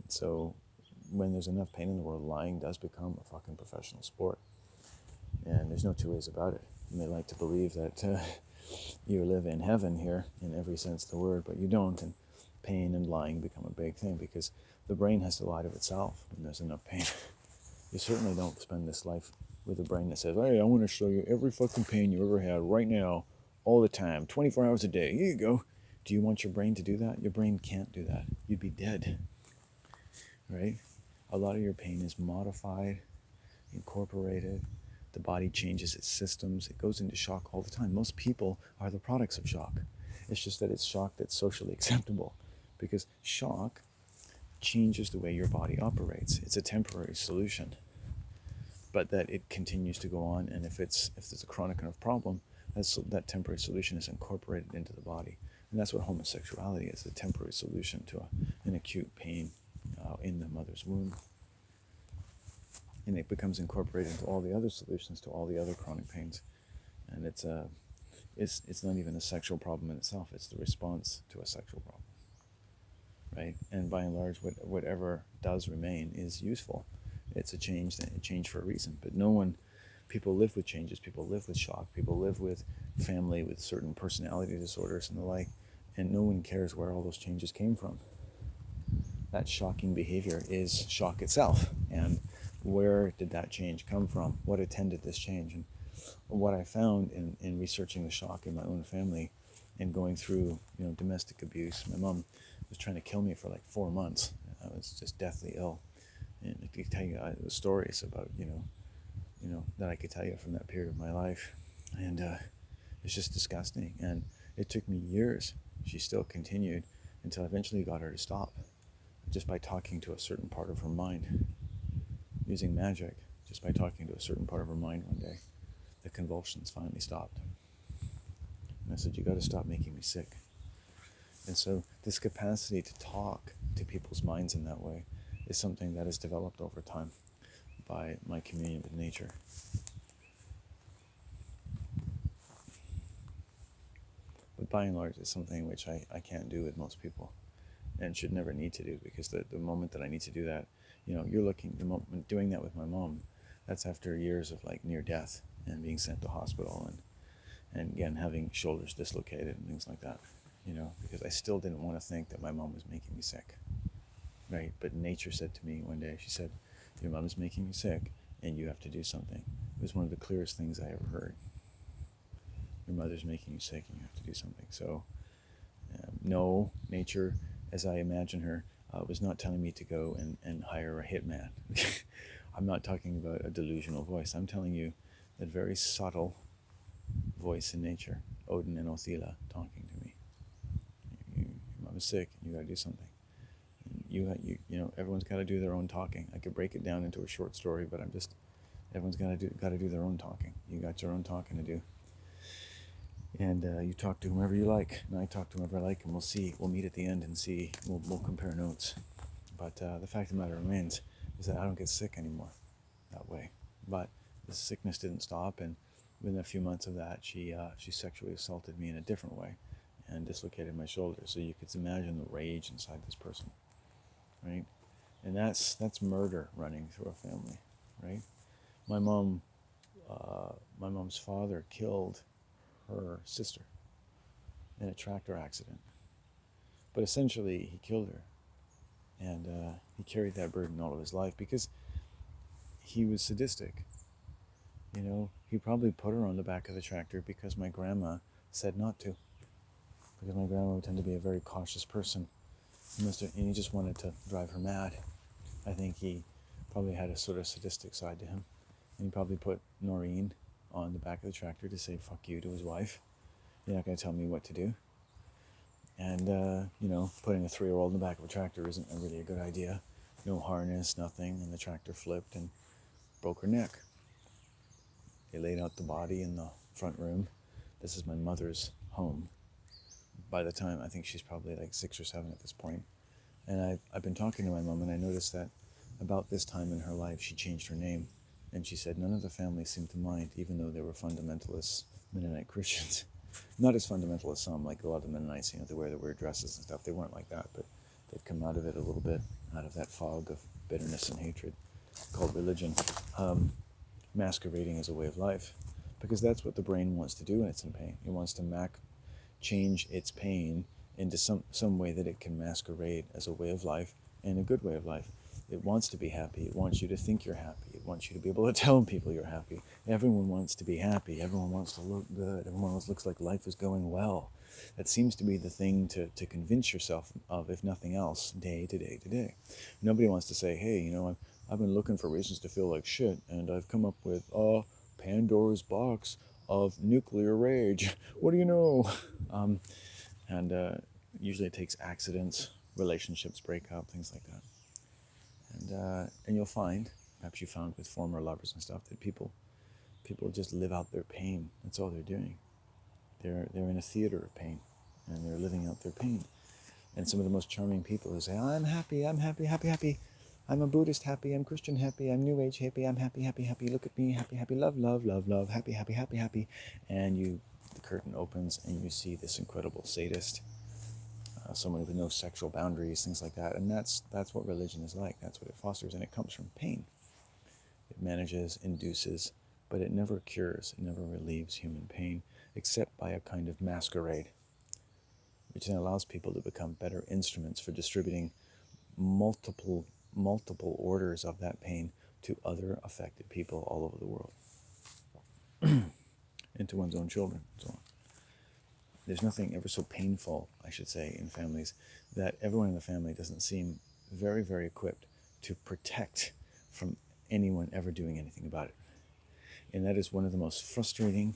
Speaker 1: So when there's enough pain in the world, lying does become a fucking professional sport. And there's no two ways about it. You may like to believe that you live in heaven here in every sense of the word, but you don't. And pain and lying become a big thing because the brain has to lie to itself when there's enough pain. You certainly don't spend this life with a brain that says, hey, I want to show you every fucking pain you ever had right now, all the time, 24 hours a day. Here you go. Do you want your brain to do that? Your brain can't do that. You'd be dead, right? A lot of your pain is modified, incorporated. The body changes its systems. It goes into shock all the time. Most people are the products of shock. It's just that it's shock that's socially acceptable because shock changes the way your body operates. It's a temporary solution, but that it continues to go on. And if there's a chronic enough problem, that temporary solution is incorporated into the body. And that's what homosexuality is, a temporary solution to an acute pain in the mother's womb. And it becomes incorporated into all the other solutions to all the other chronic pains. And it's not even a sexual problem in itself, it's the response to a sexual problem, right? And by and large, whatever does remain is useful. It's a change for a reason. But people live with changes, people live with shock, people live with family with certain personality disorders and the like, and no one cares where all those changes came from. That shocking behavior is shock itself. And where did that change come from? What attended this change? And what I found in researching the shock in my own family and going through, domestic abuse, my mom was trying to kill me for like 4 months. I was just deathly ill. And I could tell you stories about, that I could tell you from that period of my life. And it's just disgusting. And it took me years. She still continued until I eventually got her to stop, just by talking to a certain part of her mind, using magic, just by talking to a certain part of her mind one day. The convulsions finally stopped. And I said, you got to stop making me sick. And so this capacity to talk to people's minds in that way is something that is developed over time by my communion with nature. But by and large, it's something which I can't do with most people and should never need to do, because the moment that I need to do that, you're doing that with my mom, that's after years of like near death and being sent to hospital and again having shoulders dislocated and things like that, because I still didn't want to think that my mom was making me sick, right? But nature said to me one day, she said, your mom is making you sick and you have to do something. It was one of the clearest things I ever heard. Your mother's making you sick and you have to do something. So no, nature, as I imagine her, was not telling me to go and hire a hitman. I'm not talking about a delusional voice. I'm telling you that very subtle voice in nature, Odin and Othila talking to me. Your mom is sick and you got to do something. And everyone's got to do their own talking. I could break it down into a short story, but everyone's got to do their own talking. You got your own talking to do. And you talk to whomever you like, and I talk to whomever I like, and we'll meet at the end and see, we'll compare notes. But the fact of the matter remains is that I don't get sick anymore that way. But the sickness didn't stop, and within a few months of that, she sexually assaulted me in a different way and dislocated my shoulder. So you could imagine the rage inside this person, right? And that's murder running through a family, right? My mom's father killed her sister in a tractor accident. But essentially, he killed her. And he carried that burden all of his life because he was sadistic. He probably put her on the back of the tractor because my grandma said not to. Because my grandma would tend to be a very cautious person. And he just wanted to drive her mad. I think he probably had a sort of sadistic side to him. And he probably put Noreen on the back of the tractor to say fuck you to his wife. You're not going to tell me what to do. And, putting a 3-year-old in the back of a tractor isn't really a good idea. No harness, nothing, and the tractor flipped and broke her neck. They laid out the body in the front room. This is my mother's home. By the time, I think she's probably like 6 or 7 at this point. And I've been talking to my mom, and I noticed that about this time in her life, she changed her name. And she said none of the family seemed to mind, even though they were fundamentalist Mennonite Christians. Not as fundamental as some, like a lot of the Mennonites, they wear the weird dresses and stuff. They weren't like that, but they'd come out of it a little bit, out of that fog of bitterness and hatred called religion, masquerading as a way of life, because that's what the brain wants to do when it's in pain. It wants to change its pain into some way that it can masquerade as a way of life, and a good way of life. It wants to be happy. It wants you to think you're happy. It wants you to be able to tell people you're happy. Everyone wants to be happy. Everyone wants to look good. Everyone looks like life is going well. That seems to be the thing to convince yourself of, if nothing else, day to day to day. Nobody wants to say, hey, I've been looking for reasons to feel like shit, and I've come up with Pandora's box of nuclear rage. What do you know? And usually it takes accidents, relationships break up, things like that. And you'll find, perhaps you found with former lovers and stuff, that people just live out their pain. That's all they're doing. They're in a theater of pain, and they're living out their pain. And some of the most charming people who say, I'm happy, I'm happy, happy, happy. I'm a Buddhist happy, I'm Christian happy, I'm New Age happy, I'm happy, happy, happy. Look at me, happy, happy, love, love, love, love, happy, happy, happy, happy. And the curtain opens and you see this incredible sadist, someone with no sexual boundaries, things like that. And that's what religion is like. That's what it fosters, and it comes from pain. It manages, induces, but it never cures, it never relieves human pain, except by a kind of masquerade, which then allows people to become better instruments for distributing multiple orders of that pain to other affected people all over the world, and to one's own children, and so on. There's nothing ever so painful, I should say, in families, that everyone in the family doesn't seem very, very equipped to protect from anyone ever doing anything about it. And that is one of the most frustrating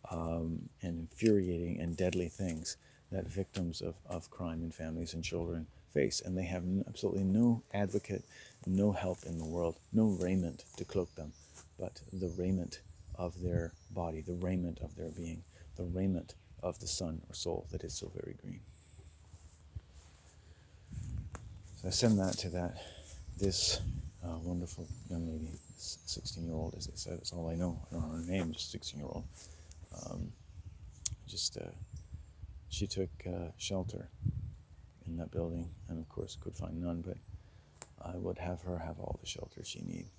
Speaker 1: and infuriating and deadly things that victims of crime in families and children face. And they have absolutely no advocate, no help in the world, no raiment to cloak them, but the raiment of their body, the raiment of their being, the raiment of the sun or soul that is so very green. So I send that to this wonderful young lady, this 16-year-old, as they said. That's all I know. I don't know her name, just 16-year-old. She took shelter in that building, and of course could find none, but I would have her have all the shelter she needs.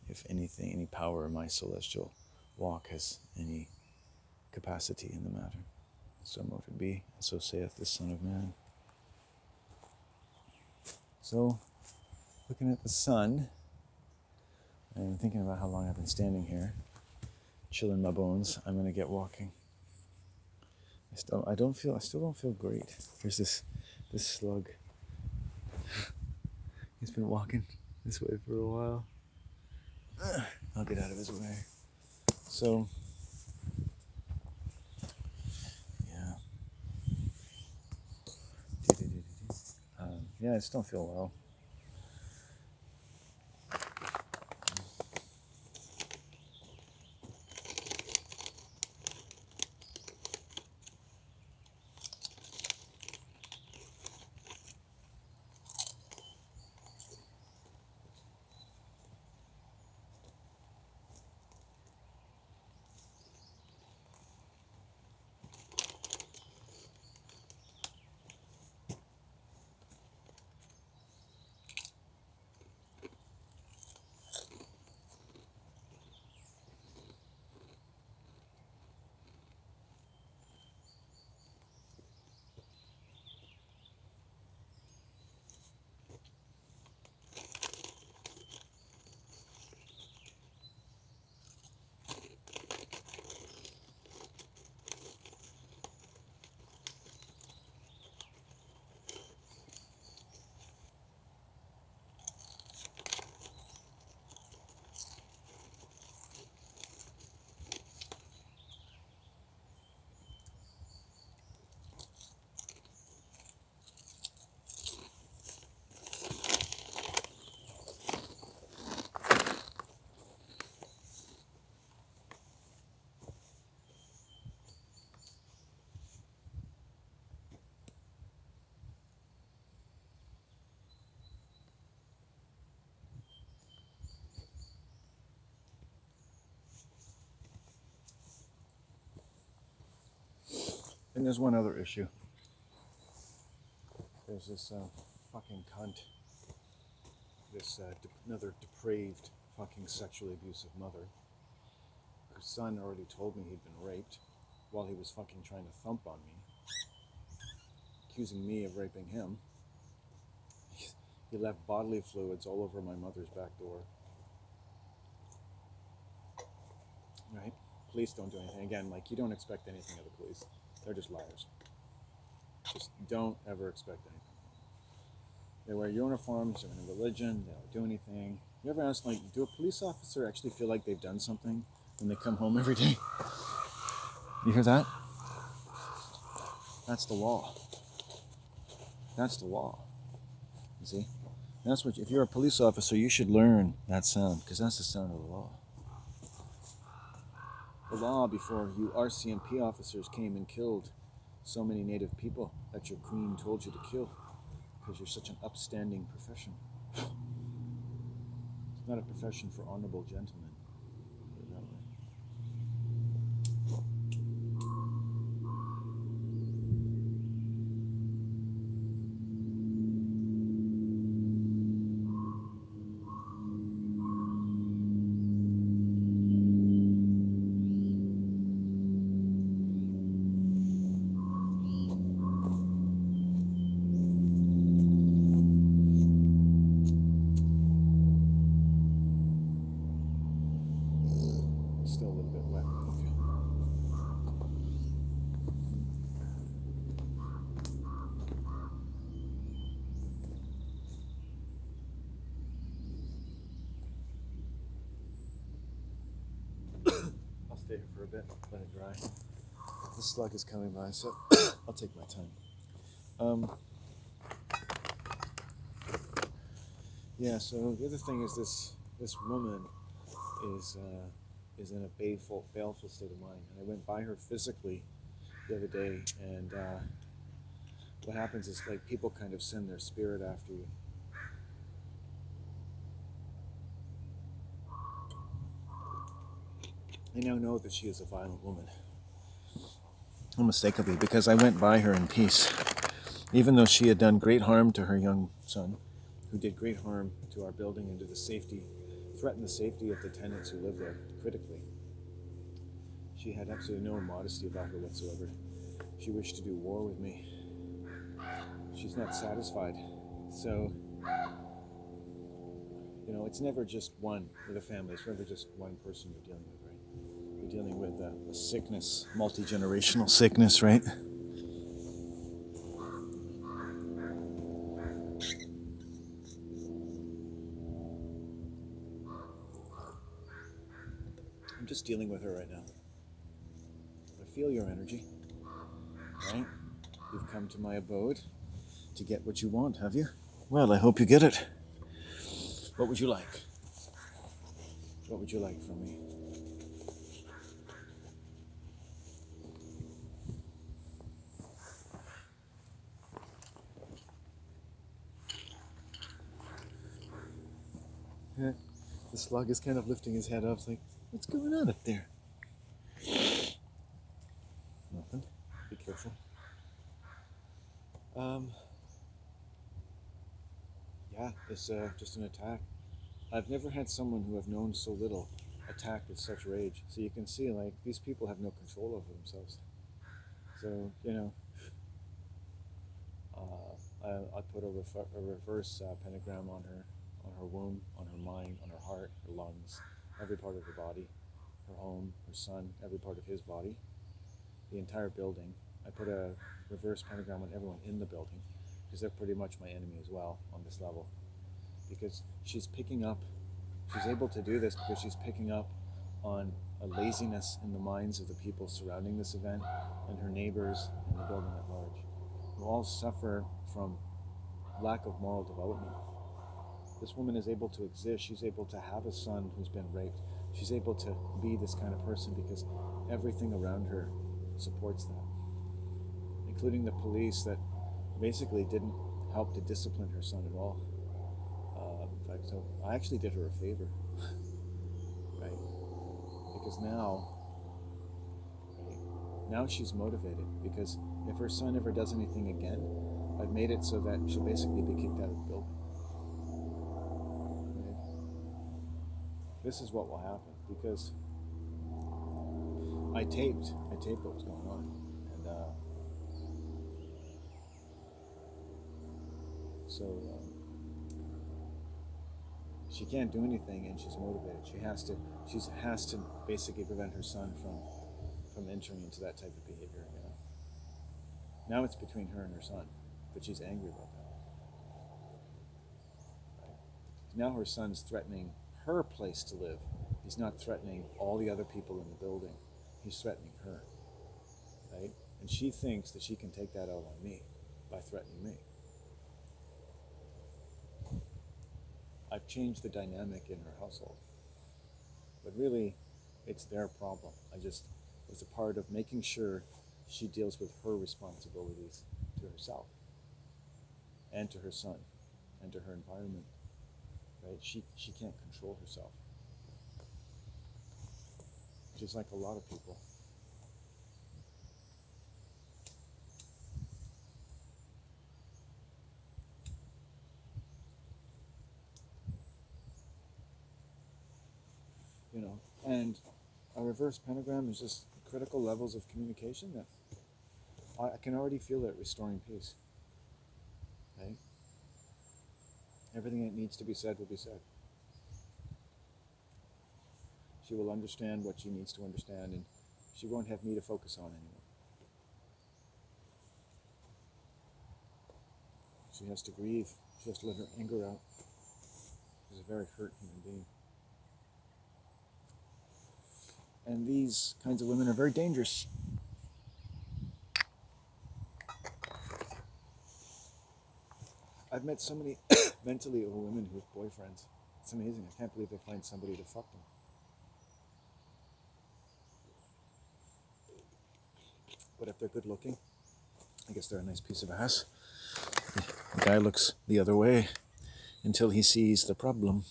Speaker 1: If anything, any power in my celestial walk has any capacity in the matter, so mote it be, and so saith the Son of Man. So, looking at the sun, and thinking about how long I've been standing here, chilling my bones, I'm going to get walking. I still don't feel great. Here's this slug. He's been walking this way for a while. I'll get out of his way. So, yeah. Yeah, I just don't feel well. And there's one other issue. There's this fucking cunt, this another depraved, fucking sexually abusive mother, whose son already told me he'd been raped while he was fucking trying to thump on me, accusing me of raping him. He left bodily fluids all over my mother's back door. Right? Police don't do anything. Again, like, you don't expect anything of the police. They're just liars. Just don't ever expect anything. They wear uniforms, they're in a religion, they don't do anything. You ever ask, like, do a police officer actually feel like they've done something when they come home every day? You hear that? That's the law. That's the law. You see? That's what, if you're a police officer, you should learn that sound, because that's the sound of the law. The law before you RCMP officers came and killed so many native people that your queen told you to kill, because you're such an upstanding profession. It's not a profession for honorable gentlemen. Put it that way. Still a little bit wet. Okay. I'll stay here for a bit, let it dry. The slug is coming by, so I'll take my time. Yeah, so the other thing is this woman is in a baleful state of mind, and I went by her physically the other day, and what happens is, like, people kind of send their spirit after you. I now know that she is a violent woman, unmistakably, because I went by her in peace, even though she had done great harm to her young son, who did great harm to our building and to the safety, threatened the safety of the tenants who live there critically. She had absolutely no modesty about her whatsoever. She wished to do war with me. She's not satisfied. So, you know, it's never just one with a family. It's never just one person you're dealing with, right? You're dealing with a sickness, multi-generational sickness, right? I'm just dealing with her right now. I feel your energy, right? You've come to my abode to get what you want, have you? Well, I hope you get it. What would you like? What would you like from me? Yeah, the slug is kind of lifting his head up. It's like, what's going on up there? Nothing. Be careful. Yeah, it's just an attack. I've never had someone who I've known so little attack with such rage. So you can see, like, these people have no control over themselves. So, you know, I put a reverse pentagram on her womb, on her mind, on her heart, her lungs, every part of her body, her home, her son, every part of his body, the entire building. I put a reverse pentagram on everyone in the building, because they're pretty much my enemy as well on this level. Because she's able to do this because she's picking up on a laziness in the minds of the people surrounding this event, and her neighbors and the building at large, who all suffer from lack of moral development. This woman is able to exist. She's able to have a son who's been raped. She's able to be this kind of person because everything around her supports that, including the police that basically didn't help to discipline her son at all. In fact, so I actually did her a favor, right? Because now she's motivated, because If her son ever does anything again, I've made it so that she'll basically be kicked out of the building. Right? This is what will happen because I taped what was going on, and so she can't do anything, and she's motivated. She has to basically prevent her son from entering into that type of behavior. Now it's between her and her son, but she's angry about that. Right? Now her son's threatening her place to live. He's not threatening all the other people in the building. He's threatening her. Right? And she thinks that she can take that out on me by threatening me. I've changed the dynamic in her household. But really, it's their problem. I just was a part of making sure she deals with her responsibilities to herself and to her son and to her environment. Right? She can't control herself. Just like a lot of people. And a reverse pentagram is just critical levels of communication that I can already feel it restoring peace. Right? Everything that needs to be said will be said. She will understand what she needs to understand, and she won't have me to focus on anymore. She has to grieve. She has to let her anger out. She's a very hurt human being. And these kinds of women are very dangerous. I've met so many mentally ill women who have boyfriends. It's amazing. I can't believe they find somebody to fuck them. But if they're good looking, I guess they're a nice piece of ass. The guy looks the other way until he sees the problem.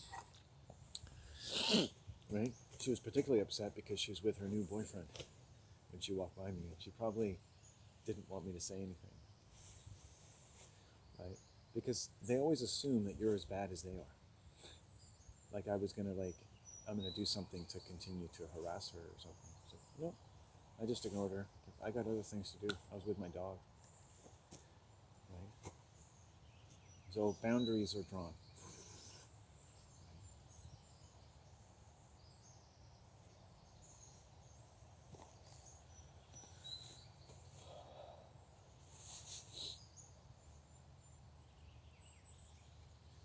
Speaker 1: Right? She was particularly upset because she was with her new boyfriend when she walked by me, and she probably didn't want me to say anything. Right? Because they always assume that you're as bad as they are. Like I'm gonna do something to continue to harass her or something. So, no, I just ignored her. I got other things to do. I was with my dog. Right? So boundaries are drawn.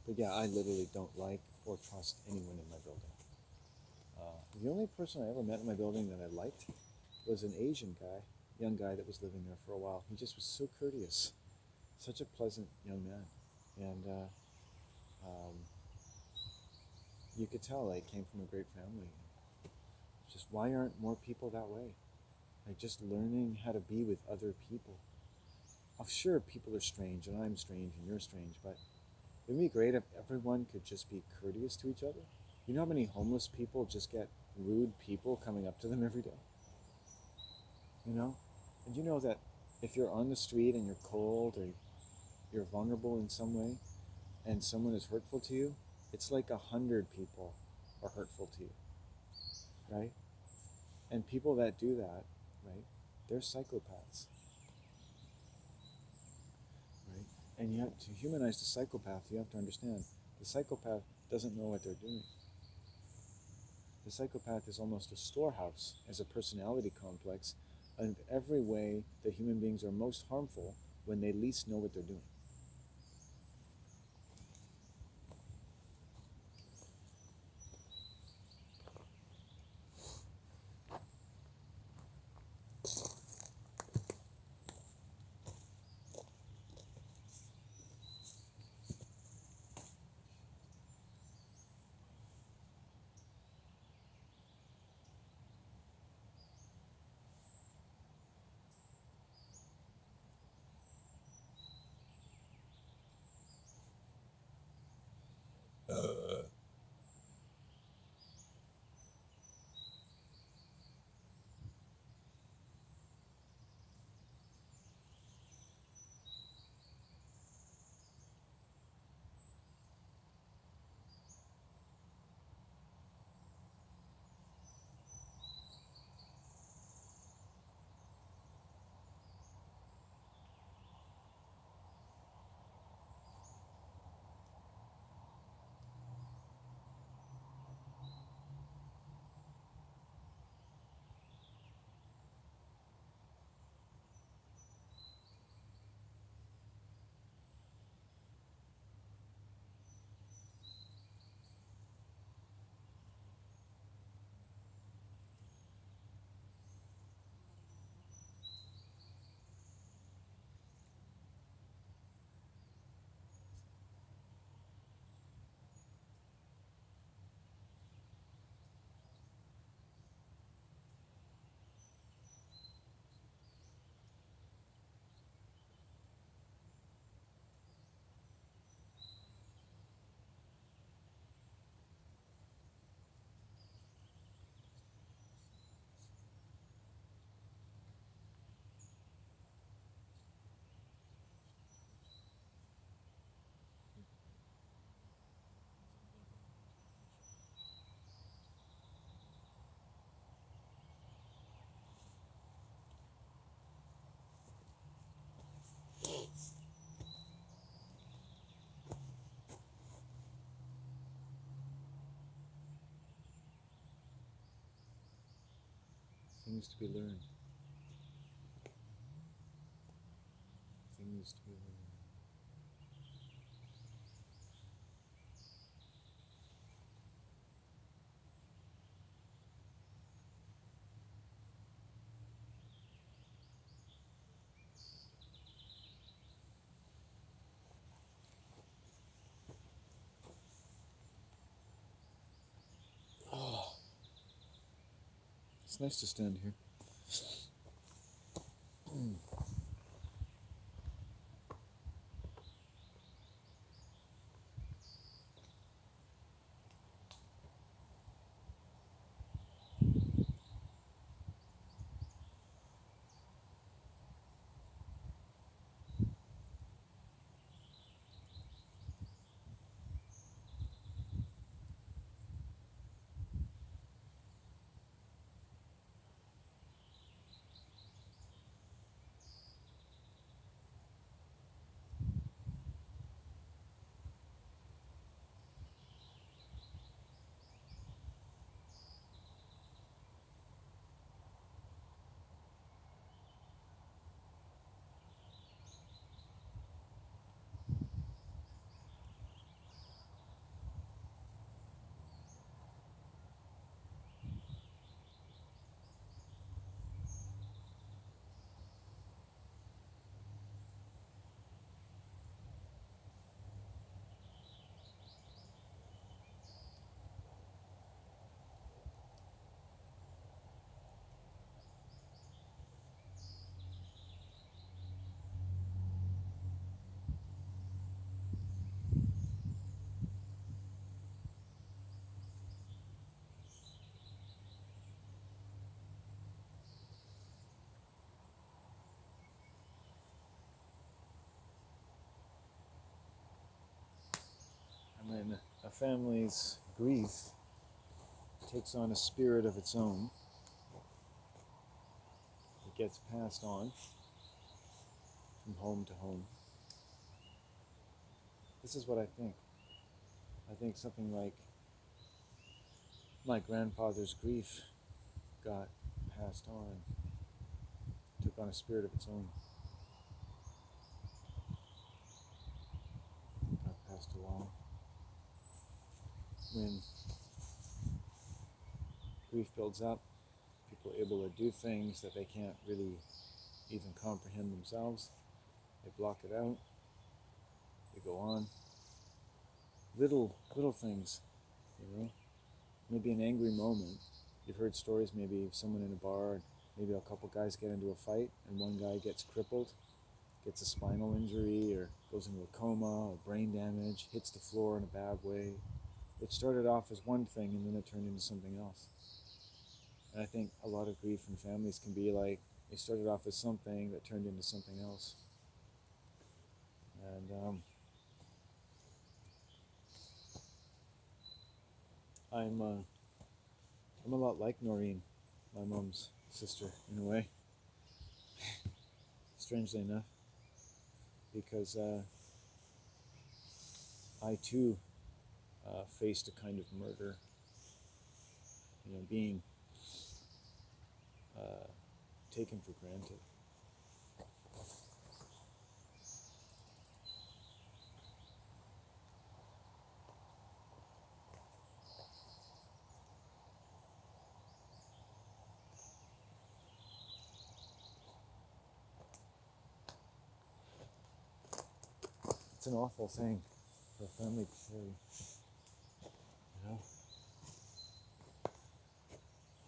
Speaker 1: But yeah, I literally don't like or trust anyone in my building. The only person I ever met in my building that I liked was an Asian guy, young guy that was living there for a while. He just was so courteous, such a pleasant young man, and you could tell I came from a great family. Just why aren't more people that way? Like just learning how to be with other people. I'm sure people are strange, and I'm strange, and you're strange, but it would be great if everyone could just be courteous to each other. You know how many homeless people just get rude people coming up to them every day? And you know that if you're on the street and you're cold or you're vulnerable in some way and someone is hurtful to you, it's like 100 people are hurtful to you, right? And people that do that, right, they're psychopaths, right? And you have to humanize the psychopath. You have to understand the psychopath doesn't know what they're doing. The psychopath is almost a storehouse as a personality complex of every way that human beings are most harmful when they least know what they're doing. Things to be learned. Things to be learned. Oh, it's nice to stand here. And when a family's grief takes on a spirit of its own, it gets passed on from home to home. This is what I think. I think something like my grandfather's grief got passed on, took on a spirit of its own, got passed along. When grief builds up, people are able to do things that they can't really even comprehend themselves. They block it out. They go on. Little things, you know. Maybe an angry moment. You've heard stories maybe of someone in a bar, maybe a couple guys get into a fight and one guy gets crippled, gets a spinal injury or goes into a coma or brain damage, hits the floor in a bad way. It started off as one thing and then it turned into something else. And I think a lot of grief in families can be like, it started off as something that turned into something else. And I'm a lot like Noreen, my mom's sister, in a way. Strangely enough, because I too faced a kind of murder, being taken for granted. It's an awful thing for a family to carry.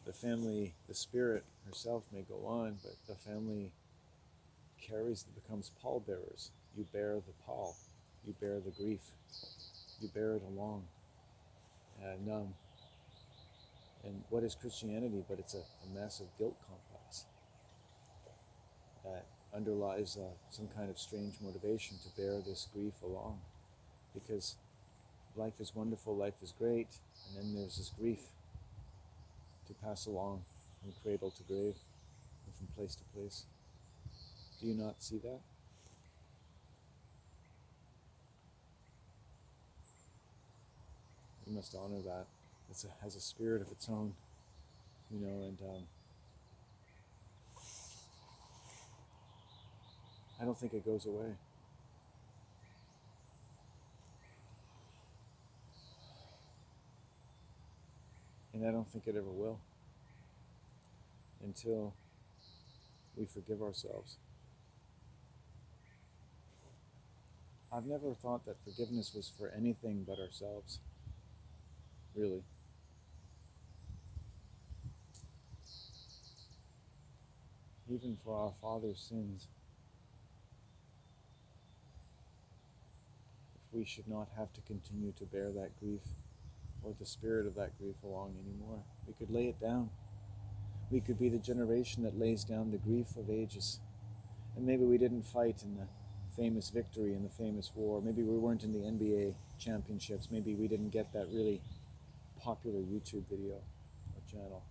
Speaker 1: The family, the spirit herself may go on, but the family becomes pallbearers. You bear the pall, you bear the grief, you bear it along. And what is Christianity? But it's a massive guilt complex that underlies some kind of strange motivation to bear this grief along. Because life is wonderful, life is great, and then there's this grief to pass along from cradle to grave and from place to place. Do you not see that? You must honor that. It has a spirit of its own, and I don't think it goes away. And I don't think it ever will until we forgive ourselves. I've never thought that forgiveness was for anything but ourselves, really. Even for our Father's sins. If we should not have to continue to bear that grief or the spirit of that grief along anymore, we could lay it down. We could be the generation that lays down the grief of ages. And maybe we didn't fight in the famous victory in the famous war. Maybe we weren't in the NBA championships. Maybe we didn't get that really popular YouTube video or channel.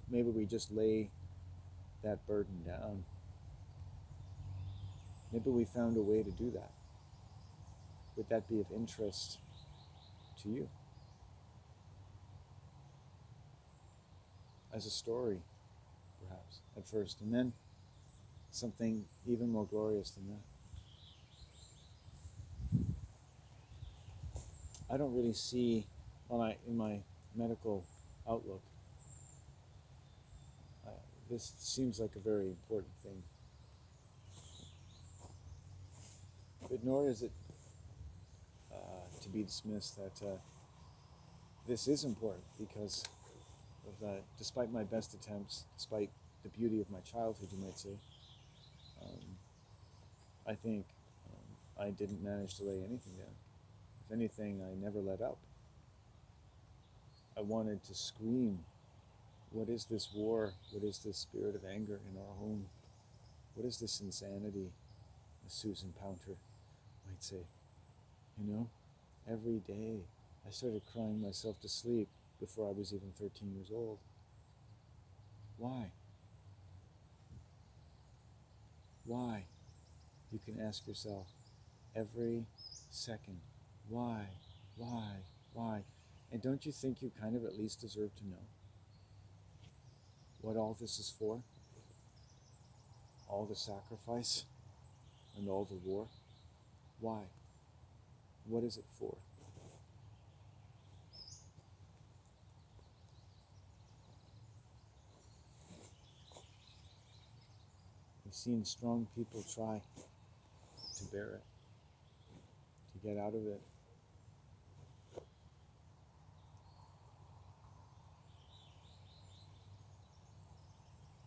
Speaker 1: Maybe we just lay that burden down. Maybe we found a way to do that. Would that be of interest to you? As a story, perhaps, at first, and then something even more glorious than that. I don't really see, in my medical outlook, this seems like a very important thing. But nor is it to be dismissed that this is important, because despite my best attempts, despite the beauty of my childhood, you might say, I think I didn't manage to lay anything down. If anything, I never let up. I wanted to scream, what is this war? What is this spirit of anger in our home? What is this insanity, as Susan Pounter might say? You know, every day I started crying myself to sleep before I was even 13 years old. Why? Why? You can ask yourself every second, why? And don't you think you kind of at least deserve to know what all this is for? All the sacrifice and all the war? Why? What is it for? We've seen strong people try to bear it, to get out of it.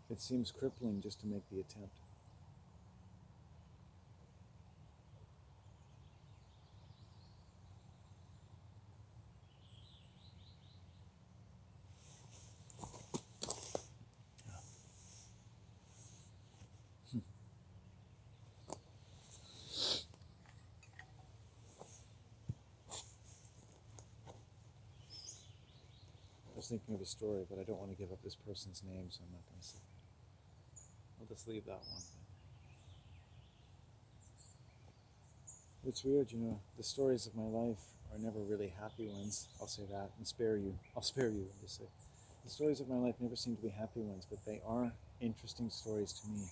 Speaker 1: It seems crippling just to make the attempt. I was thinking of a story, but I don't want to give up this person's name, so I'm not going to say it. I'll just leave that one. It's weird, you know, the stories of my life are never really happy ones. I'll say that and spare you. I'll spare you, obviously. The stories of my life never seem to be happy ones, but they are interesting stories to me.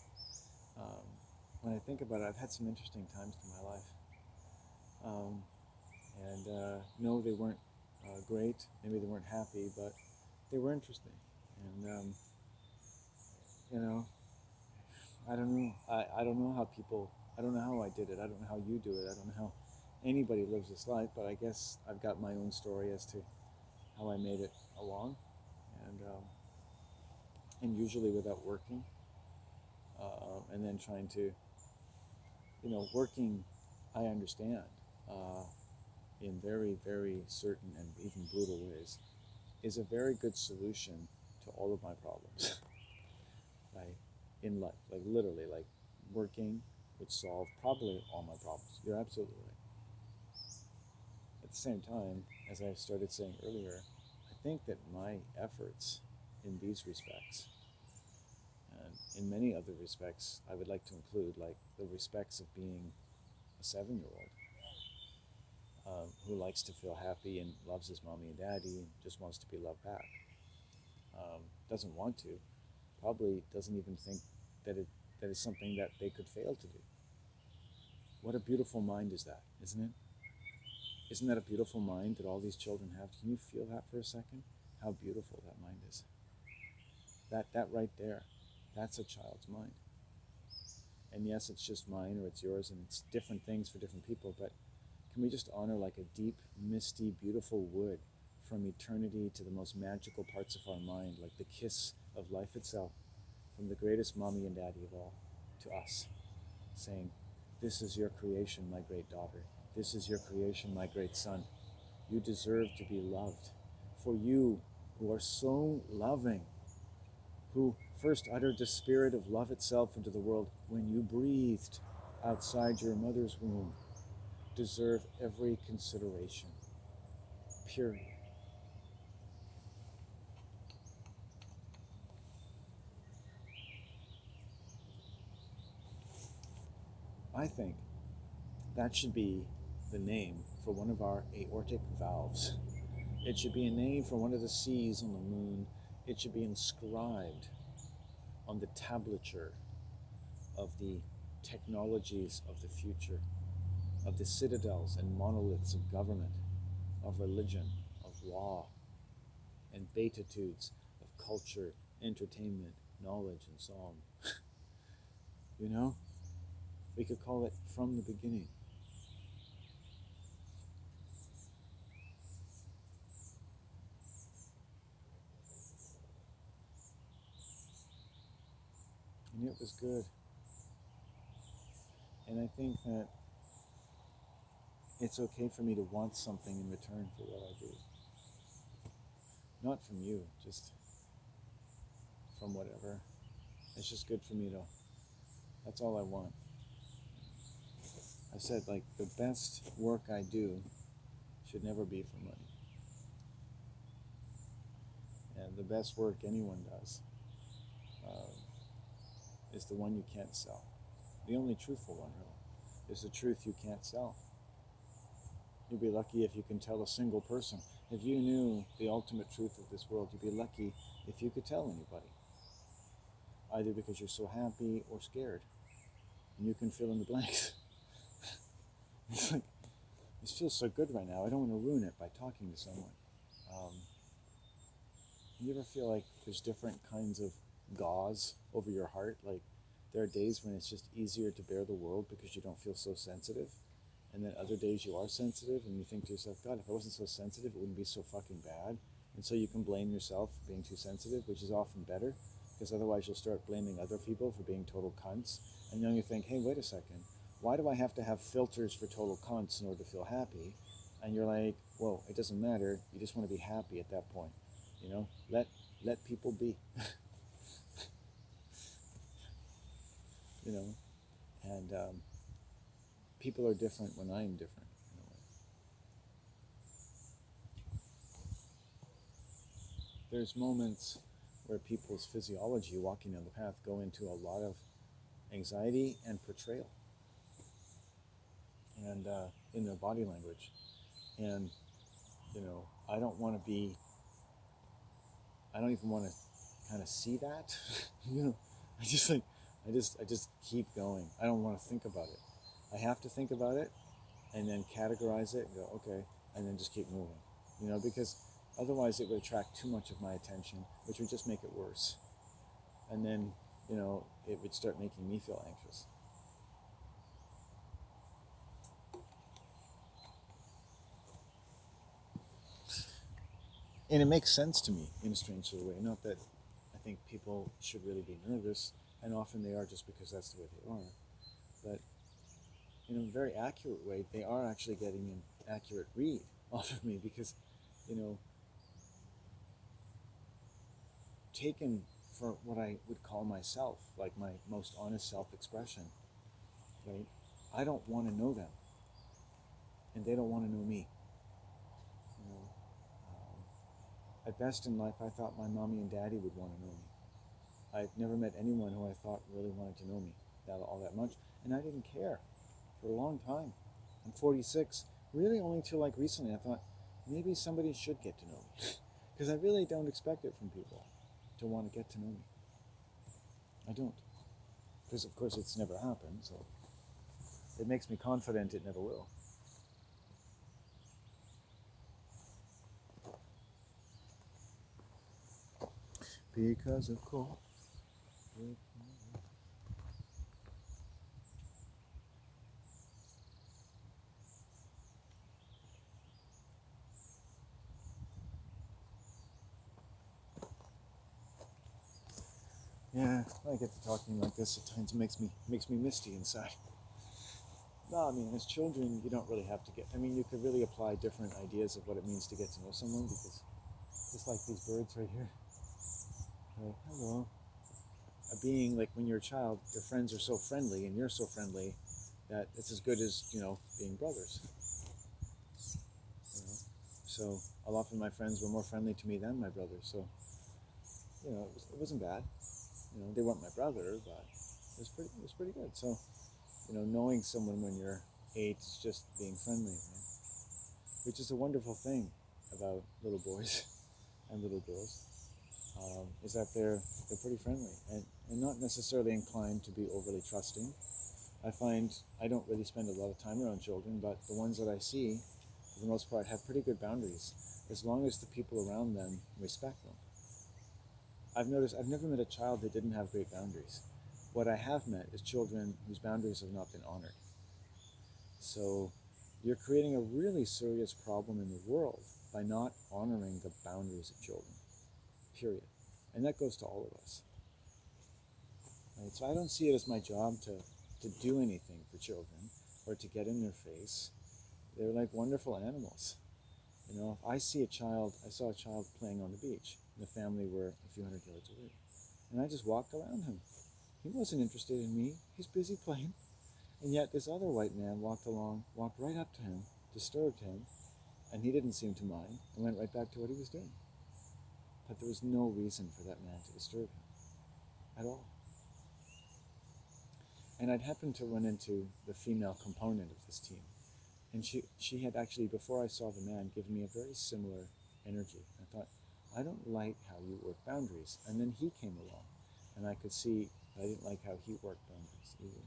Speaker 1: When I think about it, I've had some interesting times in my life. No, they weren't great. Maybe they weren't happy, but they were interesting. And, you know, I don't know. I don't know how people, I don't know how I did it. I don't know how you do it. I don't know how anybody lives this life, but I guess I've got my own story as to how I made it along. And usually without working. And then trying to, you know, working, I understand, in very, very certain and even brutal ways, is a very good solution to all of my problems. Right? In life, like literally, like working would solve probably all my problems. You're absolutely right. At the same time, as I started saying earlier, I think that my efforts in these respects, and in many other respects, I would like to include, like the respects of being a 7-year-old who likes to feel happy and loves his mommy and daddy and just wants to be loved back. Doesn't want to, probably doesn't even think that it is something that they could fail to do. What a beautiful mind is that, isn't it? Isn't that a beautiful mind that all these children have? Can you feel that for a second? How beautiful that mind is. That right there, that's a child's mind. And yes, it's just mine or it's yours, and it's different things for different people, but can we just honor like a deep, misty, beautiful wood from eternity to the most magical parts of our mind, like the kiss of life itself, from the greatest mommy and daddy of all to us, saying, this is your creation, my great daughter. This is your creation, my great son. You deserve to be loved. For you, who are so loving, who first uttered the spirit of love itself into the world when you breathed outside your mother's womb, deserve every consideration. Period. I think that should be the name for one of our aortic valves. It should be a name for one of the seas on the moon. It should be inscribed on the tablature of the technologies of the future, of the citadels and monoliths of government, of religion, of law, and beatitudes of culture, entertainment, knowledge, and song. You know? We could call it From the Beginning. And it was good. And I think that it's okay for me to want something in return for what I do. Not from you, just from whatever. It's just good for me to, that's all I want. I said, like, the best work I do should never be for money. And the best work anyone does is the one you can't sell. The only truthful one, really, is the truth you can't sell. You'd be lucky if you can tell a single person. If you knew the ultimate truth of this world, you'd be lucky if you could tell anybody. Either because you're so happy or scared. And you can fill in the blanks. It's like, this feels so good right now. I don't want to ruin it by talking to someone. You ever feel like there's different kinds of gauze over your heart? Like, there are days when it's just easier to bear the world because you don't feel so sensitive. And then other days you are sensitive and you think to yourself, God, if I wasn't so sensitive, it wouldn't be so fucking bad. And so you can blame yourself for being too sensitive, which is often better, because otherwise you'll start blaming other people for being total cunts. And then you think, hey, wait a second, why do I have to have filters for total cunts in order to feel happy? And you're like, well, it doesn't matter. You just want to be happy at that point. You know, let people be. You know, and people are different when I'm different. In a way. There's moments where people's physiology walking down the path go into a lot of anxiety and portrayal, and in their body language, and you know, I don't want to be. I don't even want to kind of see that. You know, I just keep going. I don't want to think about it. I have to think about it and then categorize it and go, okay, and then just keep moving. You know, because otherwise it would attract too much of my attention, which would just make it worse. And then, you know, it would start making me feel anxious. And it makes sense to me in a strange sort of way. Not that I think people should really be nervous, and often they are just because that's the way they are. But in a very accurate way, they are actually getting an accurate read off of me because, you know, taken for what I would call myself, like my most honest self-expression, right? I don't want to know them, and they don't want to know me. You know, at best in life, I thought my mommy and daddy would want to know me. I've never met anyone who I thought really wanted to know me all that much, and I didn't care for a long time. I'm 46. Really, only till like recently, I thought maybe somebody should get to know me, because I really don't expect it from people to want to get to know me. I don't, because of course it's never happened. So, it makes me confident it never will. Because of course. Yeah, I get to talking like this at times. It makes me misty inside. No, I mean, as children, you don't really have to get. I mean, you could really apply different ideas of what it means to get to know someone, because just like these birds right here. Right, hello. A being like when you're a child, your friends are so friendly, and you're so friendly that it's as good as being brothers. You know, so a lot of my friends were more friendly to me than my brothers. So it wasn't bad. They weren't my brother, but it was pretty good. So knowing someone when you're 8 is just being friendly, right? Which is a wonderful thing about little boys and little girls, is that they're pretty friendly and not necessarily inclined to be overly trusting. I find I don't really spend a lot of time around children, but the ones that I see, for the most part, have pretty good boundaries, as long as the people around them respect them. I've noticed I've never met a child that didn't have great boundaries. What I have met is children whose boundaries have not been honored. So you're creating a really serious problem in the world by not honoring the boundaries of children, period. And that goes to all of us. Right? So I don't see it as my job to do anything for children or to get in their face. They're like wonderful animals. If I saw a child playing on the beach, and the family were a few hundred yards away. And I just walked around him. He wasn't interested in me. He's busy playing. And yet this other white man walked right up to him, disturbed him, and he didn't seem to mind and went right back to what he was doing. But there was no reason for that man to disturb him at all. And I'd happened to run into the female component of this team. And she had actually, before I saw the man, given me a very similar energy. I thought, I don't like how you work boundaries. And then he came along, and I could see I didn't like how he worked boundaries either.